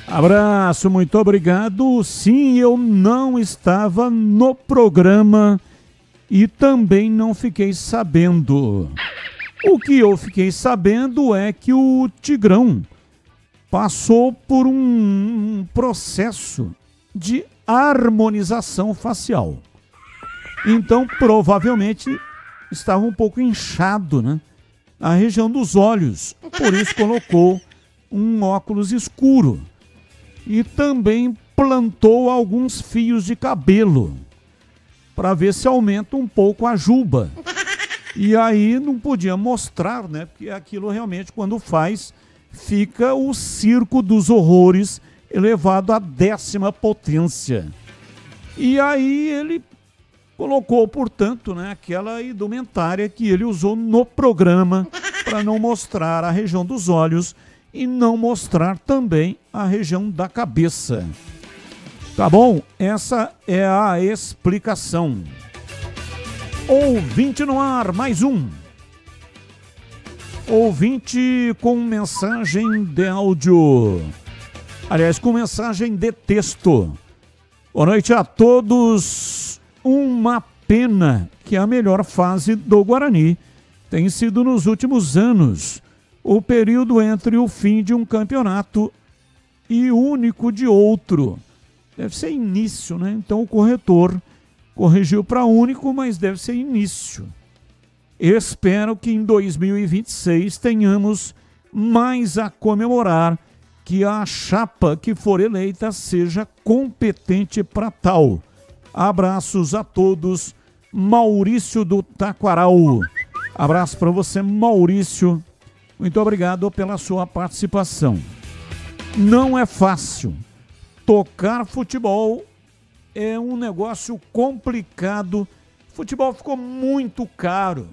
Abraço, muito obrigado. Sim, eu não estava no programa e também não fiquei sabendo. O que eu fiquei sabendo é que o Tigrão passou por um processo de harmonização facial. Então, provavelmente, estava um pouco inchado, né? A região dos olhos. Por isso colocou um óculos escuro. E também plantou alguns fios de cabelo para ver se aumenta um pouco a juba. E aí não podia mostrar, né? Porque aquilo realmente, quando faz, fica o circo dos horrores elevado à 10ª potência. E aí ele colocou, portanto, né, aquela indumentária que ele usou no programa para não mostrar a região dos olhos e não mostrar também a região da cabeça. Tá bom? Essa é a explicação. Ouvinte no ar, mais um. Ouvinte com mensagem de áudio. Aliás, com mensagem de texto. Boa noite a todos. Uma pena que a melhor fase do Guarani tem sido nos últimos anos o período entre o fim de um campeonato e o único de outro. Deve ser início, né? Então o corretor corrigiu para único, mas deve ser início. Espero que em 2026 tenhamos mais a comemorar, que a chapa que for eleita seja competente para tal. Abraços a todos. Maurício do Taquaral. Abraço para você, Maurício. Muito obrigado pela sua participação. Não é fácil. Tocar futebol é um negócio complicado. Futebol ficou muito caro.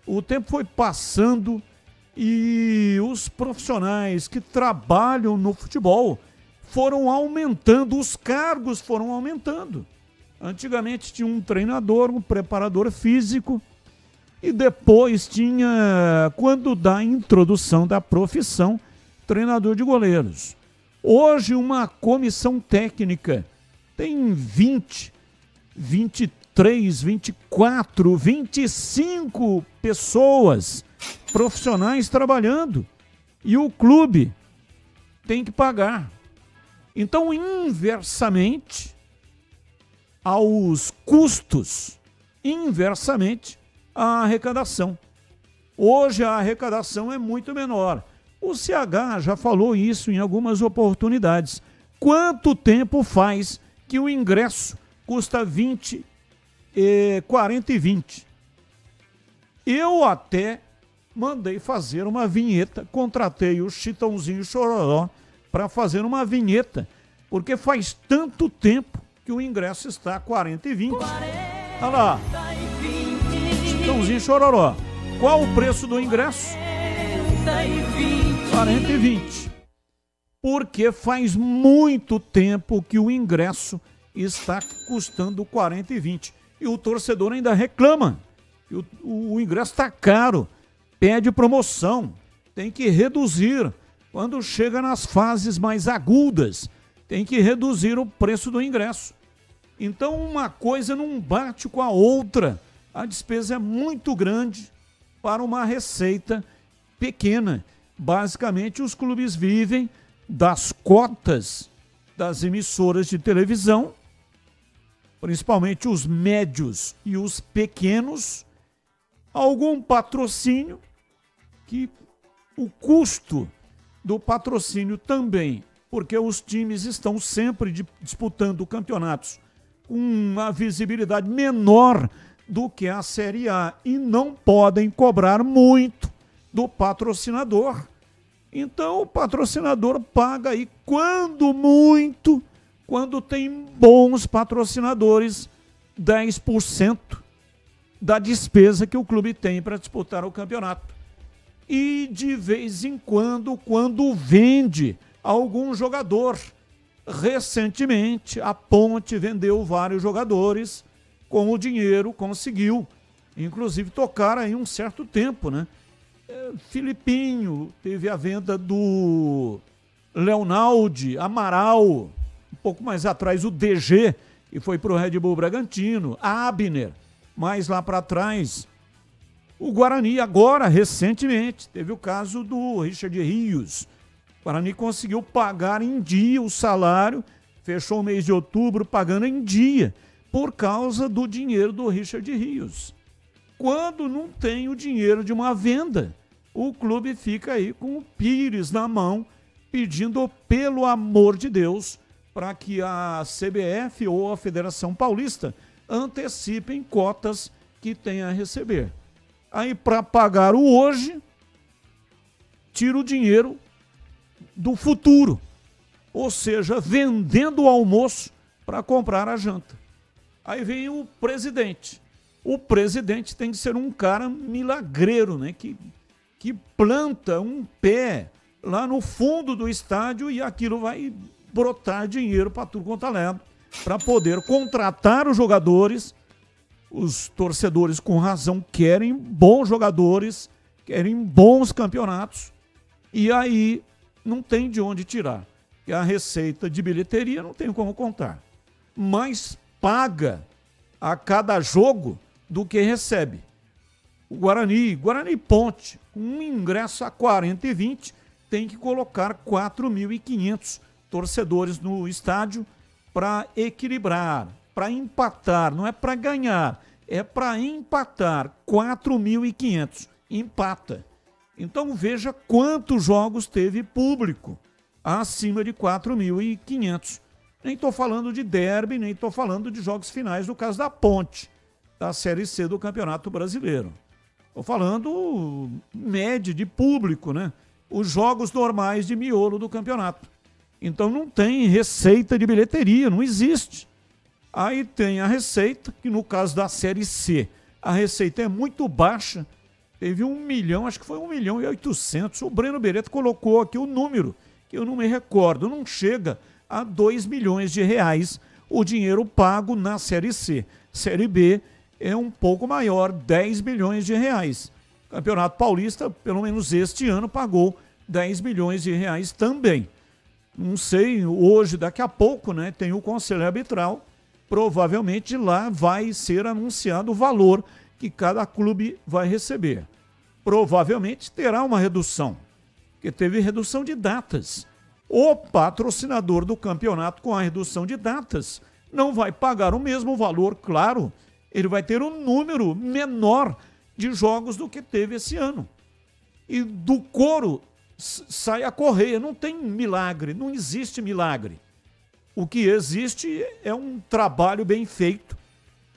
O tempo foi passando e os profissionais que trabalham no futebol foram aumentando, os cargos foram aumentando. Antigamente tinha um treinador, um preparador físico e depois tinha, quando da introdução da profissão, treinador de goleiros. Hoje uma comissão técnica tem 20, 23, 24, 25 pessoas profissionais trabalhando e o clube tem que pagar. Então, inversamente aos custos, inversamente à arrecadação. Hoje a arrecadação é muito menor. O CH já falou isso em algumas oportunidades. Quanto tempo faz que o ingresso custa 20, 40 e 20? Eu até mandei fazer uma vinheta, contratei o Chitãozinho Chororó para fazer uma vinheta, porque faz tanto tempo que o ingresso está 40 e 20. Olha lá, Chitãozinho Chororó. Qual o preço do ingresso? 40 e 20. Porque faz muito tempo que o ingresso está custando 40 e 20. E o torcedor ainda reclama. O ingresso está caro. Pede promoção. Tem que reduzir. Quando chega nas fases mais agudas, tem que reduzir o preço do ingresso. Então uma coisa não bate com a outra. A despesa é muito grande para uma receita pequena. Basicamente, os clubes vivem das cotas das emissoras de televisão, principalmente os médios e os pequenos, algum patrocínio, que o custo do patrocínio também, porque os times estão sempre disputando campeonatos com uma visibilidade menor do que a Série A e não podem cobrar muito do patrocinador. Então o patrocinador paga aí, quando muito, quando tem bons patrocinadores, 10% da despesa que o clube tem para disputar o campeonato. E de vez em quando vende algum jogador. Recentemente, a Ponte vendeu vários jogadores, com o dinheiro conseguiu, inclusive, tocar aí um certo tempo, né? Filipinho, teve a venda do Leonaldi, Amaral, um pouco mais atrás o DG, que foi para o Red Bull Bragantino, Abner, mais lá para trás. O Guarani agora, recentemente, teve o caso do Richard Rios. O Guarani conseguiu pagar em dia o salário, fechou o mês de outubro pagando em dia, por causa do dinheiro do Richard Rios. Quando não tem o dinheiro de uma venda, o clube fica aí com o pires na mão, pedindo, pelo amor de Deus, para que a CBF ou a Federação Paulista antecipem cotas que tem a receber. Aí, para pagar o hoje, tira o dinheiro do futuro, ou seja, vendendo o almoço para comprar a janta. Aí vem o presidente. O presidente tem que ser um cara milagreiro, né? Que planta um pé lá no fundo do estádio e aquilo vai brotar dinheiro para tudo quanto é lado, para poder contratar os jogadores. Os torcedores, com razão, querem bons jogadores, querem bons campeonatos, e aí não tem de onde tirar. E a receita de bilheteria não tem como contar. Mais paga a cada jogo do que recebe. O Guarani Ponte, com um ingresso a 40,20, tem que colocar 4.500 torcedores no estádio para equilibrar, para empatar, não é para ganhar, é para empatar. 4.500, empata. Então veja quantos jogos teve público, acima de 4.500. Nem estou falando de derby, nem estou falando de jogos finais, no caso da Ponte, da Série C do Campeonato Brasileiro. Estou falando média de público, né? Os jogos normais de miolo do campeonato. Então não tem receita de bilheteria, não existe. Aí tem a receita, que no caso da Série C, a receita é muito baixa. Teve 1 milhão, acho que foi 1.800.000. O Breno Bereto colocou aqui o número, que eu não me recordo. Não chega a 2 milhões de reais o dinheiro pago na Série C. Série B é um pouco maior, 10 milhões de reais. O Campeonato Paulista, pelo menos este ano, pagou 10 milhões de reais também. Não sei, hoje, daqui a pouco, né, tem o Conselho Arbitral. Provavelmente lá vai ser anunciado o valor que cada clube vai receber. Provavelmente terá uma redução, porque teve redução de datas. O patrocinador do campeonato, com a redução de datas, não vai pagar o mesmo valor, claro. Ele vai ter um número menor de jogos do que teve esse ano. E do couro sai a correia. Não tem milagre, não existe milagre. O que existe é um trabalho bem feito,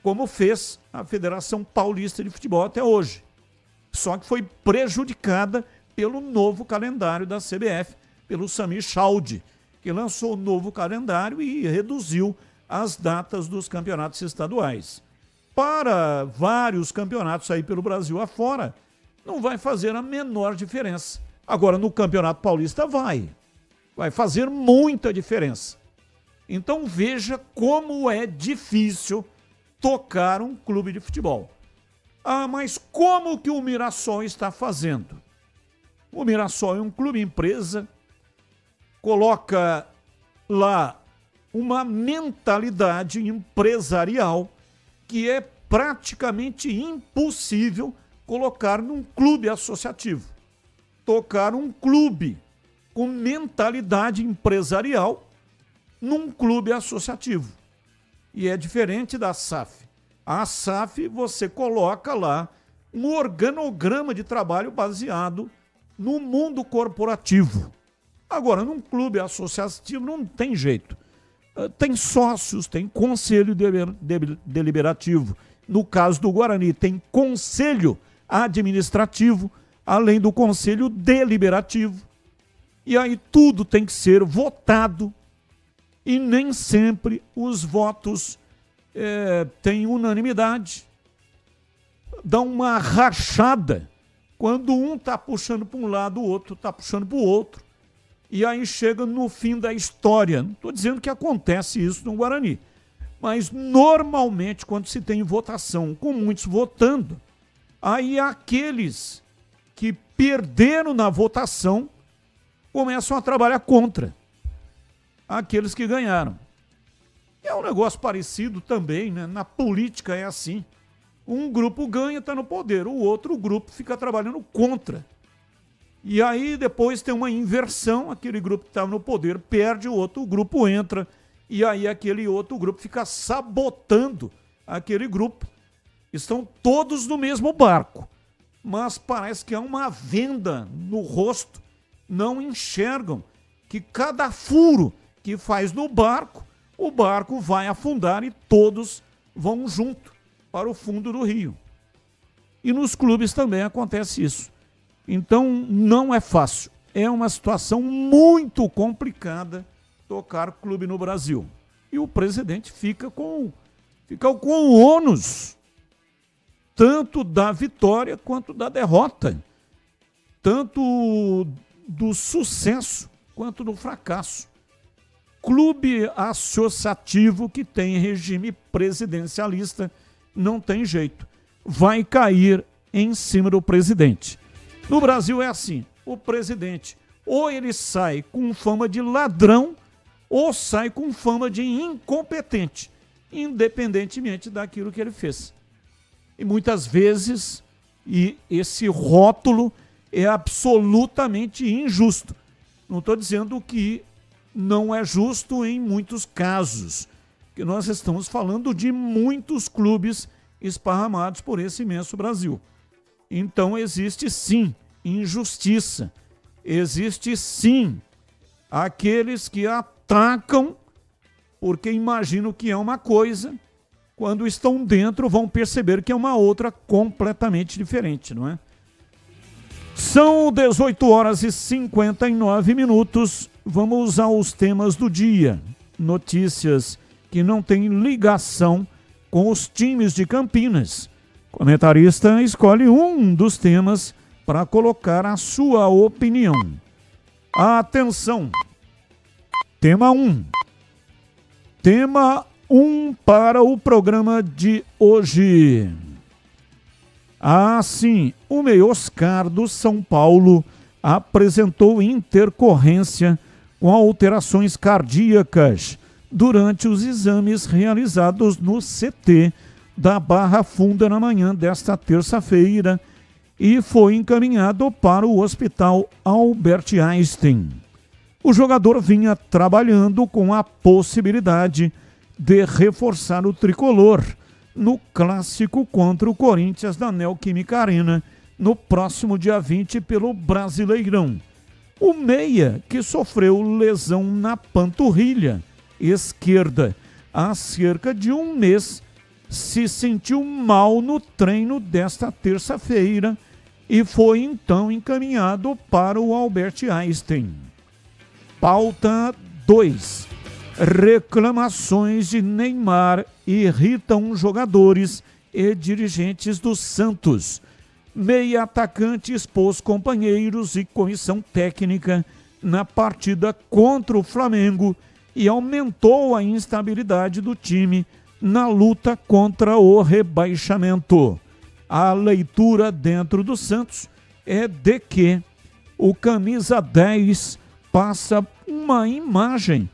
como fez a Federação Paulista de Futebol até hoje. Só que foi prejudicada pelo novo calendário da CBF, pelo Samir Chaldi, que lançou o novo calendário e reduziu as datas dos campeonatos estaduais. Para vários campeonatos aí pelo Brasil afora, não vai fazer a menor diferença. Agora, no Campeonato Paulista vai fazer muita diferença. Então veja como é difícil tocar um clube de futebol. Ah, mas como que o Mirassol está fazendo? O Mirassol é um clube empresa, coloca lá uma mentalidade empresarial que é praticamente impossível colocar num clube associativo. Tocar um clube com mentalidade empresarial num clube associativo. E é diferente da SAF. A SAF você coloca lá um organograma de trabalho baseado no mundo corporativo. Agora, num clube associativo não tem jeito. Tem sócios, tem conselho deliberativo. No caso do Guarani, tem conselho administrativo, além do conselho deliberativo. E aí tudo tem que ser votado. E nem sempre os votos têm unanimidade. Dá uma rachada. Quando um está puxando para um lado, o outro está puxando para o outro. E aí chega no fim da história. Não estou dizendo que acontece isso no Guarani. Mas normalmente, quando se tem votação com muitos votando, aí aqueles que perderam na votação começam a trabalhar contra aqueles que ganharam. É um negócio parecido também, né? Na política é assim. Um grupo ganha, está no poder, o outro grupo fica trabalhando contra. E aí depois tem uma inversão, aquele grupo que estava no poder perde, o outro grupo entra, e aí aquele outro grupo fica sabotando aquele grupo. Estão todos no mesmo barco, mas parece que há uma venda no rosto, não enxergam que cada furo que faz no barco, o barco vai afundar e todos vão junto para o fundo do rio. E nos clubes também acontece isso. Então não é fácil. É uma situação muito complicada tocar clube no Brasil. E o presidente fica com o ônus tanto da vitória quanto da derrota, tanto do sucesso quanto do fracasso. Clube associativo que tem regime presidencialista não tem jeito, vai cair em cima do presidente. No Brasil é assim, o presidente ou ele sai com fama de ladrão ou sai com fama de incompetente, independentemente daquilo que ele fez. E muitas vezes esse rótulo é absolutamente injusto. Não estou dizendo que não é justo em muitos casos, que nós estamos falando de muitos clubes esparramados por esse imenso Brasil. Então existe sim injustiça, existe sim aqueles que atacam porque imaginam que é uma coisa, quando estão dentro vão perceber que é uma outra completamente diferente, não é? São 18 horas e 59 minutos. Vamos aos temas do dia. Notícias que não têm ligação com os times de Campinas. O comentarista escolhe um dos temas para colocar a sua opinião. Atenção! Tema 1. Tema 1 para o programa de hoje. Sim, o Meio Oscar do São Paulo apresentou intercorrência com alterações cardíacas durante os exames realizados no CT da Barra Funda na manhã desta terça-feira e foi encaminhado para o Hospital Albert Einstein. O jogador vinha trabalhando com a possibilidade de reforçar o tricolor no clássico contra o Corinthians da Neoquímica Arena no próximo dia 20 pelo Brasileirão. O meia, que sofreu lesão na panturrilha esquerda há cerca de um mês, se sentiu mal no treino desta terça-feira e foi então encaminhado para o Albert Einstein. Pauta 2. Reclamações de Neymar irritam jogadores e dirigentes do Santos. Meia atacante expôs companheiros e comissão técnica na partida contra o Flamengo e aumentou a instabilidade do time na luta contra o rebaixamento. A leitura dentro do Santos é de que o camisa 10 passa uma imagem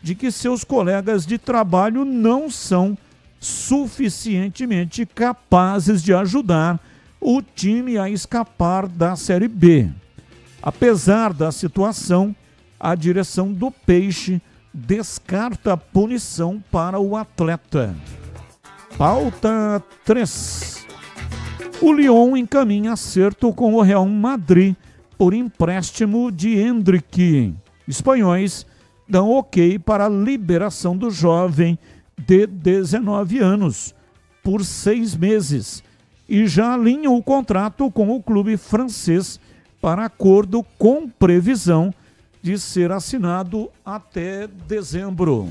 de que seus colegas de trabalho não são suficientemente capazes de ajudar o time a escapar da Série B. Apesar da situação, a direção do Peixe descarta a punição para o atleta. Pauta 3. O Lyon encaminha acerto com o Real Madrid por empréstimo de Endrick. Espanhóis dão ok para a liberação do jovem de 19 anos por 6 meses e já alinham o contrato com o clube francês para acordo com previsão de ser assinado até dezembro.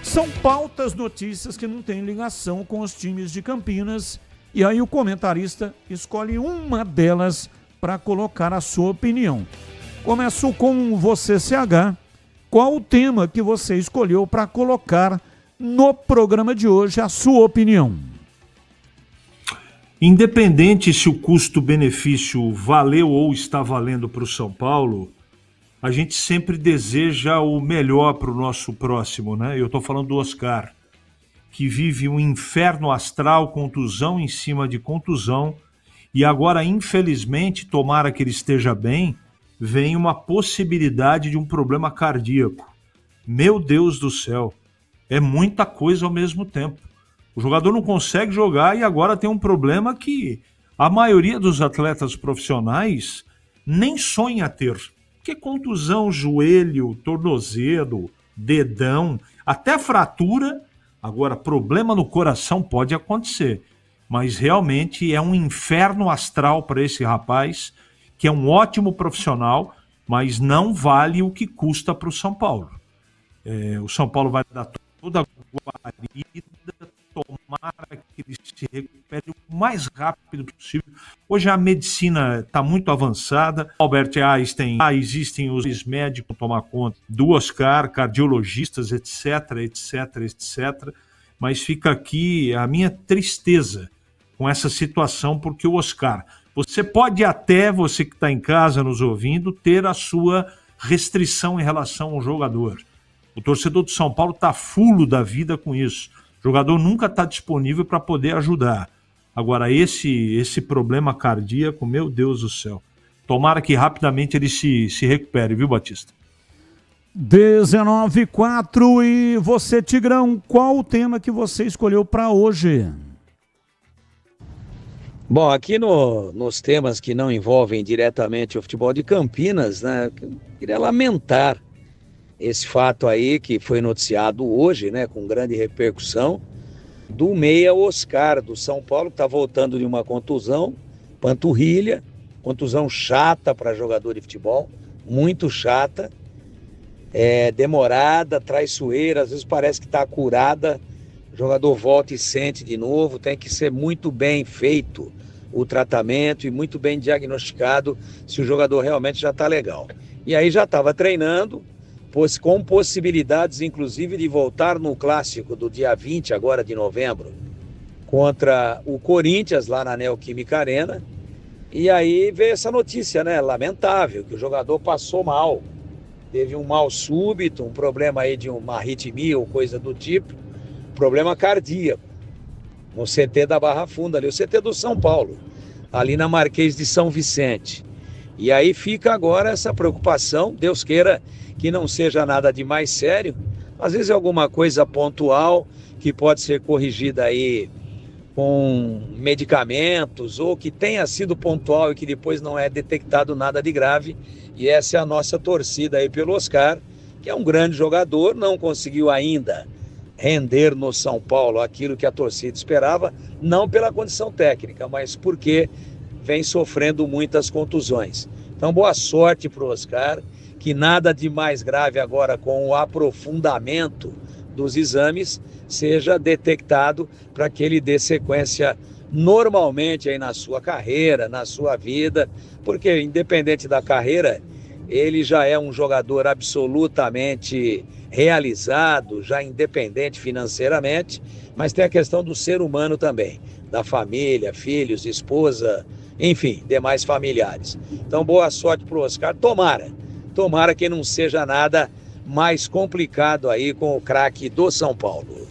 São pautas, notícias que não têm ligação com os times de Campinas e aí o comentarista escolhe uma delas para colocar a sua opinião. Começo com você, CH. Qual o tema que você escolheu para colocar no programa de hoje, a sua opinião? Independente se o custo-benefício valeu ou está valendo para o São Paulo, a gente sempre deseja o melhor para o nosso próximo, né? Eu estou falando do Oscar, que vive um inferno astral, contusão em cima de contusão, e agora, infelizmente, tomara que ele esteja bem, vem uma possibilidade de um problema cardíaco. Meu Deus do céu, é muita coisa ao mesmo tempo. O jogador não consegue jogar e agora tem um problema que a maioria dos atletas profissionais nem sonha ter. Que contusão, joelho, tornozelo, dedão, até fratura. Agora, problema no coração pode acontecer, mas realmente é um inferno astral para esse rapaz, que é um ótimo profissional, mas não vale o que custa para o São Paulo. O São Paulo vai dar toda a guarida, tomara que ele se recupere o mais rápido possível. Hoje a medicina está muito avançada. Albert Einstein, existem os médicos para tomar conta do Oscar, cardiologistas, etc, etc, etc. Mas fica aqui a minha tristeza com essa situação, porque o Oscar, você pode até, você que está em casa nos ouvindo, ter a sua restrição em relação ao jogador. O torcedor do São Paulo está fulo da vida com isso. O jogador nunca está disponível para poder ajudar. Agora, esse problema cardíaco, meu Deus do céu. Tomara que rapidamente ele se recupere, viu, Batista? 19:04 e você, Tigrão, qual o tema que você escolheu para hoje? Bom, aqui nos temas que não envolvem diretamente o futebol de Campinas, né, eu queria lamentar esse fato aí que foi noticiado hoje, né, com grande repercussão, do meia Oscar, do São Paulo, que está voltando de uma contusão, panturrilha, contusão chata para jogador de futebol, muito chata, demorada, traiçoeira, às vezes parece que está curada, o jogador volta e sente de novo, tem que ser muito bem feito o tratamento e muito bem diagnosticado se o jogador realmente já está legal. E aí já estava treinando, com possibilidades, inclusive, de voltar no clássico do dia 20, agora de novembro, contra o Corinthians, lá na Neoquímica Arena. E aí veio essa notícia, né, lamentável, que o jogador passou mal. Teve um mal súbito, um problema aí de uma arritmia ou coisa do tipo, problema cardíaco, no CT da Barra Funda, ali, o CT do São Paulo, ali na Marquês de São Vicente. E aí fica agora essa preocupação, Deus queira que não seja nada de mais sério, às vezes é alguma coisa pontual que pode ser corrigida aí com medicamentos, ou que tenha sido pontual e que depois não é detectado nada de grave, e essa é a nossa torcida aí pelo Oscar, que é um grande jogador, não conseguiu ainda render no São Paulo aquilo que a torcida esperava, não pela condição técnica, mas porque vem sofrendo muitas contusões. Então, boa sorte para o Oscar, que nada de mais grave agora com o aprofundamento dos exames seja detectado para que ele dê sequência normalmente aí na sua carreira, na sua vida, porque independente da carreira, ele já é um jogador absolutamente realizado, já independente financeiramente, mas tem a questão do ser humano também, da família, filhos, esposa, enfim, demais familiares. Então, boa sorte para o Oscar, tomara que não seja nada mais complicado aí com o craque do São Paulo.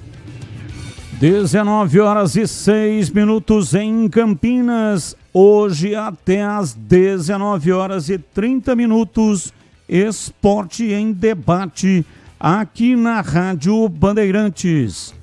19h06 em Campinas, hoje até às 19h30, Esporte em Debate, aqui na Rádio Bandeirantes.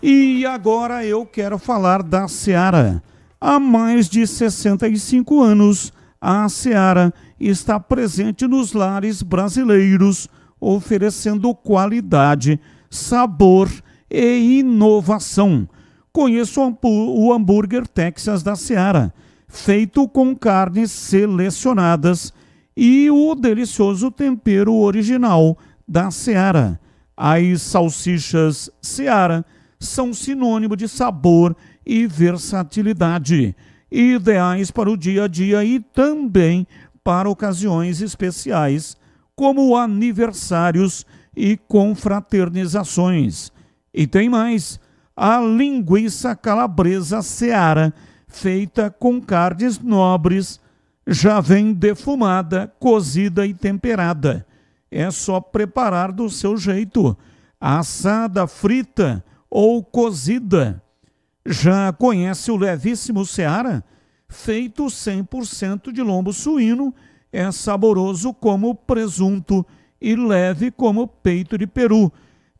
E agora eu quero falar da Seara. Há mais de 65 anos, a Seara está presente nos lares brasileiros, oferecendo qualidade, sabor e inovação. Conheça o hambúrguer Texas da Seara, feito com carnes selecionadas, e o delicioso tempero original da Seara. As salsichas Seara são sinônimo de sabor e versatilidade, ideais para o dia a dia e também para ocasiões especiais, como aniversários e confraternizações. E tem mais, a linguiça calabresa Seara, feita com carnes nobres, já vem defumada, cozida e temperada. É só preparar do seu jeito, assada, frita ou cozida. Já conhece o levíssimo Seara? Feito 100% de lombo suíno, é saboroso como presunto e leve como peito de peru.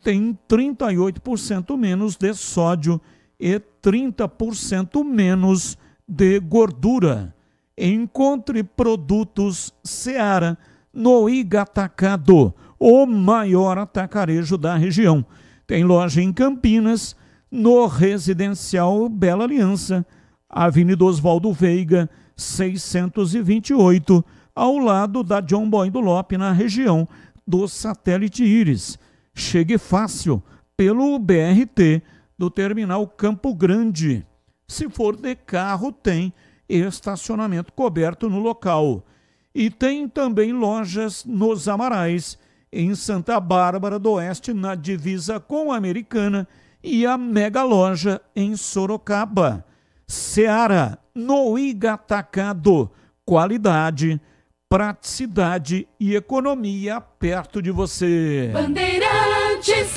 Tem 38% menos de sódio e 30% menos de gordura. Encontre produtos Seara no Igatacado, o maior atacarejo da região. Tem loja em Campinas, no Residencial Bela Aliança, Avenida Oswaldo Veiga, 628, ao lado da John Boy do Lope, na região do Satélite Íris. Chegue fácil pelo BRT do Terminal Campo Grande. Se for de carro, tem estacionamento coberto no local. E tem também lojas nos Amarais, em Santa Bárbara do Oeste, na divisa com a Americana, e a Mega Loja em Sorocaba. Seara, no Igatacado, qualidade, praticidade e economia perto de você. Bandeirantes.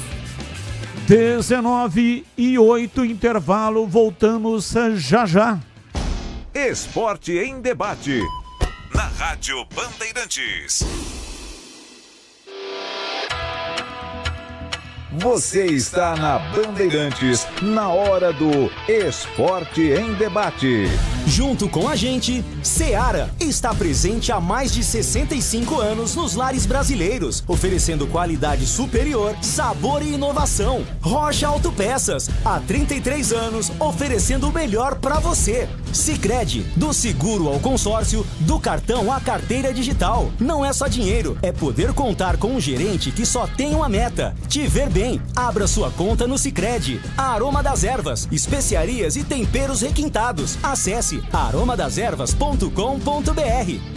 19:08, intervalo, voltamos já já. Esporte em debate, na Rádio Bandeirantes. Você está na Bandeirantes, na hora do Esporte em Debate. Junto com a gente, Seara está presente há mais de 65 anos nos lares brasileiros, oferecendo qualidade superior, sabor e inovação. Rocha Autopeças, há 33 anos, oferecendo o melhor para você. Sicredi, do seguro ao consórcio, do cartão à carteira digital. Não é só dinheiro, é poder contar com um gerente que só tem uma meta: te ver bem. Abra sua conta no Sicredi. Aroma das Ervas, especiarias e temperos requintados. Acesse aromadaservas.com.br.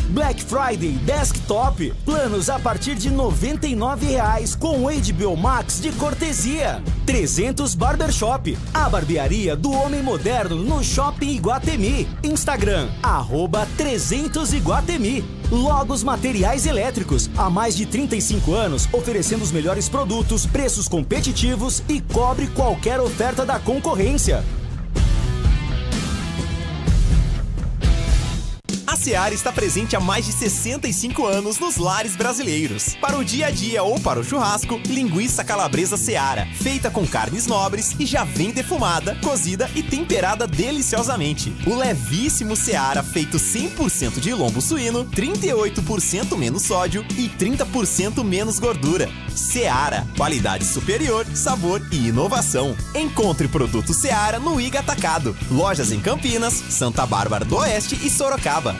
Black Friday Desktop, planos a partir de R$ 99,00 com HBO Max de cortesia. 300 Barbershop, a barbearia do homem moderno no Shopping Iguatemi. Instagram, @300Iguatemi. Logos Materiais Elétricos, há mais de 35 anos, oferecendo os melhores produtos, preços competitivos e cobre qualquer oferta da concorrência. A Seara está presente há mais de 65 anos nos lares brasileiros. Para o dia a dia ou para o churrasco, linguiça calabresa Seara, feita com carnes nobres e já vem defumada, cozida e temperada deliciosamente. O levíssimo Seara, feito 100% de lombo suíno, 38% menos sódio e 30% menos gordura. Seara, qualidade superior, sabor e inovação. Encontre produto Seara no Iga Atacado. Lojas em Campinas, Santa Bárbara do Oeste e Sorocaba.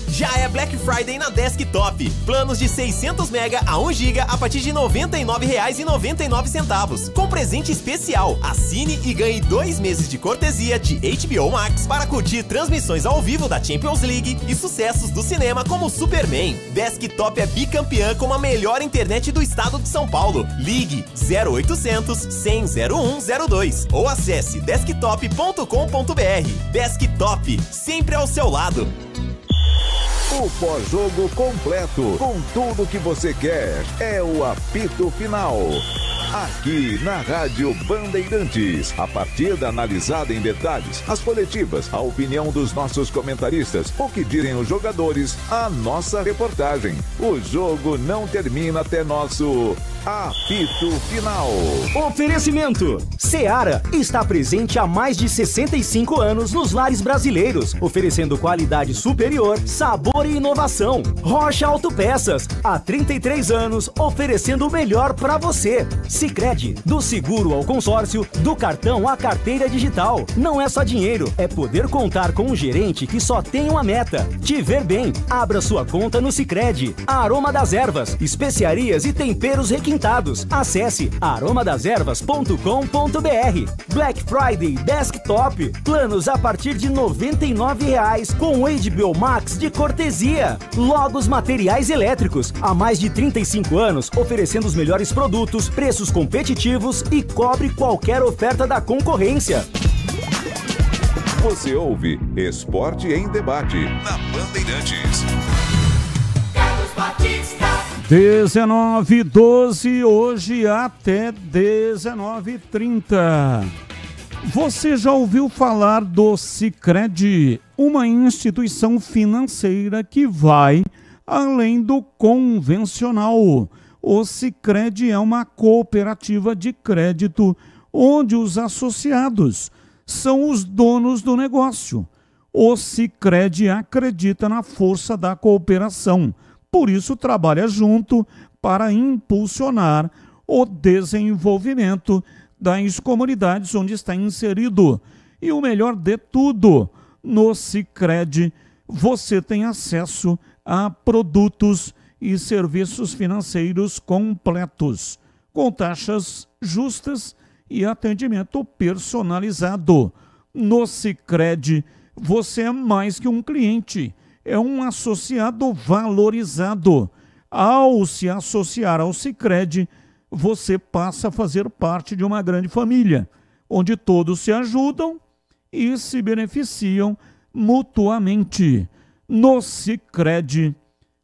Já é Black Friday na Desktop. Planos de 600 MB a 1 GB a partir de R$ 99,99, com presente especial. Assine e ganhe 2 meses de cortesia de HBO Max para curtir transmissões ao vivo da Champions League e sucessos do cinema como Superman. Desktop é bicampeã com a melhor internet do estado de São Paulo. Ligue 0800 100 0102 ou acesse desktop.com.br. Desktop, sempre ao seu lado. O pós-jogo completo, com tudo que você quer, é o apito final. Aqui na Rádio Bandeirantes, a partida analisada em detalhes, as coletivas, a opinião dos nossos comentaristas, o que dizem os jogadores, a nossa reportagem. O jogo não termina até nosso apito final. Oferecimento: Seara está presente há mais de 65 anos nos lares brasileiros, oferecendo qualidade superior, sabor e inovação. Rocha Autopeças, há 33 anos, oferecendo o melhor para você. Sicredi, do seguro ao consórcio, do cartão à carteira digital. Não é só dinheiro, é poder contar com um gerente que só tem uma meta: te ver bem. Abra sua conta no Sicredi. Aroma das Ervas, especiarias e temperos requintados. Acesse aromadaservas.com.br. Black Friday Desktop, planos a partir de R$ 99,00 com HBO Max de cortesia. Logos Materiais Elétricos, há mais de 35 anos, oferecendo os melhores produtos, preços competitivos e cobre qualquer oferta da concorrência. Você ouve Esporte em Debate, na Bandeirantes. 19:12, hoje até 19:30. Você já ouviu falar do Sicredi, uma instituição financeira que vai além do convencional. O Sicredi é uma cooperativa de crédito onde os associados são os donos do negócio. O Sicredi acredita na força da cooperação. por isso trabalha junto para impulsionar o desenvolvimento das comunidades onde está inserido. E o melhor de tudo, no Sicredi você tem acesso a produtos e serviços financeiros completos, com taxas justas e atendimento personalizado. No Sicredi você é mais que um cliente, é um associado valorizado. Ao se associar ao Sicredi, você passa a fazer parte de uma grande família, onde todos se ajudam e se beneficiam mutuamente. No Sicredi,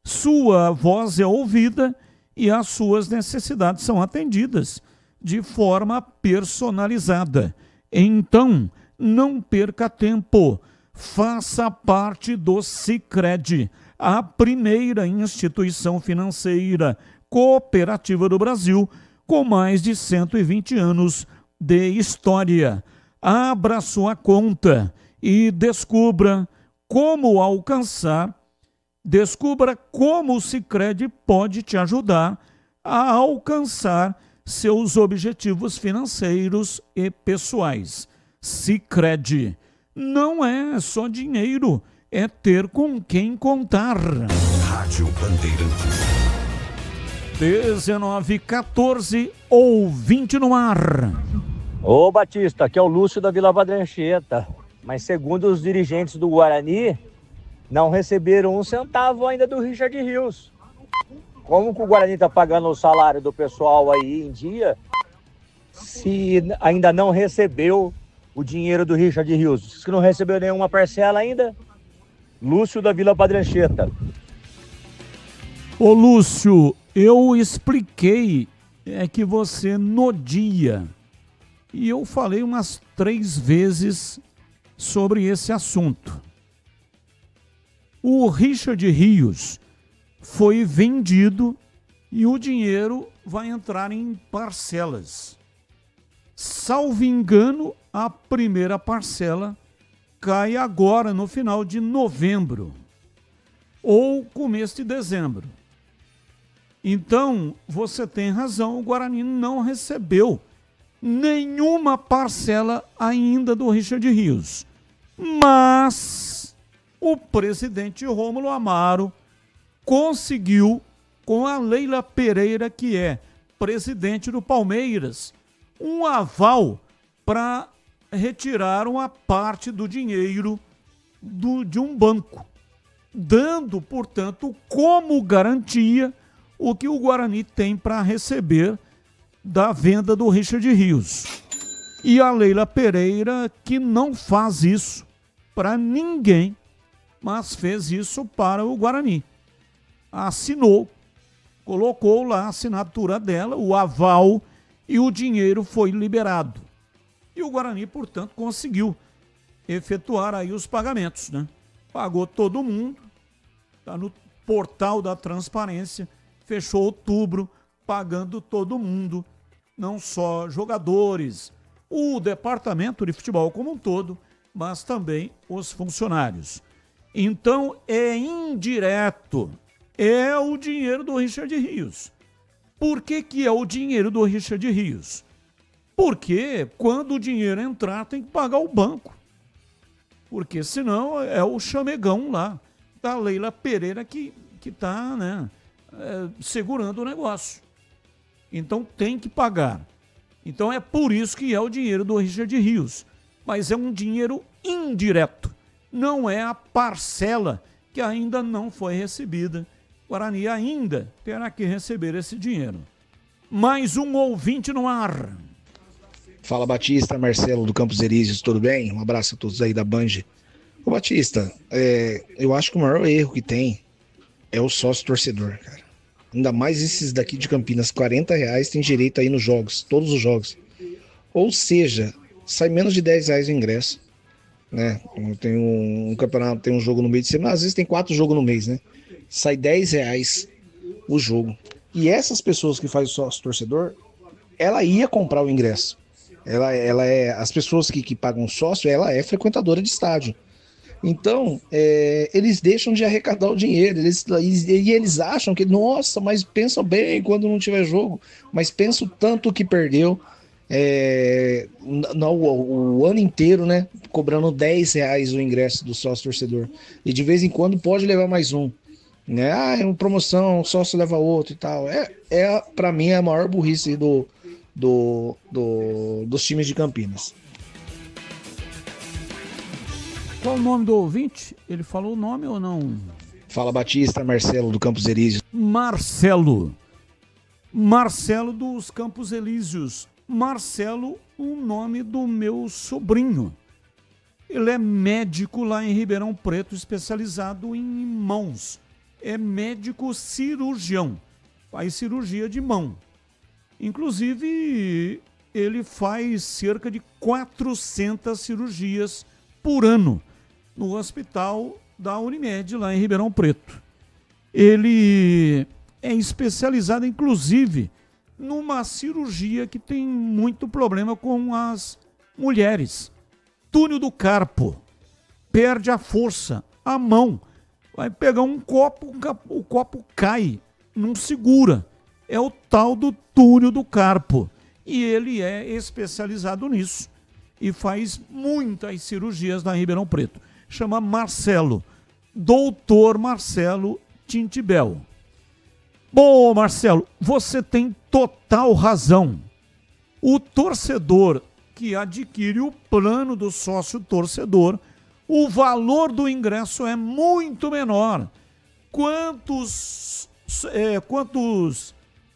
sua voz é ouvida e as suas necessidades são atendidas de forma personalizada. Então, não perca tempo. Faça parte do Sicredi, a primeira instituição financeira cooperativa do Brasil, com mais de 120 anos de história. Abra sua conta e descubra como o Sicredi pode te ajudar a alcançar seus objetivos financeiros e pessoais. Sicredi não é só dinheiro, é ter com quem contar. Rádio Bandeirantes. 19h14, ouvinte no ar. Ô Batista, aqui é o Lúcio da Vila Padrancheta, mas segundo os dirigentes do Guarani, não receberam um centavo ainda do Richard Rios. Como que o Guarani está pagando o salário do pessoal aí em dia, se ainda não recebeu o dinheiro do Richard Rios? Se não recebeu nenhuma parcela ainda, Lúcio da Vila Padrancheta. Ô Lúcio, eu expliquei que você no dia, e eu falei umas 3 vezes sobre esse assunto. O Richard Rios foi vendido e o dinheiro vai entrar em parcelas. Salvo engano, a primeira parcela cai agora no final de novembro ou começo de dezembro. Então, você tem razão, o Guarani não recebeu nenhuma parcela ainda do Richard Rios. Mas o presidente Rômulo Amaro conseguiu, com a Leila Pereira, que é presidente do Palmeiras, um aval para retirar uma parte do dinheiro de um banco, dando, portanto, como garantia o que o Guarani tem para receber da venda do Richard Rios. E a Leila Pereira, que não faz isso para ninguém, mas fez isso para o Guarani. Assinou, colocou lá a assinatura dela, o aval, e o dinheiro foi liberado. E o Guarani, portanto, conseguiu efetuar aí os pagamentos, né? Pagou todo mundo, está no portal da transparência, fechou outubro, pagando todo mundo, não só jogadores, o departamento de futebol como um todo, mas também os funcionários. Então, é indireto, é o dinheiro do Richard Rios. Por que que é o dinheiro do Richard Rios? Porque quando o dinheiro entrar, tem que pagar o banco. Porque senão é o chamegão lá da Leila Pereira que está, né, segurando o negócio. Então tem que pagar. Então é por isso que é o dinheiro do Richard Rios. Mas é um dinheiro indireto. Não é a parcela que ainda não foi recebida. O Guarani ainda terá que receber esse dinheiro. Mais um ouvinte no ar. Fala Batista, Marcelo do Campos Elíseos, tudo bem? Um abraço a todos aí da Band. Ô Batista, eu acho que o maior erro que tem é o sócio torcedor, cara. Ainda mais esses daqui de Campinas, R$40 tem direito aí nos jogos, todos os jogos. Ou seja, sai menos de R$10 o ingresso, né? Tem um campeonato, tem um jogo no meio de semana, às vezes tem 4 jogos no mês, né? Sai R$10 o jogo. E essas pessoas que fazem o sócio torcedor, ela ia comprar o ingresso. Ela é, as pessoas que pagam sócio, ela é frequentadora de estádio. Então, eles deixam de arrecadar o dinheiro, eles acham que, nossa, mas pensam bem quando não tiver jogo, mas pensa o tanto que perdeu o ano inteiro, né? Cobrando R$10 o ingresso do sócio torcedor. E de vez em quando pode levar mais um. Né? É uma promoção, o sócio leva outro e tal. Para mim, é a maior burrice dos times de Campinas. Qual o nome do ouvinte? Ele falou o nome ou não? Fala, Batista, Marcelo do Campos Elíseos. Marcelo dos Campos Elíseos. Marcelo, o nome do meu sobrinho. Ele é médico lá em Ribeirão Preto, especializado em mãos. É médico cirurgião, faz cirurgia de mão. Inclusive, ele faz cerca de 400 cirurgias por ano no hospital da Unimed, lá em Ribeirão Preto. Ele é especializado, inclusive, numa cirurgia que tem muito problema com as mulheres. Túnel do carpo. Perde a força, a mão. Vai pegar um copo, o copo cai, não segura. É o tal do túnel do carpo. E ele é especializado nisso. E faz muitas cirurgias na Ribeirão Preto. Chama Marcelo. Doutor Marcelo Tintibel. Bom, Marcelo, você tem total razão. O torcedor que adquire o plano do sócio torcedor, o valor do ingresso é muito menor. Quantos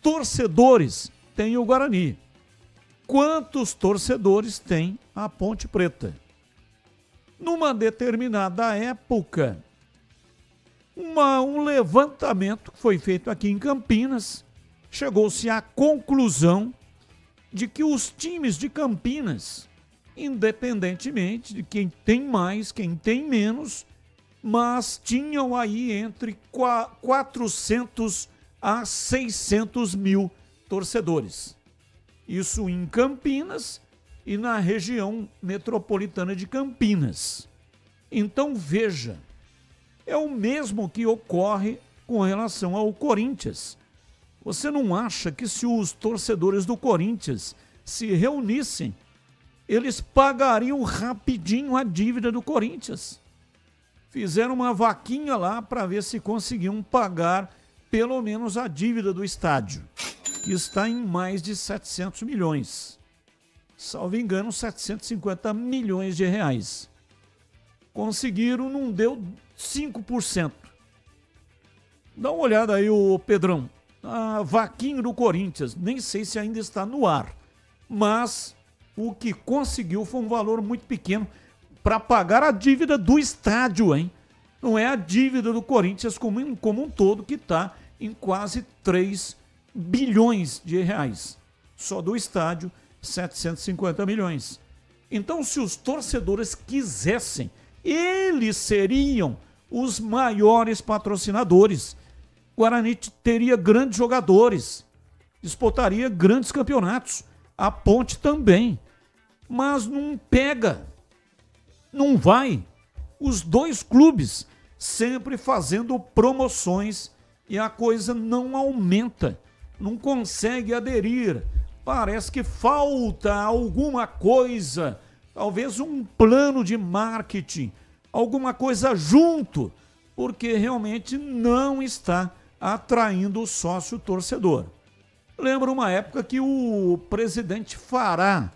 torcedores tem o Guarani? Quantos torcedores tem a Ponte Preta? Numa determinada época, um levantamento que foi feito aqui em Campinas, chegou-se à conclusão de que os times de Campinas, independentemente de quem tem mais, quem tem menos, mas tinham aí entre 400 a 600 mil torcedores. Isso em Campinas e na região metropolitana de Campinas. Então veja, é o mesmo que ocorre com relação ao Corinthians. Você não acha que se os torcedores do Corinthians se reunissem, eles pagariam rapidinho a dívida do Corinthians? Fizeram uma vaquinha lá para ver se conseguiam pagar pelo menos a dívida do estádio, que está em mais de 700 milhões. Salvo engano, 750 milhões de reais. Conseguiram, não deu 5%. Dá uma olhada aí, ô Pedrão. A vaquinha do Corinthians, nem sei se ainda está no ar, mas o que conseguiu foi um valor muito pequeno para pagar a dívida do estádio, hein? Não é a dívida do Corinthians como um todo, que está em quase 3 bilhões de reais. Só do estádio, 750 milhões. Então, se os torcedores quisessem, eles seriam os maiores patrocinadores. Guarani teria grandes jogadores, disputaria grandes campeonatos, a Ponte também, mas não pega, não vai. Os dois clubes sempre fazendo promoções e a coisa não aumenta, não consegue aderir. Parece que falta alguma coisa, talvez um plano de marketing, alguma coisa junto, porque realmente não está atraindo o sócio torcedor. Lembro uma época que o presidente Fará,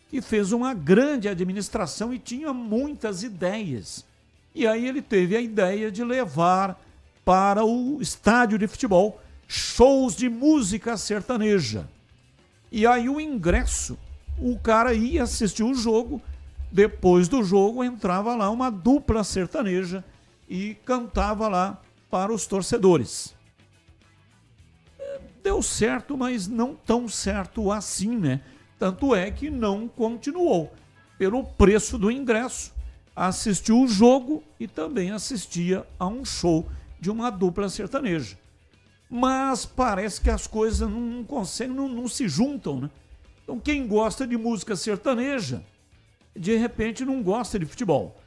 que fez uma grande administração e tinha muitas ideias. E aí ele teve a ideia de levar para o estádio de futebol shows de música sertaneja. E aí o ingresso, o cara ia assistir o jogo, depois do jogo entrava lá uma dupla sertaneja e cantava lá para os torcedores. Deu certo, mas não tão certo assim, né? Tanto é que não continuou. Pelo preço do ingresso, assistiu o jogo e também assistia a um show de uma dupla sertaneja. Mas parece que as coisas não conseguem, não se juntam, né? Então quem gosta de música sertaneja, de repente não gosta de futebol.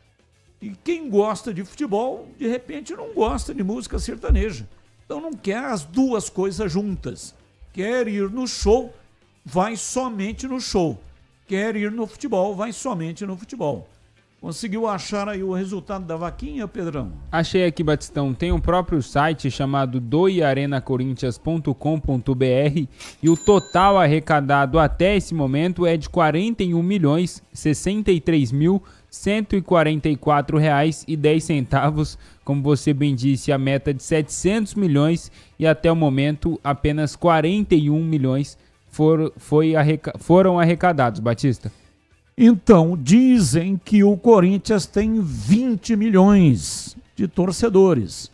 E quem gosta de futebol, de repente não gosta de música sertaneja. Então não quer as duas coisas juntas. Quer ir no show, vai somente no show. Quer ir no futebol, vai somente no futebol. Conseguiu achar aí o resultado da vaquinha, Pedrão? Achei aqui, Batistão. Tem um próprio site chamado doiarenacorintias.com.br e o total arrecadado até esse momento é de R$ 41.063.144,10. Como você bem disse, a meta de 700 milhões e até o momento apenas 41 milhões foram arrecadados, Batista. Então, dizem que o Corinthians tem 20 milhões de torcedores.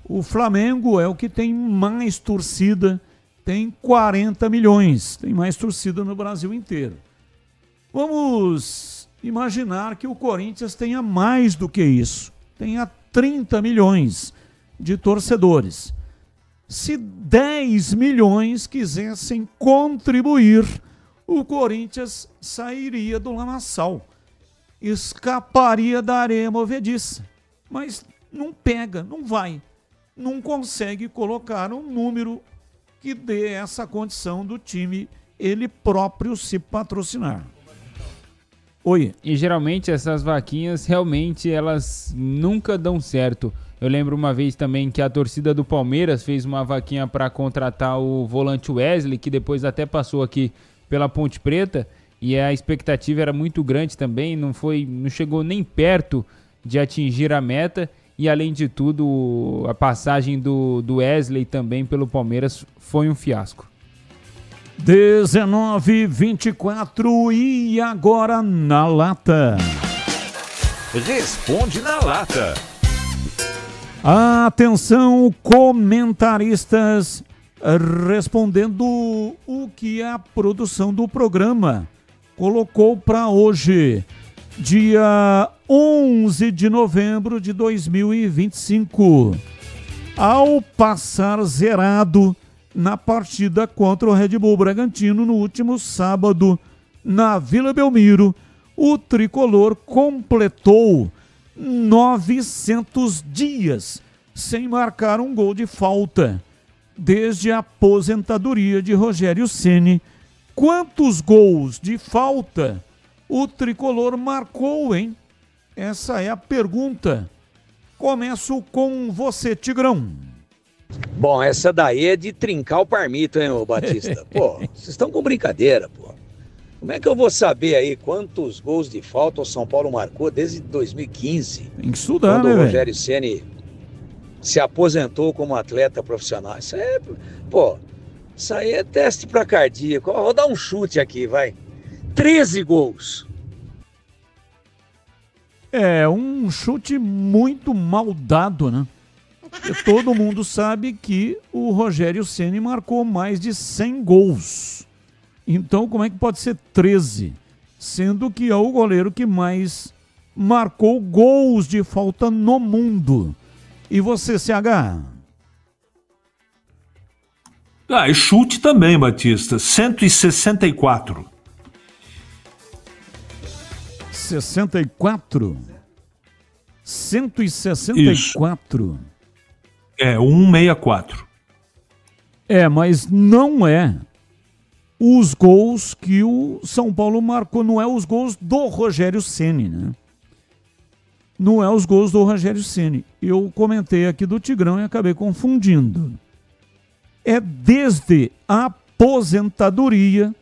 O Flamengo é o que tem mais torcida, tem 40 milhões, tem mais torcida no Brasil inteiro. Vamos imaginar que o Corinthians tenha mais do que isso, tenha 30 milhões de torcedores. Se 10 milhões quisessem contribuir, o Corinthians sairia do lamaçal, escaparia da areia movediça, mas não pega, não vai, não consegue colocar um número que dê essa condição do time ele próprio se patrocinar. Oi. E geralmente essas vaquinhas realmente elas nunca dão certo. Eu lembro uma vez também que a torcida do Palmeiras fez uma vaquinha para contratar o volante Wesley, que depois até passou aqui pela Ponte Preta, e a expectativa era muito grande também, não chegou nem perto de atingir a meta, e além de tudo, a passagem do Wesley também pelo Palmeiras foi um fiasco. 19:24 e agora na lata. Responde na lata. Atenção, comentaristas, respondendo o que a produção do programa colocou para hoje, dia 11 de novembro de 2025. Ao passar zerado na partida contra o Red Bull Bragantino no último sábado, na Vila Belmiro, o tricolor completou 900 dias sem marcar um gol de falta. Desde a aposentadoria de Rogério Ceni, quantos gols de falta o tricolor marcou, hein? Essa é a pergunta. Começo com você, Tigrão. Bom, essa daí é de trincar o parmito, hein, ô Batista? Pô, vocês estão com brincadeira, pô. Como é que eu vou saber aí quantos gols de falta o São Paulo marcou desde 2015? Tem que estudar, quando né, o Rogério Ceni se aposentou como atleta profissional. Isso aí é teste para cardíaco. Vou dar um chute aqui, vai. 13 gols. É um chute muito mal dado, né? Porque todo mundo sabe que o Rogério Ceni marcou mais de 100 gols. Então, como é que pode ser 13? Sendo que é o goleiro que mais marcou gols de falta no mundo. E você, CH? E chute também, Batista. 164. 64? 164. Isso. 164. Mas não é os gols que o São Paulo marcou, não é os gols do Rogério Ceni, né? Não é os gols do Rogério Ceni. Eu comentei aqui do Tigrão e acabei confundindo. É desde a aposentadoria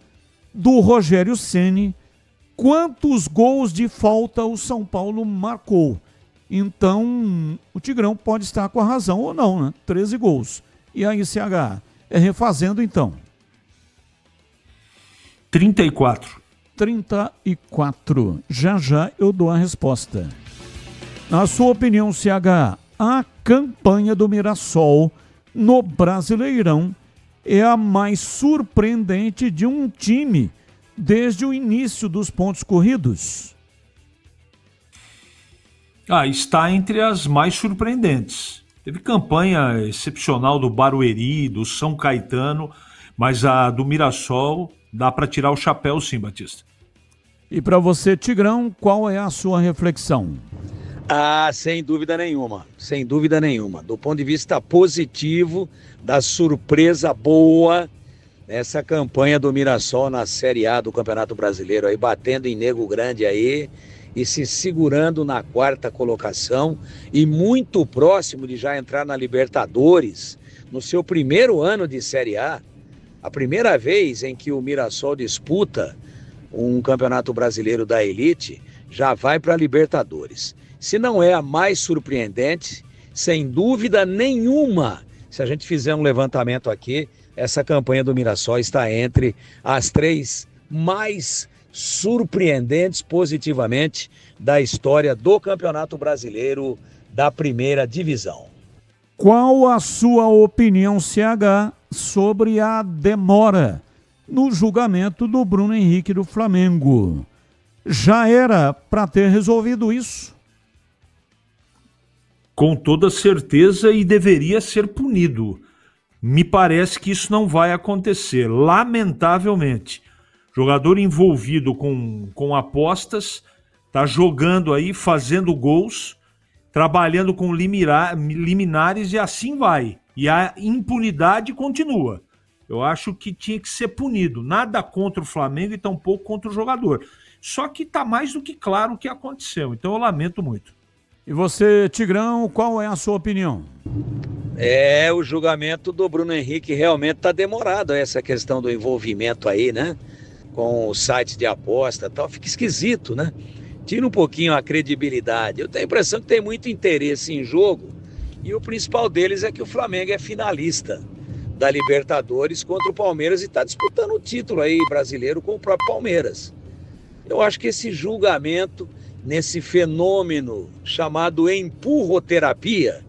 do Rogério Ceni quantos gols de falta o São Paulo marcou. Então, o Tigrão pode estar com a razão ou não, né? 13 gols. E aí, CH, refazendo então. 34. 34. Já eu dou a resposta. Na sua opinião, CH, a campanha do Mirassol no Brasileirão é a mais surpreendente de um time desde o início dos pontos corridos? Está entre as mais surpreendentes. Teve campanha excepcional do Barueri, do São Caetano, mas a do Mirassol dá para tirar o chapéu sim, Batista. E para você, Tigrão, qual é a sua reflexão? Ah, sem dúvida nenhuma, sem dúvida nenhuma. Do ponto de vista positivo, da surpresa boa, essa campanha do Mirassol na Série A do Campeonato Brasileiro, aí batendo em nego grande aí e se segurando na 4ª colocação e muito próximo de já entrar na Libertadores, no seu primeiro ano de Série A, a primeira vez em que o Mirassol disputa um Campeonato Brasileiro da Elite, já vai para a Libertadores. Se não é a mais surpreendente, sem dúvida nenhuma, se a gente fizer um levantamento aqui, essa campanha do Mirassol está entre as 3 mais surpreendentes positivamente da história do Campeonato Brasileiro da Primeira Divisão. Qual a sua opinião, CH, sobre a demora no julgamento do Bruno Henrique do Flamengo? Já era para ter resolvido isso? Com toda certeza, e deveria ser punido. Me parece que isso não vai acontecer, lamentavelmente. Jogador envolvido com apostas, está jogando aí, fazendo gols, trabalhando com liminares e assim vai. E a impunidade continua. Eu acho que tinha que ser punido. Nada contra o Flamengo e tampouco contra o jogador. Só que está mais do que claro o que aconteceu. Então eu lamento muito. E você, Tigrão, qual é a sua opinião? O julgamento do Bruno Henrique realmente está demorado, essa questão do envolvimento aí, né? Com os sites de aposta e tal, fica esquisito, né? Tira um pouquinho a credibilidade. Eu tenho a impressão que tem muito interesse em jogo e o principal deles é que o Flamengo é finalista da Libertadores contra o Palmeiras e está disputando o título aí brasileiro com o próprio Palmeiras. Eu acho que esse julgamento, nesse fenômeno chamado empurroterapia,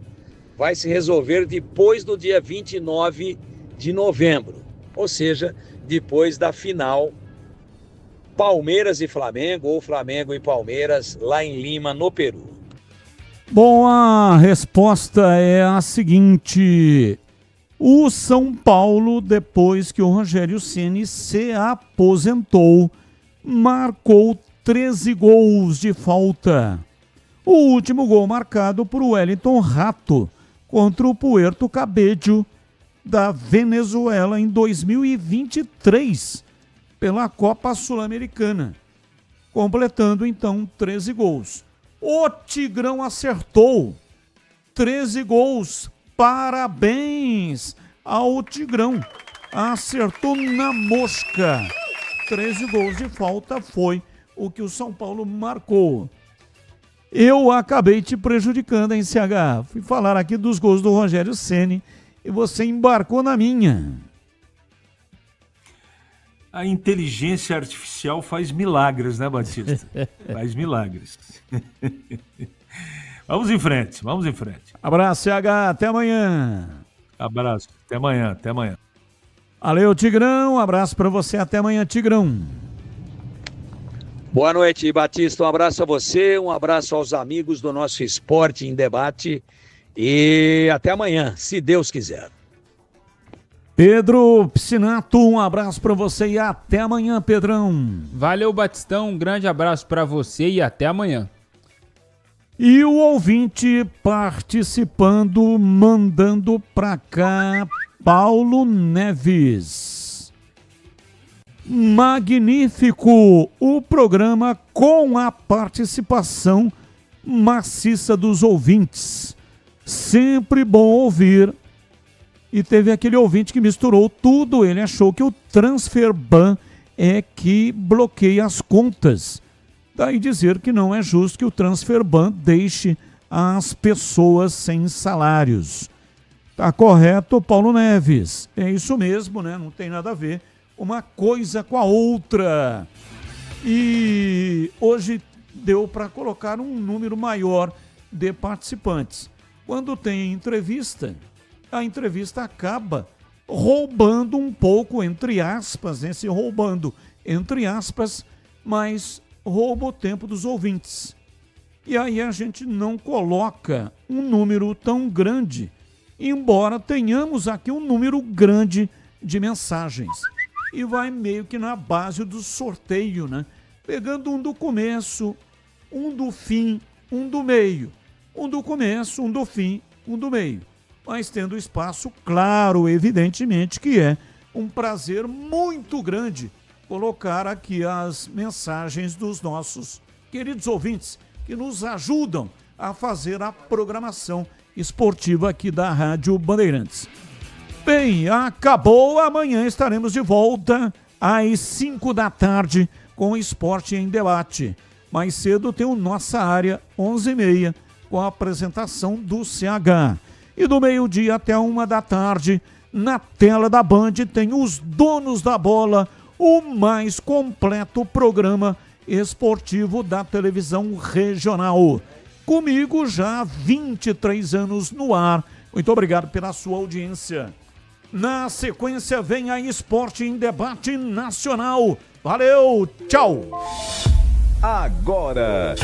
vai se resolver depois do dia 29 de novembro, ou seja, depois da final Palmeiras e Flamengo, ou Flamengo e Palmeiras, lá em Lima, no Peru. Bom, a resposta é a seguinte: o São Paulo, depois que o Rogério Ceni se aposentou, marcou 13 gols de falta. O último gol marcado por Wellington Rato contra o Puerto Cabello da Venezuela em 2023 pela Copa Sul-Americana, completando então 13 gols. O Tigrão acertou 13 gols. Parabéns ao Tigrão. Acertou na mosca. 13 gols de falta foi o que o São Paulo marcou. Eu acabei te prejudicando, hein, CH? Fui falar aqui dos gols do Rogério Ceni e você embarcou na minha. A inteligência artificial faz milagres, né, Batista? Faz milagres. Vamos em frente, vamos em frente. Abraço, CH, até amanhã. Abraço, até amanhã, até amanhã. Valeu, Tigrão, abraço pra você, até amanhã, Tigrão. Boa noite, Batista, um abraço a você, um abraço aos amigos do nosso Esporte em Debate e até amanhã, se Deus quiser. Pedro Piscinato, um abraço para você e até amanhã, Pedrão. Valeu, Batistão, um grande abraço para você e até amanhã. E o ouvinte participando, mandando para cá, Paulo Neves. Magnífico o programa com a participação maciça dos ouvintes. Sempre bom ouvir. E teve aquele ouvinte que misturou tudo. Ele achou que o Transferban é que bloqueia as contas. Daí dizer que não é justo que o Transferban deixe as pessoas sem salários. Tá correto, Paulo Neves. É isso mesmo, né? Não tem nada a ver uma coisa com a outra. E hoje deu para colocar um número maior de participantes. Quando tem entrevista, a entrevista acaba roubando um pouco, entre aspas, né? Se roubando, entre aspas, mas rouba o tempo dos ouvintes. E aí a gente não coloca um número tão grande, embora tenhamos aqui um número grande de mensagens. E vai meio que na base do sorteio, né? Pegando um do começo, um do fim um do meio, um do começo, um do fim, um do meio. Mas tendo espaço, claro, evidentemente, que é um prazer muito grande colocar aqui as mensagens dos nossos queridos ouvintes que nos ajudam a fazer a programação esportiva aqui da Rádio Bandeirantes. Bem, acabou. Amanhã estaremos de volta às 5 da tarde com o Esporte em Debate. Mais cedo tem o Nossa Área, 11h30, com a apresentação do CH. E do meio-dia até 1 da tarde, na tela da Band, tem os Donos da Bola, o mais completo programa esportivo da televisão regional. Comigo já há 23 anos no ar. Muito obrigado pela sua audiência. Na sequência vem a Esporte em Debate Nacional. Valeu, tchau! Agora,